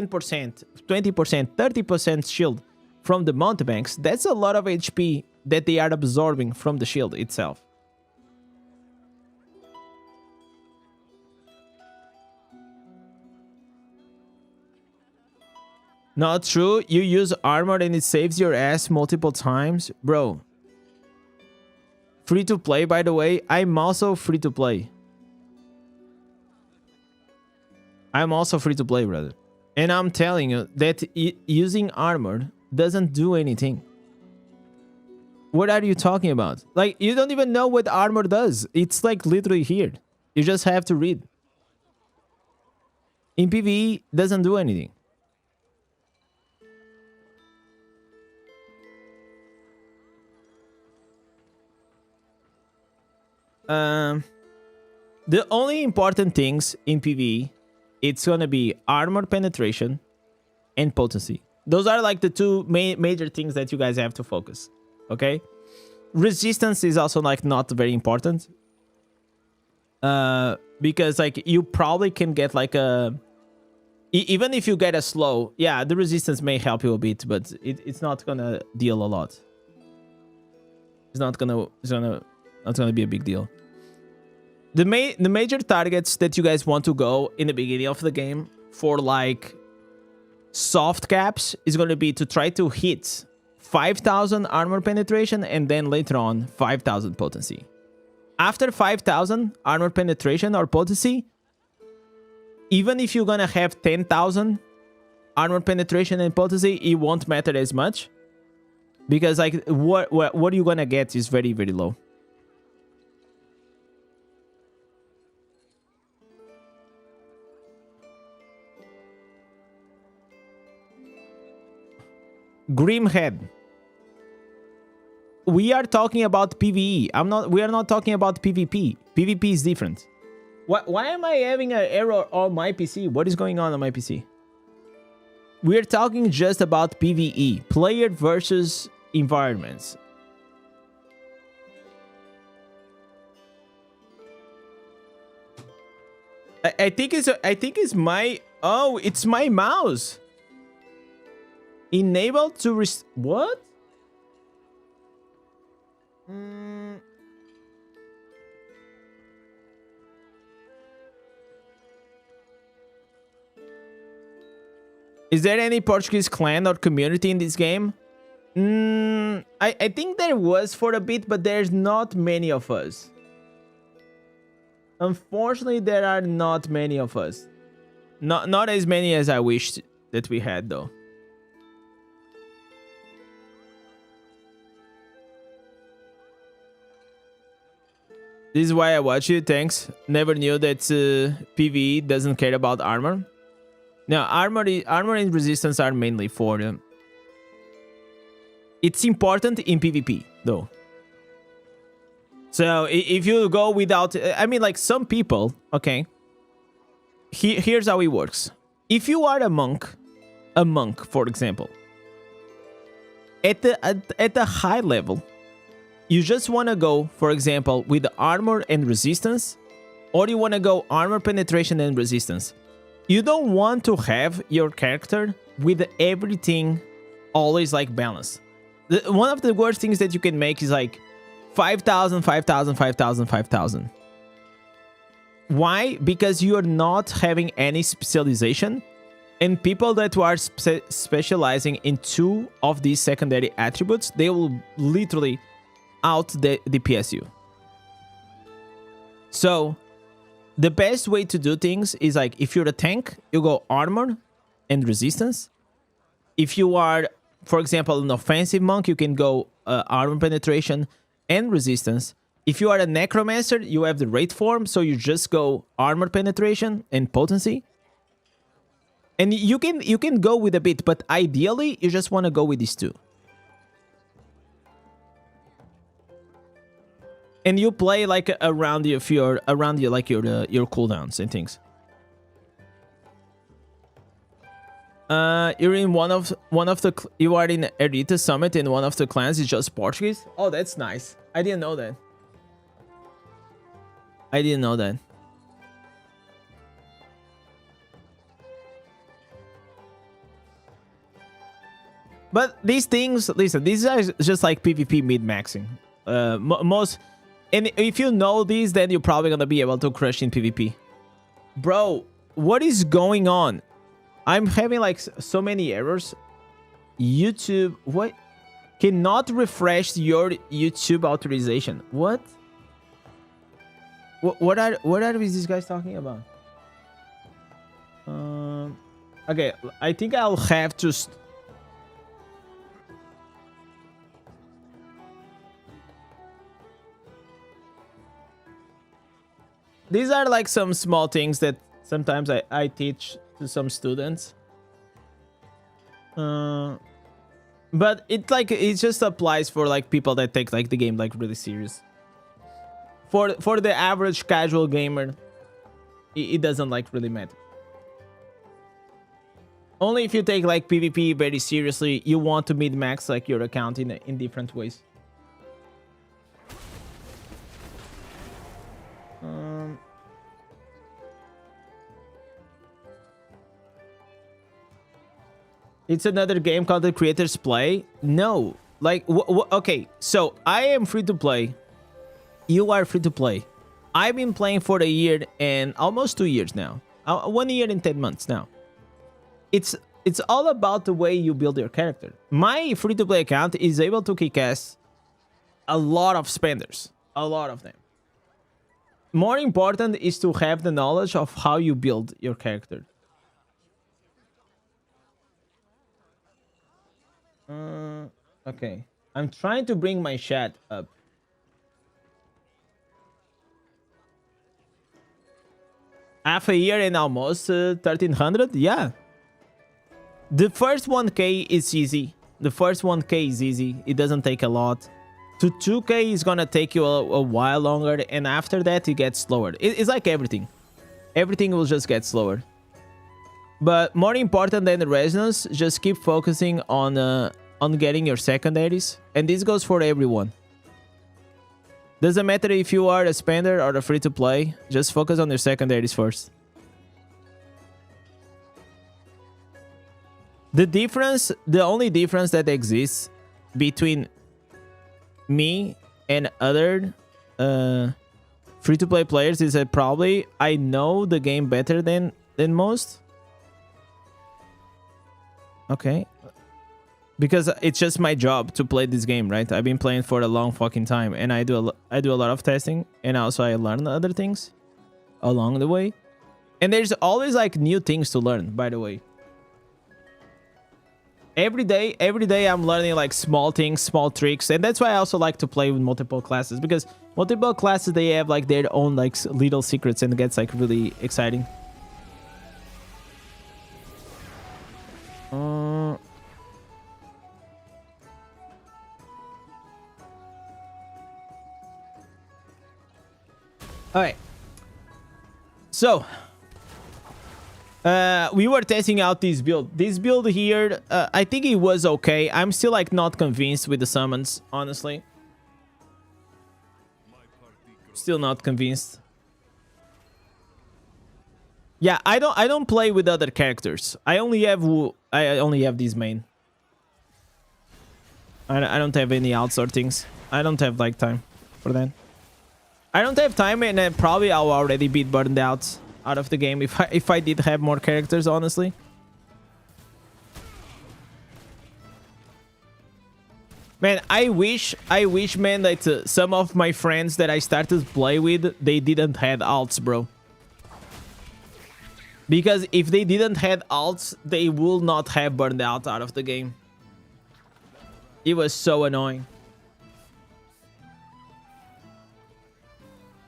S2: 20%, 30% shield from the mountebanks, that's a lot of HP that they are absorbing from the shield itself. Not true. You use armor and it saves your ass multiple times. Bro. Free to play, by the way. I'm also free to play. I'm also free to play, brother. And I'm telling you that using armor doesn't do anything. What are you talking about? Like, you don't even know what armor does. It's like literally here. You just have to read. In PvE, doesn't do anything. The only important things in PvE, it's gonna be armor penetration and potency. Those are like the two major things that you guys have to focus. Okay, resistance is also like not very important. Because like you probably can get like a even if you get a slow, yeah, the resistance may help you a bit, but it's not gonna deal a lot. It's not gonna be a big deal. The major targets that you guys want to go in the beginning of the game for like soft caps is going to be to try to hit 5,000 armor penetration and then later on 5,000 potency. After 5,000 armor penetration or potency, even if you're going to have 10,000 armor penetration and potency, it won't matter as much because like what you're going to get is very, very low. Grimhead. We are talking about PvE. We are not talking about PvP. PvP is different. Why am I having an error on my PC? What is going on my PC? We're talking just about PvE. Player versus environments. I think it's my... Oh, it's my mouse. Enable to what? Is there any Portuguese clan or community in this game? I think there was for a bit, but there's not many of us. Unfortunately, there are not many of us. Not as many as I wished that we had, though. This is why I watch you, thanks. Never knew that PvE doesn't care about armor. Now, armor and resistance are mainly for them. It's important in PvP, though. So, if you go without... I mean, like, some people, okay? Here's how it works. If you are a monk, for example, at the high level... You just want to go, for example, with armor and resistance, or you want to go armor penetration and resistance. You don't want to have your character with everything always like balanced. One of the worst things that you can make is like 5,000, 5,000, 5,000, 5,000. Why? Because you are not having any specialization, and people that are specializing in two of these secondary attributes, they will literally out the PSU. So the best way to do things is like if you're a tank, you go armor and resistance. If you are, for example, an offensive monk, you can go armor penetration and resistance. If you are a necromancer, you have the raid form, so you just go armor penetration and potency. And you can go with a bit, but ideally you just want to go with these two. And you play like around your cooldowns and things. You're in you are in Erita Summit, and one of the clans is just Portuguese. Oh, that's nice. I didn't know that. But these things, listen, these are just like PvP mid-maxing. And if you know these, then you're probably gonna be able to crush in PvP. Bro, what is going on? I'm having like so many errors. YouTube, what? Cannot refresh your YouTube authorization. What? What are these guys talking about? Okay, I think I'll have to... These are like some small things that sometimes I teach to some students. But it just applies for like people that take like the game like really serious. for the average casual gamer, it doesn't like really matter. Only if you take like PvP very seriously, you want to mid-max like your account in different ways. It's another game called the Creators Play. No, like okay. So I am free to play. You are free to play. I've been playing for a year and almost 2 years now. 1 year and 10 months now. It's all about the way you build your character. My free-to-play account is able to kick ass a lot of spenders. A lot of them. More important is to have the knowledge of how you build your character. Okay. I'm trying to bring my chat up. Half a year and almost 1300? Yeah. The first 1k is easy. The first 1k is easy. It doesn't take a lot. To 2k is gonna take you a while longer, and after that it gets slower. It's like everything. Everything will just get slower. But more important than the resonance, just keep focusing on getting your secondaries, and this goes for everyone. Doesn't matter if you are a spender or a free-to-play, just focus on your secondaries first. The only difference that exists between me and other free-to-play players is that probably I know the game better than most. Okay. Because it's just my job to play this game, right? I've been playing for a long fucking time, and I do a lot of testing, and also I learn other things along the way. And there's always like new things to learn, by the way. Every day I'm learning like small things, small tricks, and that's why I also like to play with multiple classes, because multiple classes, they have like their own like little secrets, and it gets like really exciting. All right. So, we were testing out this build. This build here, I think it was okay. I'm still like not convinced with the summons, honestly. Still not convinced. Yeah, I don't play with other characters. I only have these main. I don't have any outsort things. I don't have like time for that. I don't have time, and probably I'll already be burned out of the game if I did have more characters, honestly. Man, I wish, man, that some of my friends that I started to play with, they didn't have alts, bro. Because if they didn't have alts, they will not have burned out of the game. It was so annoying.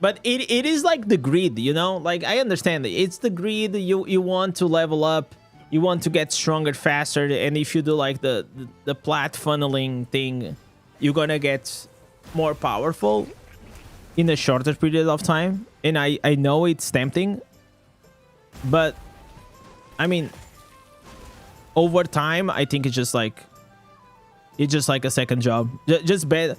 S2: But it is like the greed, you know? Like, I understand it. It's the greed. You want to level up. You want to get stronger faster. And if you do like the plat funneling thing, you're gonna get more powerful in a shorter period of time. And I know it's tempting. But, I mean, over time, I think it's just like a second job. Just bet.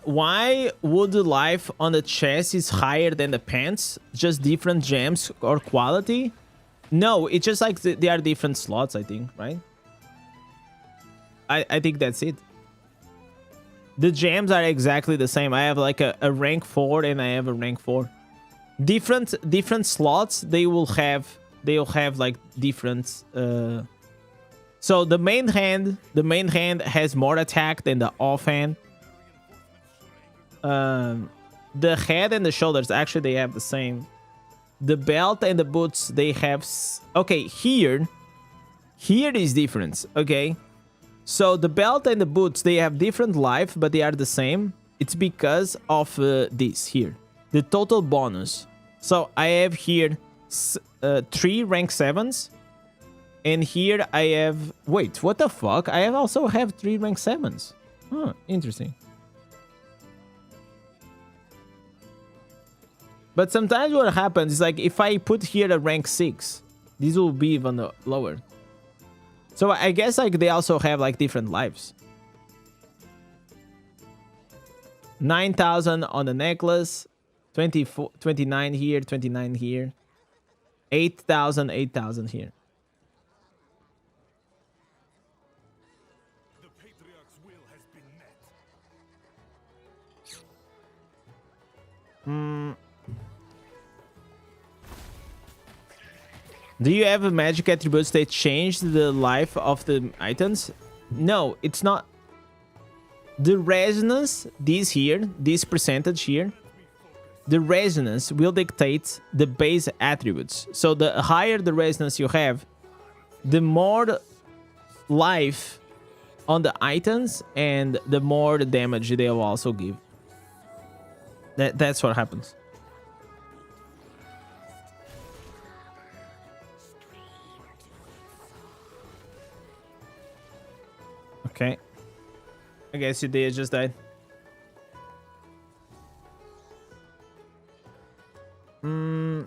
S2: Why would the life on the chest is higher than the pants? Just different gems or quality? No, it's just like they are different slots, I think, right? I think that's it. The gems are exactly the same. I have like a rank 4 and I have a rank 4. Different slots, they will have like different so the main hand has more attack than the offhand. The head and the shoulders, actually they have the same. The belt and the boots, they have okay, here is difference, okay? So the belt and the boots, they have different life, but they are the same. It's because of this here, the total bonus. So I have here 3 rank 7s, and here I have, wait, what the fuck? I also have 3 rank 7s. Huh, interesting. But sometimes what happens is like if I put here a rank 6, this will be even lower. So I guess like they also have like different lives. 9,000 on the necklace, 24, 29 here, 29 here, 8,000, 8,000 here.
S1: The Patriarch's will has been met.
S2: Do you have magic attributes that change the life of the items? No, it's not. The resonance, this percentage here, the resonance will dictate the base attributes. So the higher the resonance you have, the more life on the items and the more the damage they will also give. That's what happens. Okay. I guess your day just died. I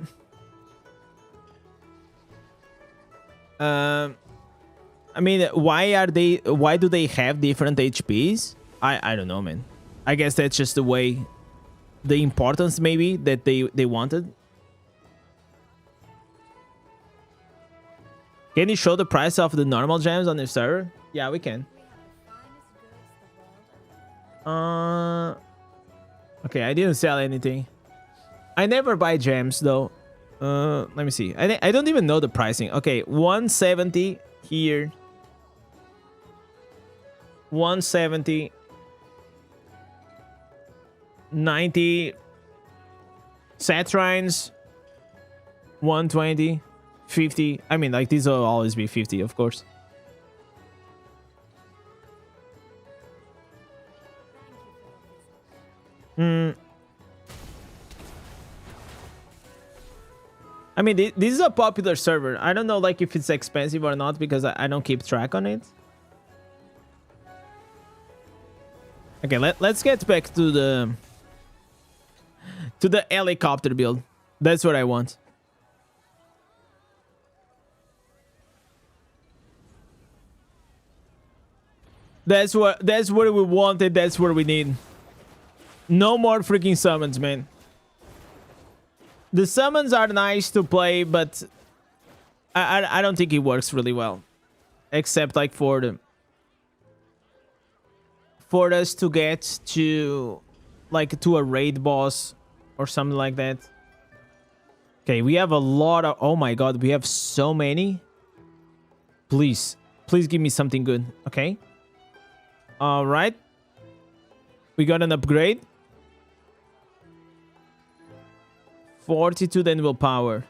S2: mean, why do they have different HPs? I don't know, man. I guess that's just the way, the importance maybe that they wanted. Can you show the price of the normal gems on the server? Yeah, we can. Okay, I didn't sell anything. I never buy gems though. Let me see. I don't even know the pricing. Okay, 170 here. 170. 90. Satrines. 120. 50. I mean, like, these will always be 50, of course. I mean, this is a popular server. I don't know, like, if it's expensive or not because I don't keep track on it. Okay, let's get back to the helicopter build. That's what I want. That's what we wanted. That's what we need. No more freaking summons, man. The summons are nice to play, but I don't think it works really well, except like for us to get to like to a raid boss or something like that. Okay, we have a lot of, oh my god, we have so many. Please give me something good. Okay. All right. We got an upgrade. 42 then willpower.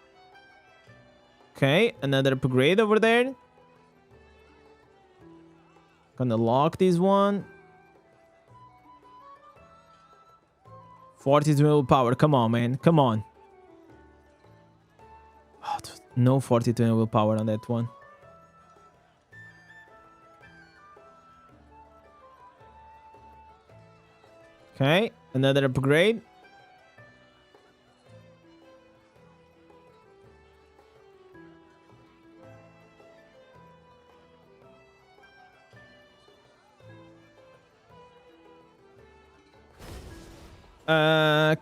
S2: Okay, another upgrade over there. Gonna lock this one. 42 willpower. Come on, man. Come on. Oh, no 42 willpower on that one. Okay, another upgrade.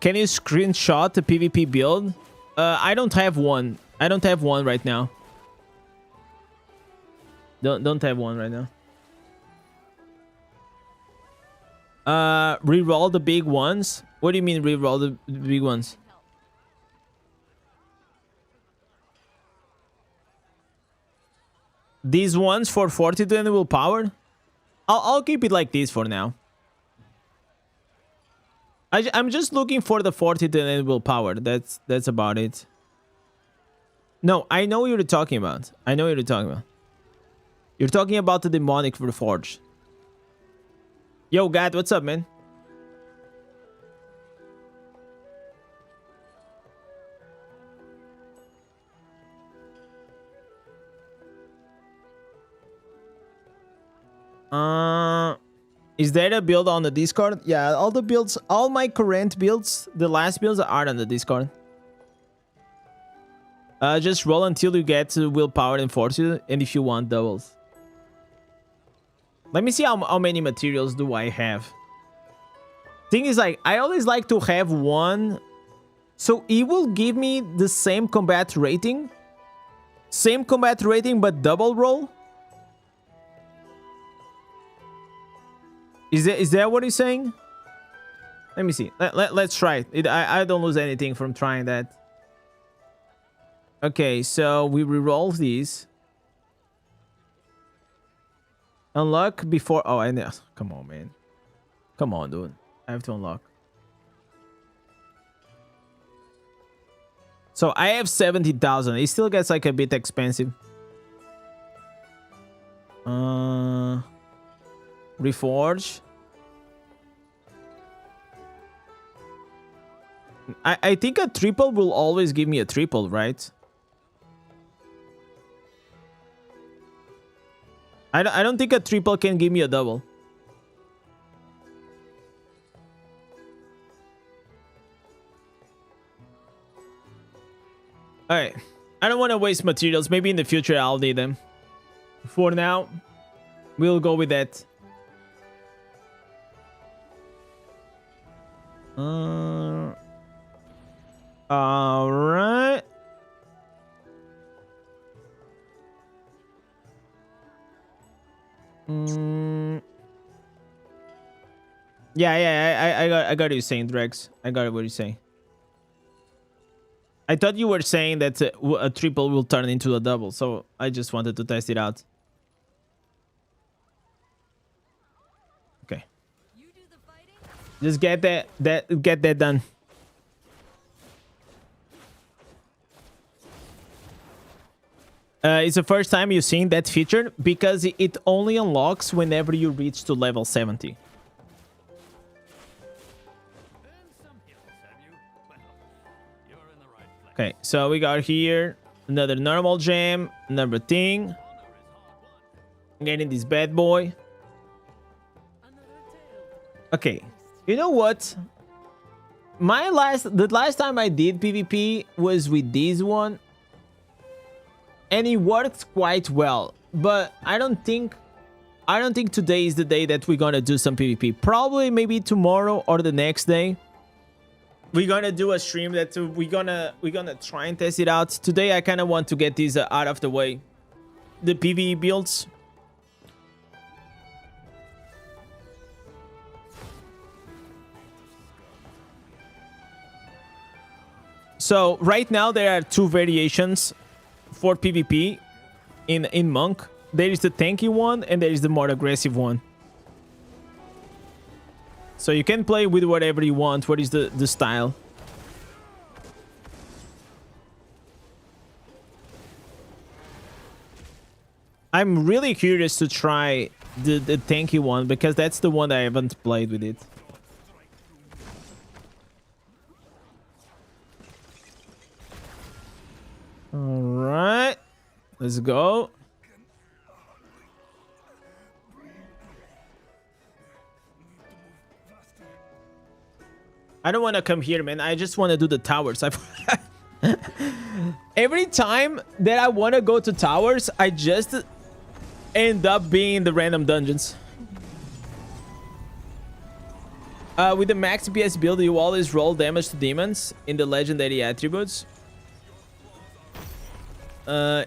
S2: Can you screenshot the PvP build? I don't have one. I don't have one right now. Don't have one right now. Reroll the big ones. What do you mean reroll the big ones? These ones for 42 and willpower? I'll keep it like this for now. I'm just looking for the 42 and willpower. That's about it. No, I know what you're talking about. I know what you're talking about. You're talking about the demonic reforged. Yo, God, what's up, man? Is there a build on the Discord? Yeah, all the builds, all my current builds, the last builds are on the Discord. Just roll until you get to willpower and fortitude, and if you want doubles. Let me see how many materials do I have. Thing is, like, I always like to have one, so it will give me the same combat rating. Same combat rating, but double roll. Is that what he's saying? Let me see. Let's try it. I don't lose anything from trying that. Okay, so we reroll these. Unlock before... Oh, I know. Come on, man. Come on, dude. I have to unlock. So I have 70,000. It still gets like a bit expensive. Reforge. I think a triple will always give me a triple, right? I don't think a triple can give me a double. Alright. I don't want to waste materials. Maybe in the future I'll need them. For now, we'll go with that. Alright. Yeah, I got what you're saying, Drex. I got what you're saying. I thought you were saying that a triple will turn into a double, so I just wanted to test it out. Okay. Just get that done. It's the first time you've seen that feature because it only unlocks whenever you reach to level 70. Okay, so we got here another normal gem, another thing. Getting this bad boy. Okay, you know what? The last time I did PvP was with this one, and it worked quite well. But I don't think today is the day that we're gonna do some PvP. Probably maybe tomorrow or the next day. We're gonna do a stream that we're gonna try and test it out. Today I kind of want to get these out of the way. The PvE builds. So right now there are two variations for PvP in Monk. There is the tanky one and there is the more aggressive one. So you can play with whatever you want. What is the style? I'm really curious to try the tanky one because that's the one I haven't played with it. All right, let's go. I don't want to come here, man. I just want to do the towers. Every time that I want to go to towers, I just end up being in the random dungeons. With the max DPS build, you always roll damage to demons in the legendary attributes. On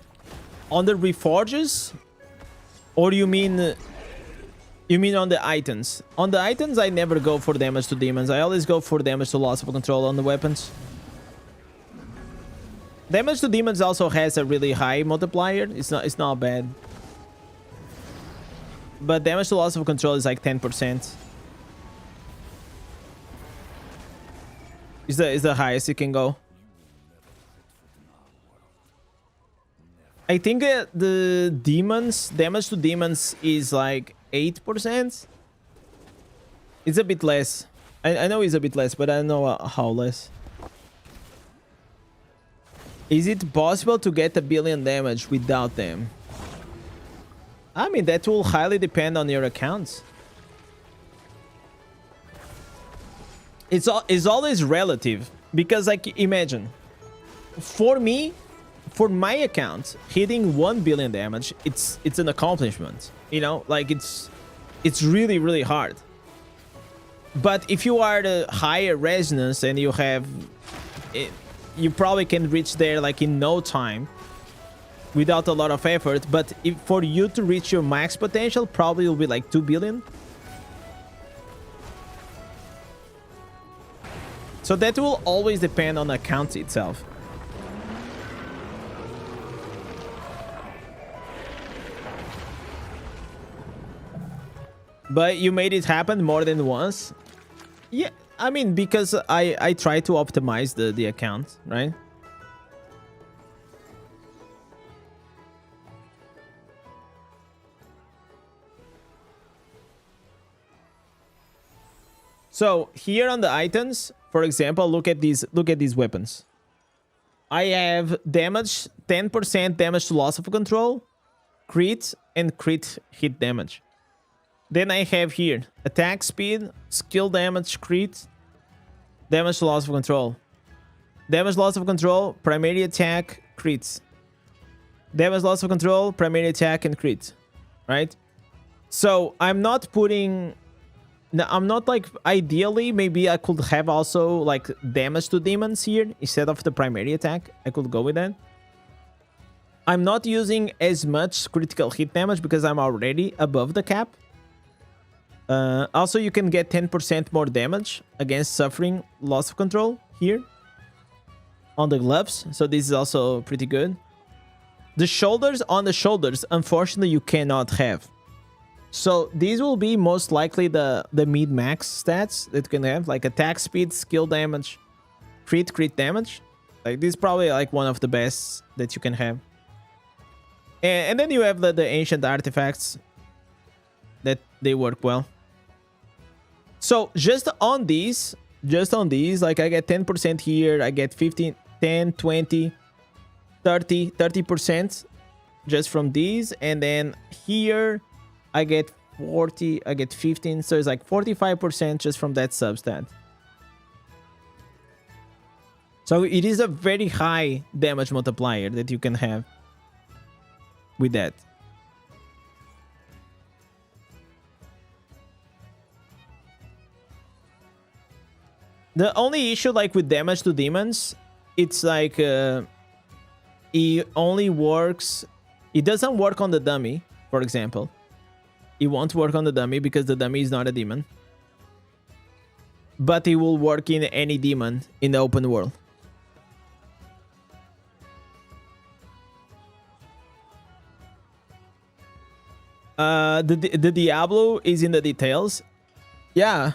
S2: the reforges, or you mean on the items? On the items, I never go for damage to demons. I always go for damage to loss of control on the weapons. Damage to demons also has a really high multiplier. It's not bad. But damage to loss of control is like 10%. Is the highest it can go. I think the demons, damage to demons is like 8%. It's a bit less. I know it's a bit less, but I don't know how less. Is it possible to get a billion damage without them? I mean, that will highly depend on your accounts. It's always relative, because like imagine, for me, for my account, hitting 1 billion damage, it's an accomplishment. You know, like it's really, really hard. But if you are the higher resonance and you have it, you probably can reach there like in no time without a lot of effort. But if for you to reach your max potential, probably will be like 2 billion. So that will always depend on the account itself. But you made it happen more than once. Yeah, I mean, because I try to optimize the account, right? So here on the items, for example, look at these weapons. I have damage, 10% damage to loss of control, crit, and crit hit damage. Then I have here attack speed, skill damage, crit, damage to loss of control. Damage loss of control, primary attack, crits. Damage loss of control, primary attack, and crit. Right? So I'm not putting... I'm not like... Ideally, maybe I could have also like damage to demons here instead of the primary attack. I could go with that. I'm not using as much critical hit damage because I'm already above the cap. Also, you can get 10% more damage against suffering loss of control here on the gloves. So this is also pretty good. The shoulders, on the shoulders, unfortunately, you cannot have. So these will be most likely the mid-max stats that you can have, like attack speed, skill damage, crit damage. Like this is probably like one of the best that you can have. And then you have the ancient artifacts that they work well. So just on these, like I get 10% here, I get 15, 10, 20, 30% just from these. And then here I get 40, I get 15. So it's like 45% just from that substat. So it is a very high damage multiplier that you can have with that. The only issue like with damage to demons, it's like it only works, it doesn't work on the dummy, for example. It won't work on the dummy because the dummy is not a demon. But it will work in any demon in the open world. The Diablo is in the details. Yeah.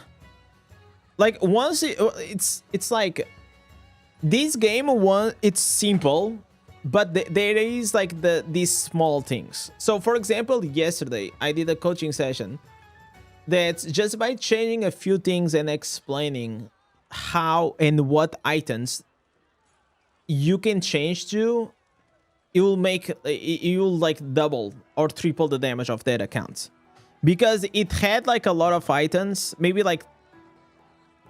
S2: Like once it's like this game one, it's simple, but there is like these small things. So for example, yesterday I did a coaching session that just by changing a few things and explaining how and what items you can change to, it will like double or triple the damage of that account, because it had like a lot of items, maybe like,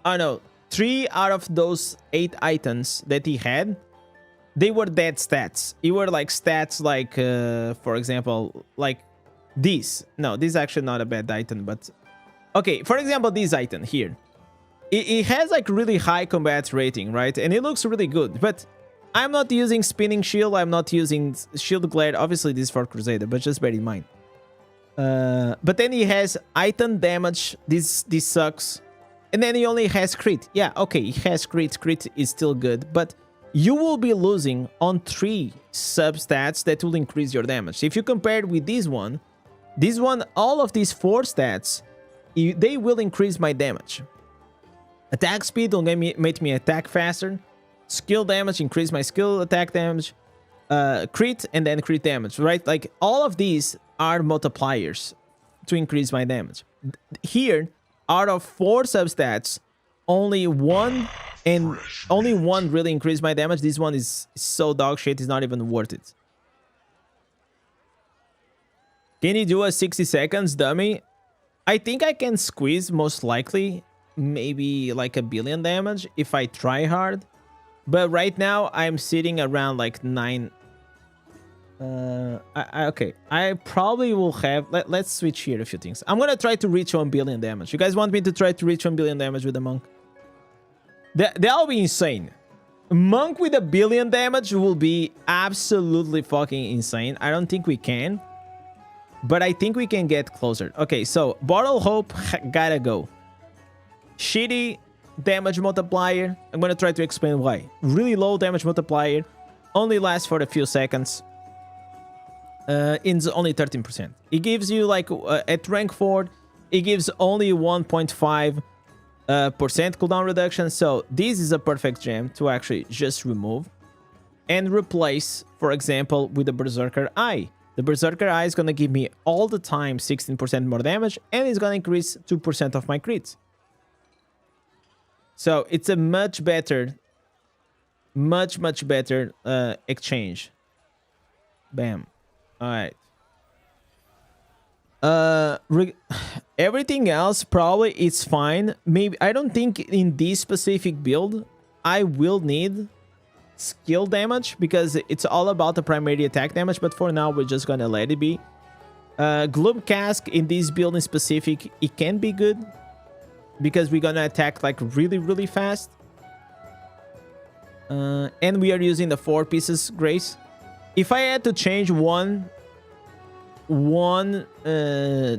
S2: I don't know, 3 out of those 8 items that he had, they were dead stats. It were like stats like, for example, like this. No, this is actually not a bad item, but... Okay, for example, this item here. It has like really high combat rating, right? And it looks really good, but I'm not using spinning shield. I'm not using shield glare. Obviously, this is for Crusader, but just bear in mind. But then he has item damage. This sucks. And then he only has crit. Yeah, okay, he has crit. Crit is still good, but you will be losing on 3 substats that will increase your damage. If you compare it with this one, all of these 4 stats, they will increase my damage. Attack speed will make me attack faster. Skill damage, increase my skill attack damage. Crit, and then crit damage, right? Like, all of these are multipliers to increase my damage. Here, out of 4 substats, only one really increased my damage. This one is so dog shit, it's not even worth it. Can you do a 60 seconds dummy? I think I can squeeze, most likely, maybe like 1 billion damage if I try hard. But right now, I'm sitting around like 9. Okay, I probably will have... Let's switch here a few things. I'm gonna try to reach 1 billion damage. You guys want me to try to reach 1 billion damage with the monk? That'll be insane. Monk with 1 billion damage will be absolutely fucking insane. I don't think we can, but I think we can get closer. Okay, so Bottle Hope gotta go. Shitty damage multiplier. I'm gonna try to explain why. Really low damage multiplier. Only lasts for a few seconds. It's only 13%. It gives you like at rank 4, it gives only 1.5% cooldown reduction. So this is a perfect gem to actually just remove and replace, for example, with the Berserker Eye. The Berserker Eye is gonna give me all the time 16% more damage, and it's gonna increase 2% of my crits. So it's a much better exchange. Bam. All right. Everything else probably is fine. Maybe I don't think in this specific build I will need skill damage because it's all about the primary attack damage. But for now, we're just gonna let it be. Gloom Cask in this build in specific, it can be good because we're gonna attack like really fast. And we are using the 4 pieces grace. If I had to change one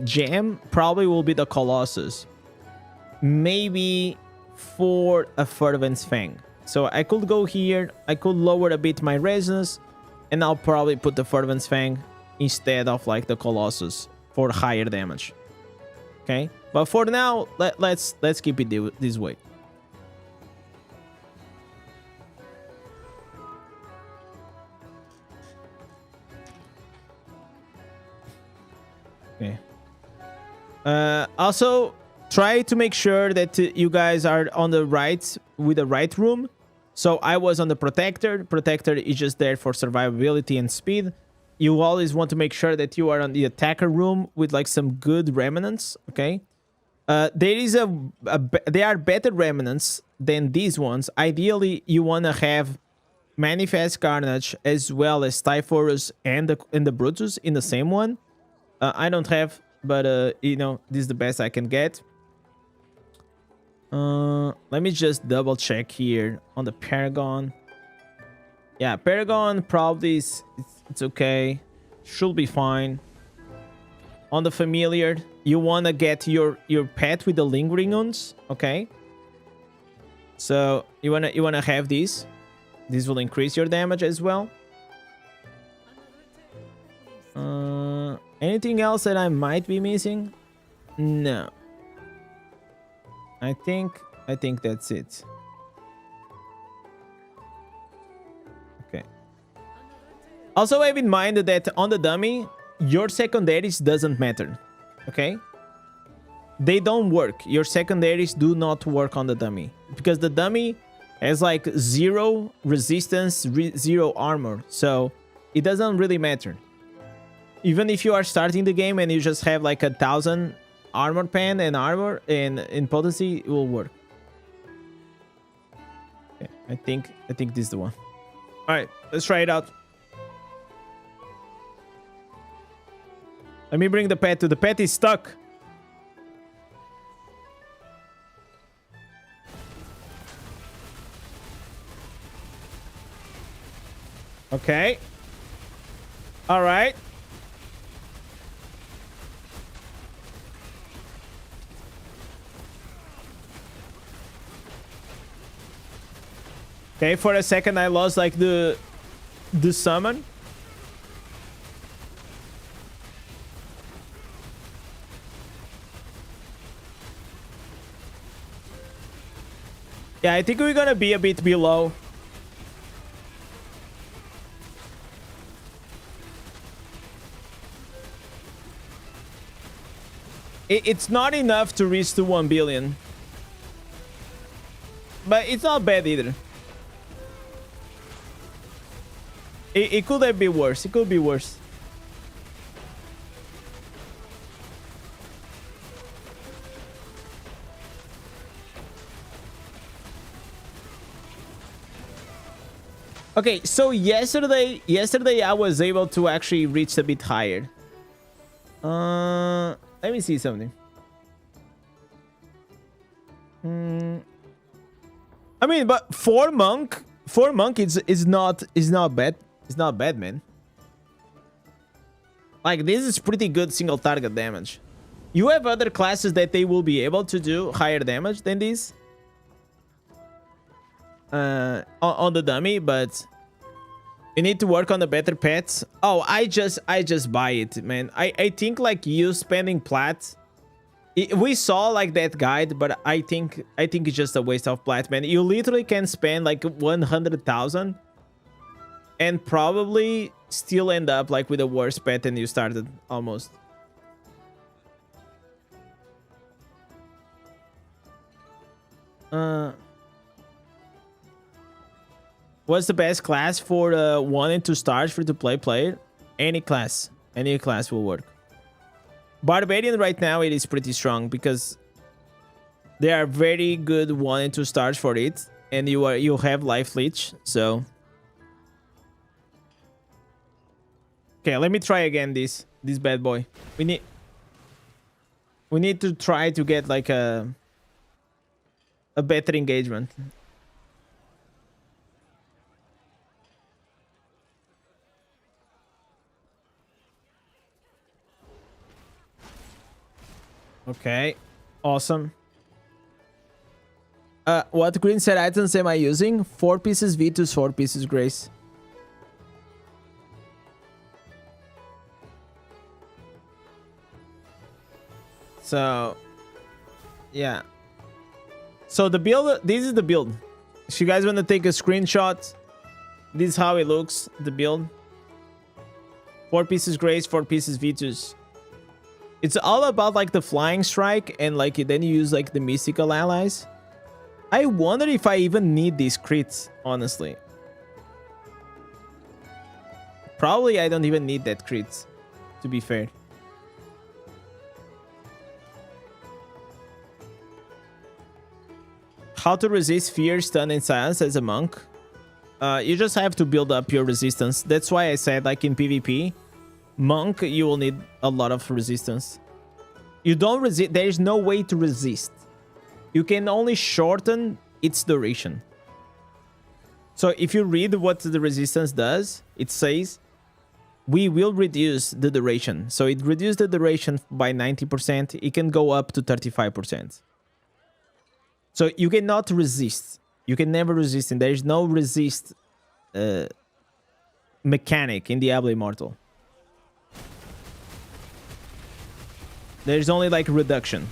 S2: gem, probably will be the Colossus. Maybe for a Fervent's Fang. So I could go here, I could lower a bit my resistance, and I'll probably put the Fervent's Fang instead of like the Colossus for higher damage. Okay, but for now, let's keep it this way. Okay. Also, try to make sure that you guys are on the right with the right room. So I was on the Protector. Protector is just there for survivability and speed. You always want to make sure that you are on the Attacker room with like some good remnants. Okay. There are better remnants than these ones. Ideally, you want to have Manifest Carnage as well as Typhorus and the Brutus in the same one. I don't have, but you know, this is the best I can get. Let me just double check here on the Paragon. Yeah, Paragon probably it's okay. Should be fine. On the Familiar, you want to get your pet with the Lingering Wounds, okay? So you wanna have these. This will increase your damage as well. Anything else that I might be missing? No. I think that's it. Okay. Also have in mind that on the dummy, your secondaries doesn't matter. Okay? They don't work. Your secondaries do not work on the dummy. Because the dummy has like 0 resistance, 0 armor. So it doesn't really matter. Even if you are starting the game and you just have like 1,000 armor pen and armor in potency, it will work. Okay, I think this is the one. All right, let's try it out. Let me bring the pet to the pet is stuck. Okay. All right. Okay, for a second I lost like the summon. Yeah, I think we're gonna be a bit below. It's not enough to reach to 1 billion. But it's not bad either. It could be worse. It could be worse. Okay, so yesterday I was able to actually reach a bit higher. Let me see something. I mean, but for monk is not bad. It's not bad, man. Like, this is pretty good single target damage. You have other classes that they will be able to do higher damage than this on the dummy, but you need to work on the better pets. Oh, I just buy it, man. I think like you spending plat. We saw like that guide, but I think it's just a waste of plat, man. You literally can spend like 100,000 and probably still end up like with a worse pet than you started almost. What's the best class for 1 and 2 stars free to play player? Any class will work. Barbarian right now it is pretty strong because they are very good 1 and 2 stars for it, and you have life leech. So okay, let me try again this bad boy. We need to try to get like a better engagement. Okay, awesome. What green set items am I using? 4 pieces Vitus, 4 pieces Grace. So, yeah. So the build, this is the build. If you guys want to take a screenshot, this is how it looks, the build. 4 pieces Grace, 4 pieces Vitus. It's all about like the flying strike, and like then you use like the mystical allies. I wonder if I even need these crits, honestly. Probably I don't even need that crits, to be fair. How to resist fear, stun, and silence as a monk? You just have to build up your resistance. That's why I said like in PvP, monk, you will need a lot of resistance. You don't resist. There is no way to resist. You can only shorten its duration. So if you read what the resistance does, it says we will reduce the duration. So it reduced the duration by 90%. It can go up to 35%. So you cannot resist. You can never resist, and there is no resist mechanic in Diablo Immortal. There's only like reduction.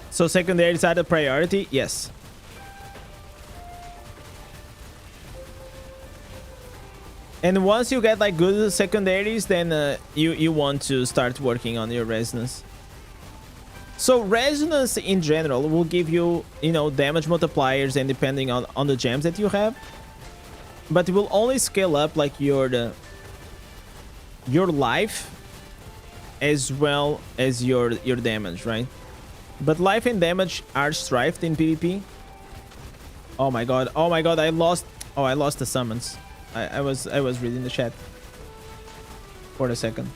S2: So secondaries are the priority? Yes. And once you get like good secondaries, then you want to start working on your resonance. So resonance in general will give you, you know, damage multipliers, and depending on the gems that you have. But it will only scale up like your life as well as your damage, right? But life and damage are strifed in PvP. Oh my god, I lost the summons. I was reading the chat for a second.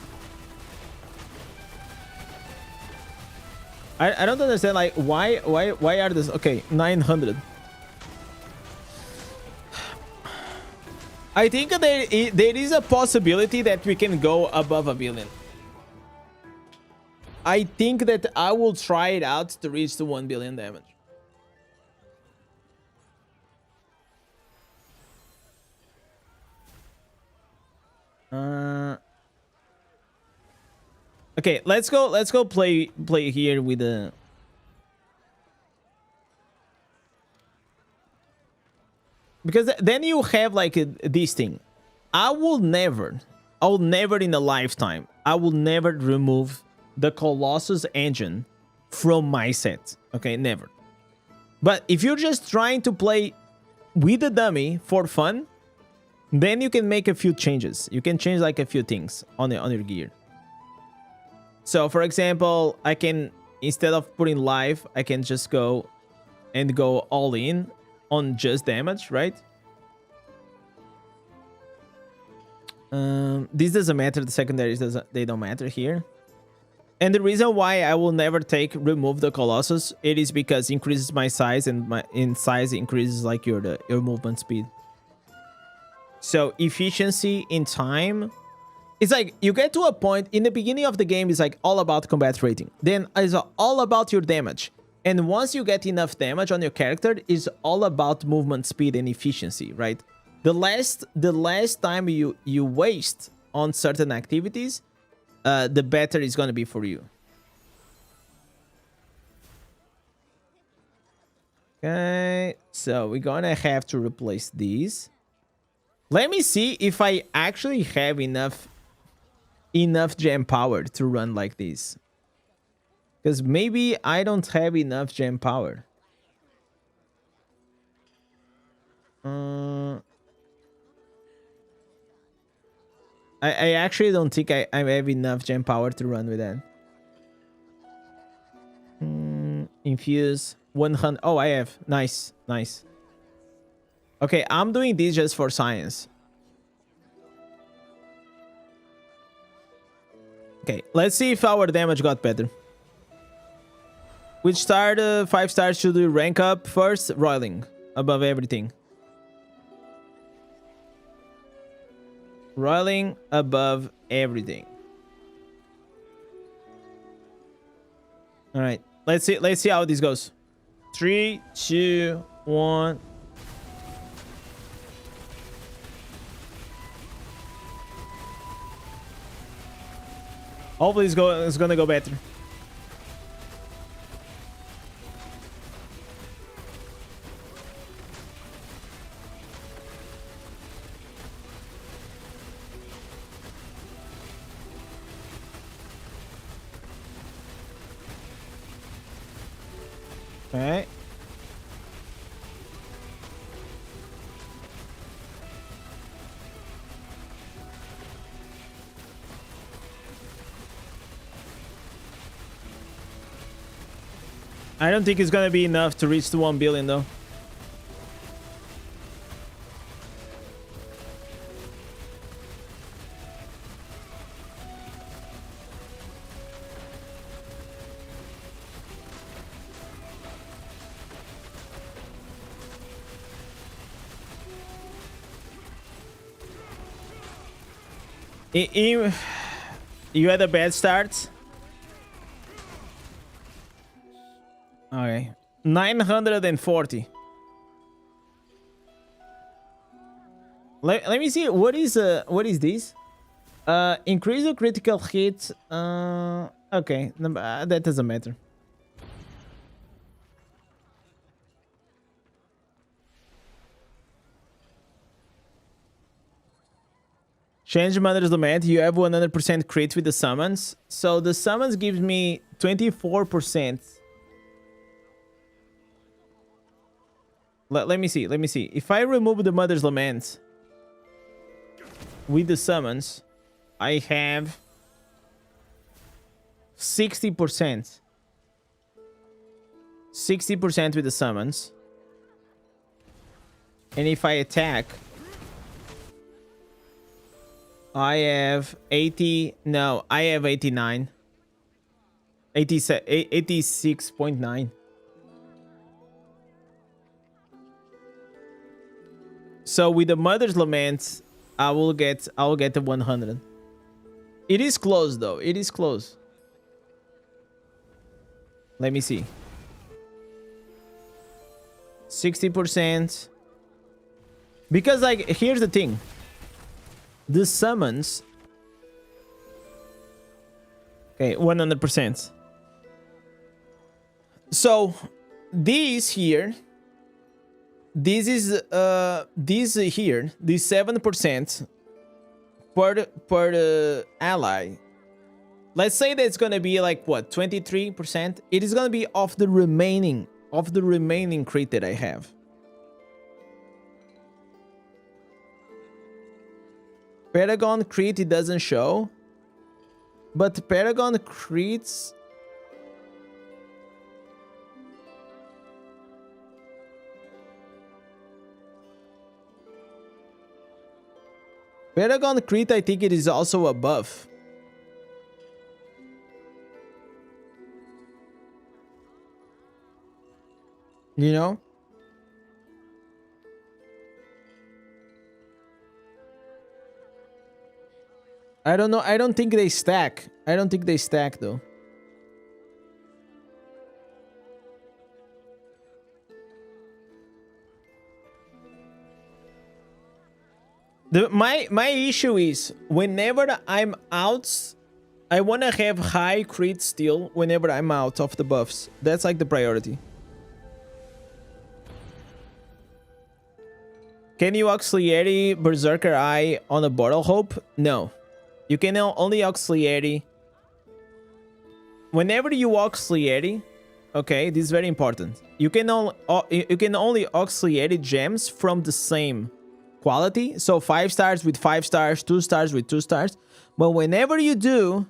S2: I don't understand, like, why are this... Okay, 900. I think there is a possibility that we can go above 1 billion. I think that I will try it out to reach the 1 billion damage. Okay, let's go play here with the... Because then you have like this thing. I'll never in a lifetime, I will never remove the Colossus engine from my set. Okay, never. But if you're just trying to play with the dummy for fun, then you can make a few changes. You can change like a few things on your gear. So for example, I can, instead of putting life, I can just go all in on just damage, right? This doesn't matter. The secondaries they don't matter here. And the reason why I will never remove the Colossus, it is because it increases my size, and in size increases like your movement speed. So efficiency in time, it's like you get to a point in the beginning of the game, it's like all about combat rating. Then it's all about your damage. And once you get enough damage on your character, it's all about movement speed and efficiency, right? The less time you waste on certain activities, the better it's gonna be for you. Okay, so we're gonna have to replace these. Let me see if I actually have enough gem power to run like this. Because maybe I don't have enough gem power. I actually don't think I have enough gem power to run with that. Infuse 100. Oh, I have. Nice, nice. Okay, I'm doing this just for science. Okay, let's see if our damage got better. Which star, 5 stars should we rank up first? Roiling, above everything. Roiling above everything. All right, let's see how this goes. 3, 2, 1. Hopefully it's gonna go better. Okay. I don't think it's gonna be enough to reach the 1 billion though. You had a bad start. Okay, 940. Let me see what is this? Increase the critical hit. Okay, that doesn't matter. Change Mother's Lament. You have 100% crit with the summons. So the summons gives me 24%. Let me see. If I remove the Mother's Lament with the summons, I have 60%. 60% with the summons. And if I attack, I have 80. No, I have 89. 86.9. So with the Mother's Lament, I will get the 100. It is close though. It is close. Let me see. 60%. Because like here's the thing. The summons. Okay, 100%. So this here. This is this here. This 7% per ally. Let's say that it's gonna be like what, 23%? It is gonna be of the remaining crit that I have. Paragon crit, it doesn't show. But Paragon crits... Paragon crit, I think it is also a buff. You know? I don't know. I don't think they stack. I don't think they stack though. My issue is whenever I'm out, I want to have high crit still whenever I'm out of the buffs. That's like the priority. Can you auxiliary Berserker Eye on a Bottle Hope? No. You can only auxiliary. Whenever you auxiliary, okay, this is very important. You can only auxiliary gems from the same quality. So 5 stars with 5 stars, 2 stars with 2 stars. But whenever you do,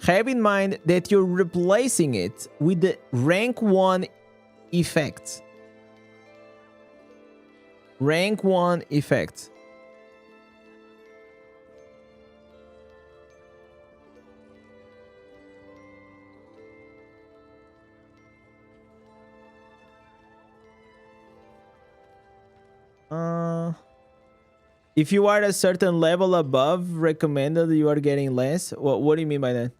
S2: have in mind that you're replacing it with the rank 1 effect. Rank 1 effect. If you are a certain level above recommended, you are getting less. What do you mean by that?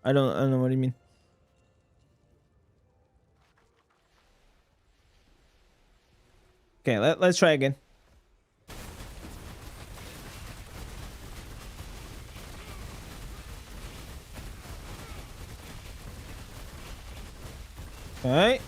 S2: I don't know what you mean. Okay, let's try again. All right.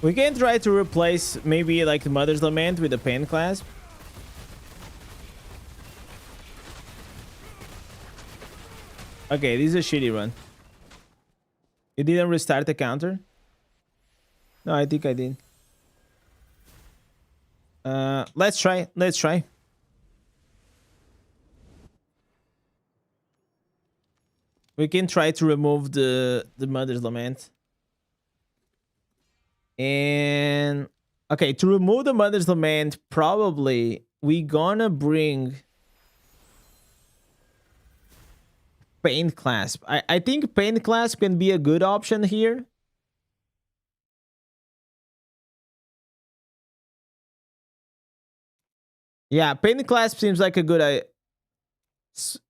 S2: We can try to replace maybe like Mother's Lament with a Pen Clasp. Okay, this is a shitty run. You didn't restart the counter? No, I think I did. Let's try. Let's try. We can try to remove the Mother's Lament. And okay, to remove the Mother's Lament, probably we gonna bring Paint Clasp. I think Paint Clasp can be a good option here. Yeah, Paint Clasp seems like a good idea.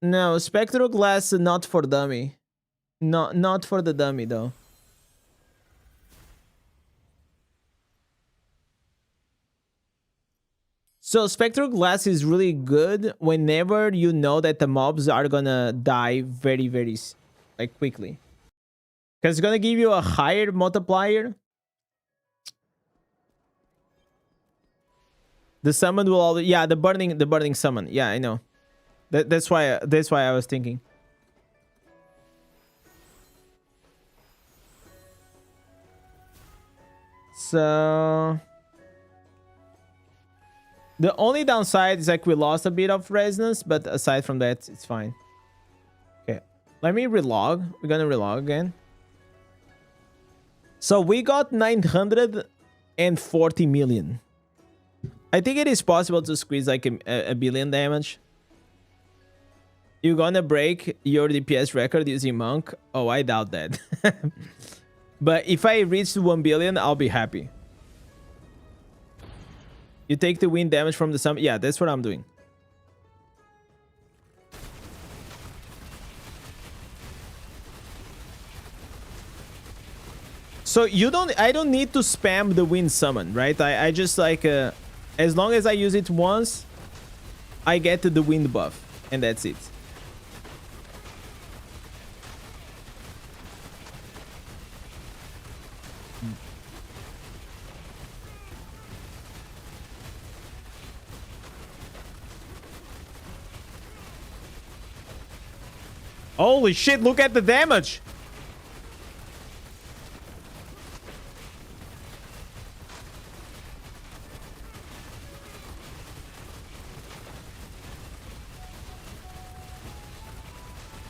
S2: No, Spectral Glass not for dummy. Not for the dummy though. So Spectral Glass is really good whenever you know that the mobs are gonna die very, very like quickly. Because it's gonna give you a higher multiplier. The summon will always, yeah, the burning summon. Yeah, I know. That's why I was thinking. So the only downside is like we lost a bit of resonance, but aside from that, it's fine. Okay, let me relog. We're gonna relog again. So we got 940 million. I think it is possible to squeeze like a billion damage. You're gonna break your DPS record using Monk? Oh, I doubt that. But if I reach 1 billion, I'll be happy. You take the wind damage from the summon. Yeah, that's what I'm doing. So I don't need to spam the wind summon, right? I just like as long as I use it once, I get the wind buff, and that's it. Holy shit, look at the damage.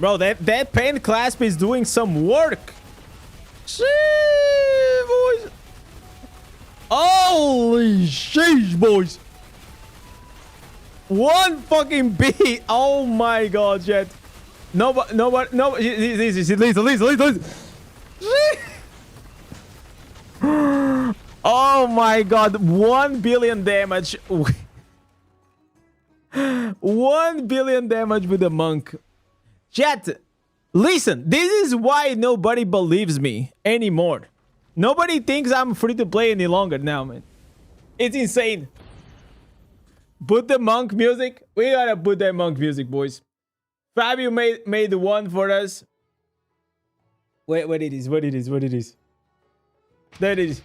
S2: Bro, that pen clasp is doing some work. Shit, boys. Holy sheesh, boys. One fucking beat. Oh my god, Jet. Nobody. Listen. Oh my god, 1 billion damage. 1 billion damage with the monk. Chat, listen, this is why nobody believes me anymore. Nobody thinks I'm free to play any longer now, man. It's insane. Put the monk music. We gotta put that monk music, boys. Fabio made the one for us. Wait, what it is? There it is.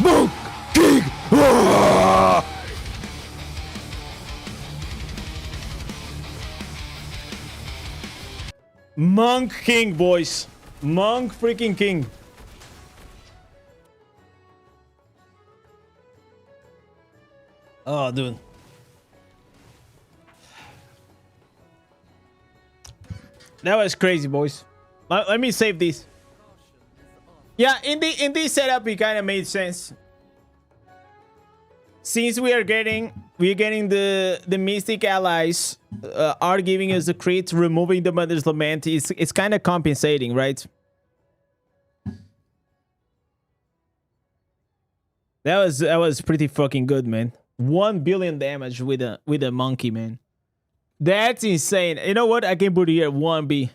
S2: Monk King! Ah! Monk King, boys. Monk freaking King. Oh, dude. That was crazy, boys. Let me save this. Yeah, in this setup, it kind of made sense. Since we're getting the Mystic allies are giving us the crit, removing the Mother's Lament, it's kind of compensating, right? That was pretty fucking good, man. 1 billion damage with a monkey, man. That's insane. You know what? I can put here 1B.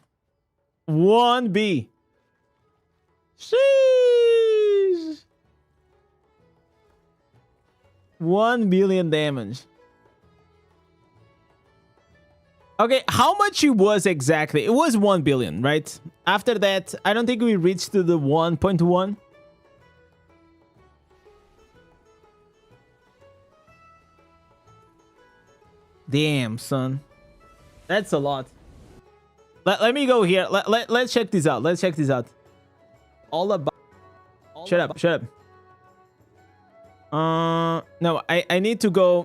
S2: 1B. Sheesh. 1 billion damage. Okay, how much it was exactly? It was 1 billion, right? After that, I don't think we reached to the 1.1. Damn, son. That's a lot. Let me go here. Let's check this out. Let's check this out. All about... Shut up. No, I need to go...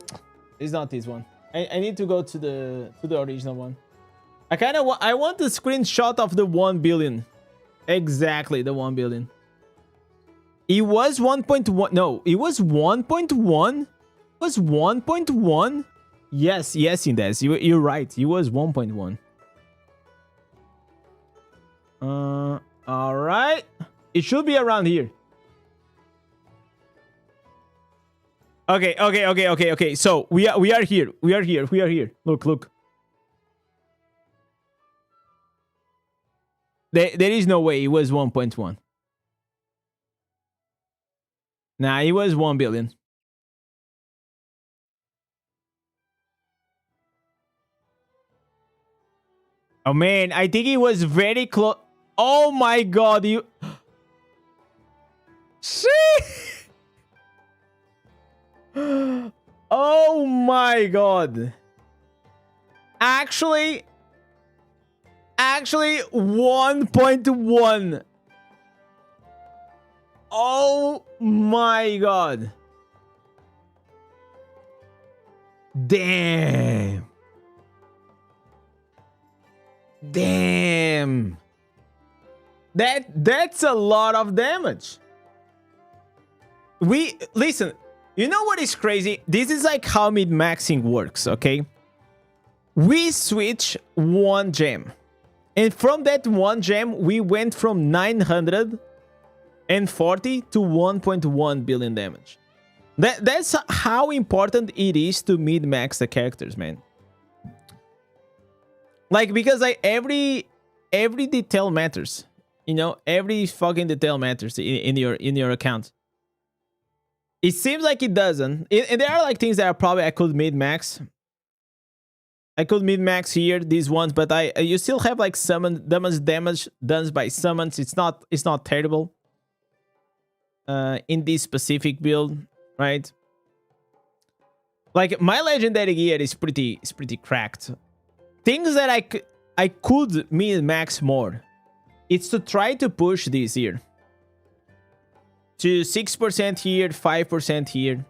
S2: It's not this one. I need to go to the original one. I want the screenshot of the 1 billion. Exactly, the 1 billion. It was 1.1. No, it was 1.1. It was 1.1. Yes, Indez. You're right. It was 1.1. All right. It should be around here. Okay. So we are here. We are here. Look. There is no way it was 1.1. Nah, it was 1 billion. Oh man, I think it was very close. Oh my god, you... Oh my god. Actually 1.1. Oh my god. Damn. That's a lot of damage. Listen, you know what is crazy? This is like how mid-maxing works, okay? We switch one gem. And from that one gem, we went from 940 to 1.1 billion damage. That's how important it is to mid-max the characters, man. Like, because like every detail matters. You know, every fucking detail matters in your account. It seems like it doesn't. And there are like things that are probably I could mid max. I could mid max here these ones, but you still have like summon damage done by summons. It's not terrible. In this specific build, right? Like my legendary gear is pretty cracked. Things that I could mid max more. It's to try to push this here to 6% here, 5% here.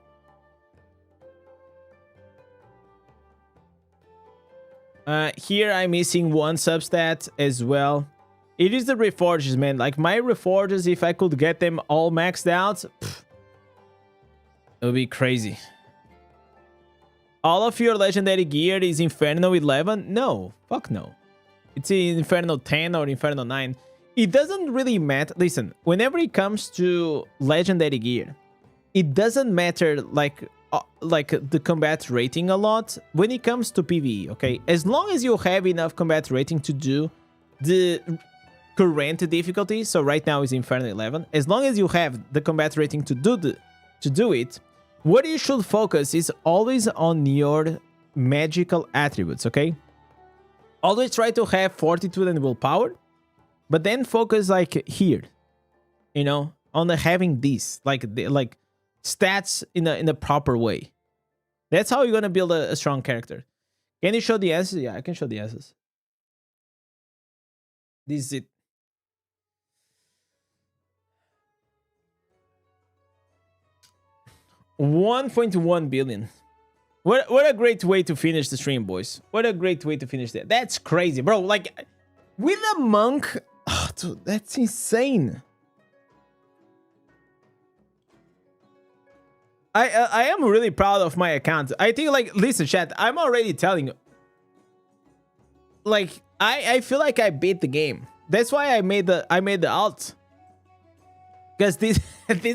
S2: Here I'm missing one substat as well. It is the reforges, man. Like my reforges, if I could get them all maxed out, it would be crazy. All of your legendary gear is Inferno 11? No, fuck no. It's in Inferno 10 or Inferno 9. It doesn't really matter. Listen, whenever it comes to legendary gear, it doesn't matter like the combat rating a lot when it comes to PvE, okay? As long as you have enough combat rating to do the current difficulty, so right now is Inferno 11, as long as you have the combat rating to do it, what you should focus is always on your magical attributes, okay? Always try to have fortitude and willpower, but then focus like here, you know, on the having these like stats in a proper way. That's how you're gonna build a strong character. Can you show the answers? Yeah, I can show the answers. This is it. $1.1 billion. What a great way to finish the stream, boys. What a great way to finish that. That's crazy, bro. Like with a monk, oh, dude, that's insane. I am really proud of my account. I think, like, listen, chat, I'm already telling you. Like, I feel like I beat the game. That's why I made the alt. Because this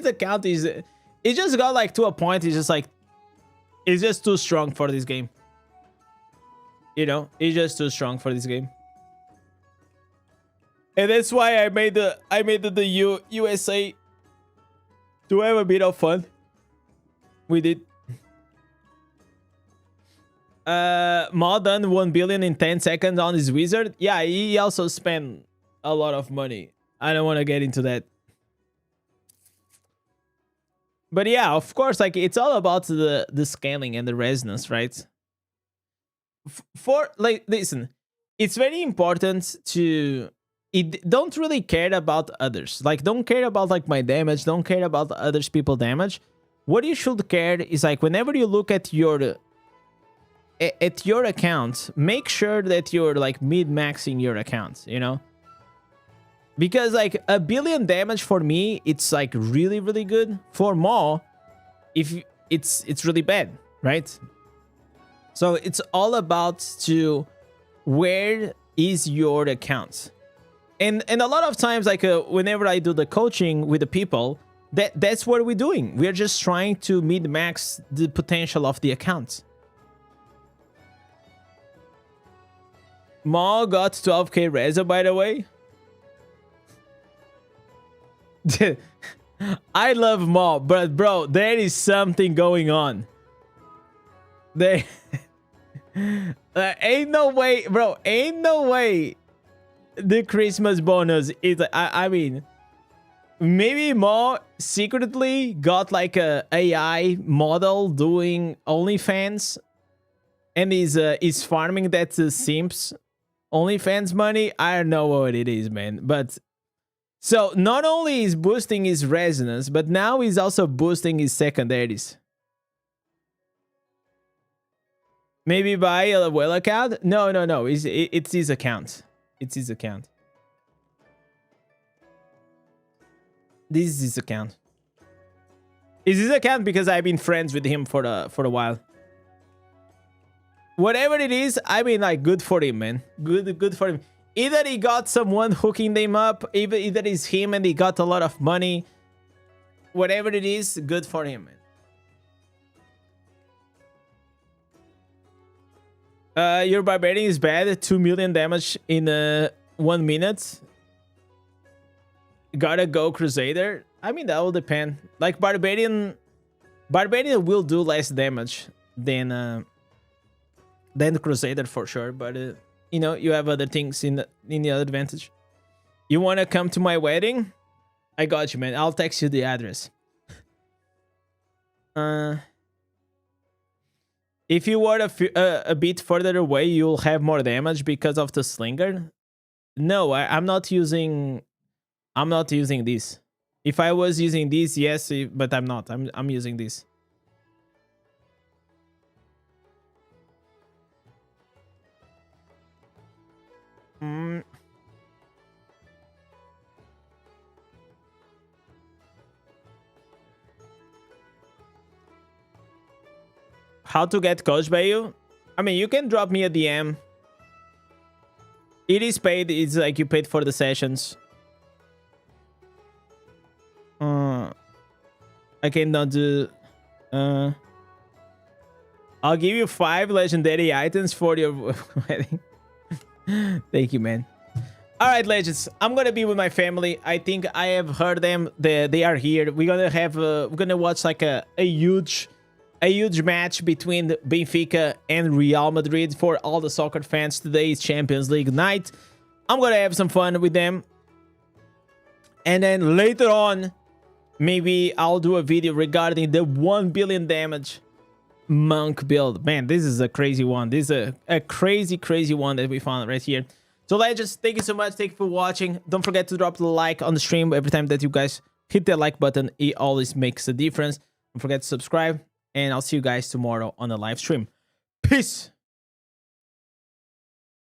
S2: account is, it just got like to a point. It's just like, it's just too strong for this game. You know, it's just too strong for this game. And that's why I made the USA to have a bit of fun with it. Maw done 1 billion in 10 seconds on his wizard. Yeah, he also spent a lot of money. I don't want to get into that. But yeah, of course, like it's all about the scaling and the resonance, right? For like, listen, it's very important to don't really care about others. Like, don't care about like my damage. Don't care about others people damage. What you should care is like whenever you look at your account, make sure that you're like mid-maxing your account, you know? Because like 1 billion damage for me, it's like really, really good. For Maw, if it's really bad, right? So it's all about to where is your account. And a lot of times, like whenever I do the coaching with the people, that's what we're doing. We're just trying to mid-max the potential of the account. Maw got 12k rezo, by the way. I love Maw, but bro, there is something going on. There ain't no way, bro. Ain't no way the Christmas bonus is, I mean, maybe Maw secretly got like a AI model doing OnlyFans and is farming that Simps OnlyFans money. I don't know what it is, man. But so not only is boosting his resonance, but now he's also boosting his secondaries. Maybe buy a well account? No. It's his account. It's his account. This is his account. It's his account because I've been friends with him for a while. Whatever it is, I mean, like, good for him, man. Good for him. Either he got someone hooking them up, either it's him and he got a lot of money. Whatever it is, good for him, man. Your barbarian is bad. 2 million damage in 1 minute. Gotta go Crusader. I mean, that will depend. Like, barbarian Barbarian will do less damage than the Crusader for sure, but you know, you have other things in the other advantage. You want to come to my wedding? I got you, man. I'll text you the address. If you were a bit further away, you'll have more damage because of the slinger. No, I'm not using. I'm not using this. If I was using this, yes, but I'm not. I'm using this. How to get coached by you? I mean, you can drop me a DM. It is paid. It's like you paid for the sessions. I cannot do. I'll give you 5 legendary items for your wedding. Thank you, man. All right, legends. I'm gonna be with my family. I think I have heard them. They are here. We're gonna have. We're gonna watch like a huge match between Benfica and Real Madrid for all the soccer fans. Today is Champions League night. I'm gonna have some fun with them, and then later on, maybe I'll do a video regarding the 1 billion damage monk build. Man, this is a crazy one. This is a crazy one that we found right here. So legends, thank you so much. Thank you for watching. Don't forget to drop the like on the stream. Every time that you guys hit that like button, it always makes a difference. Don't forget to subscribe, and I'll see you guys tomorrow on the live stream. Peace.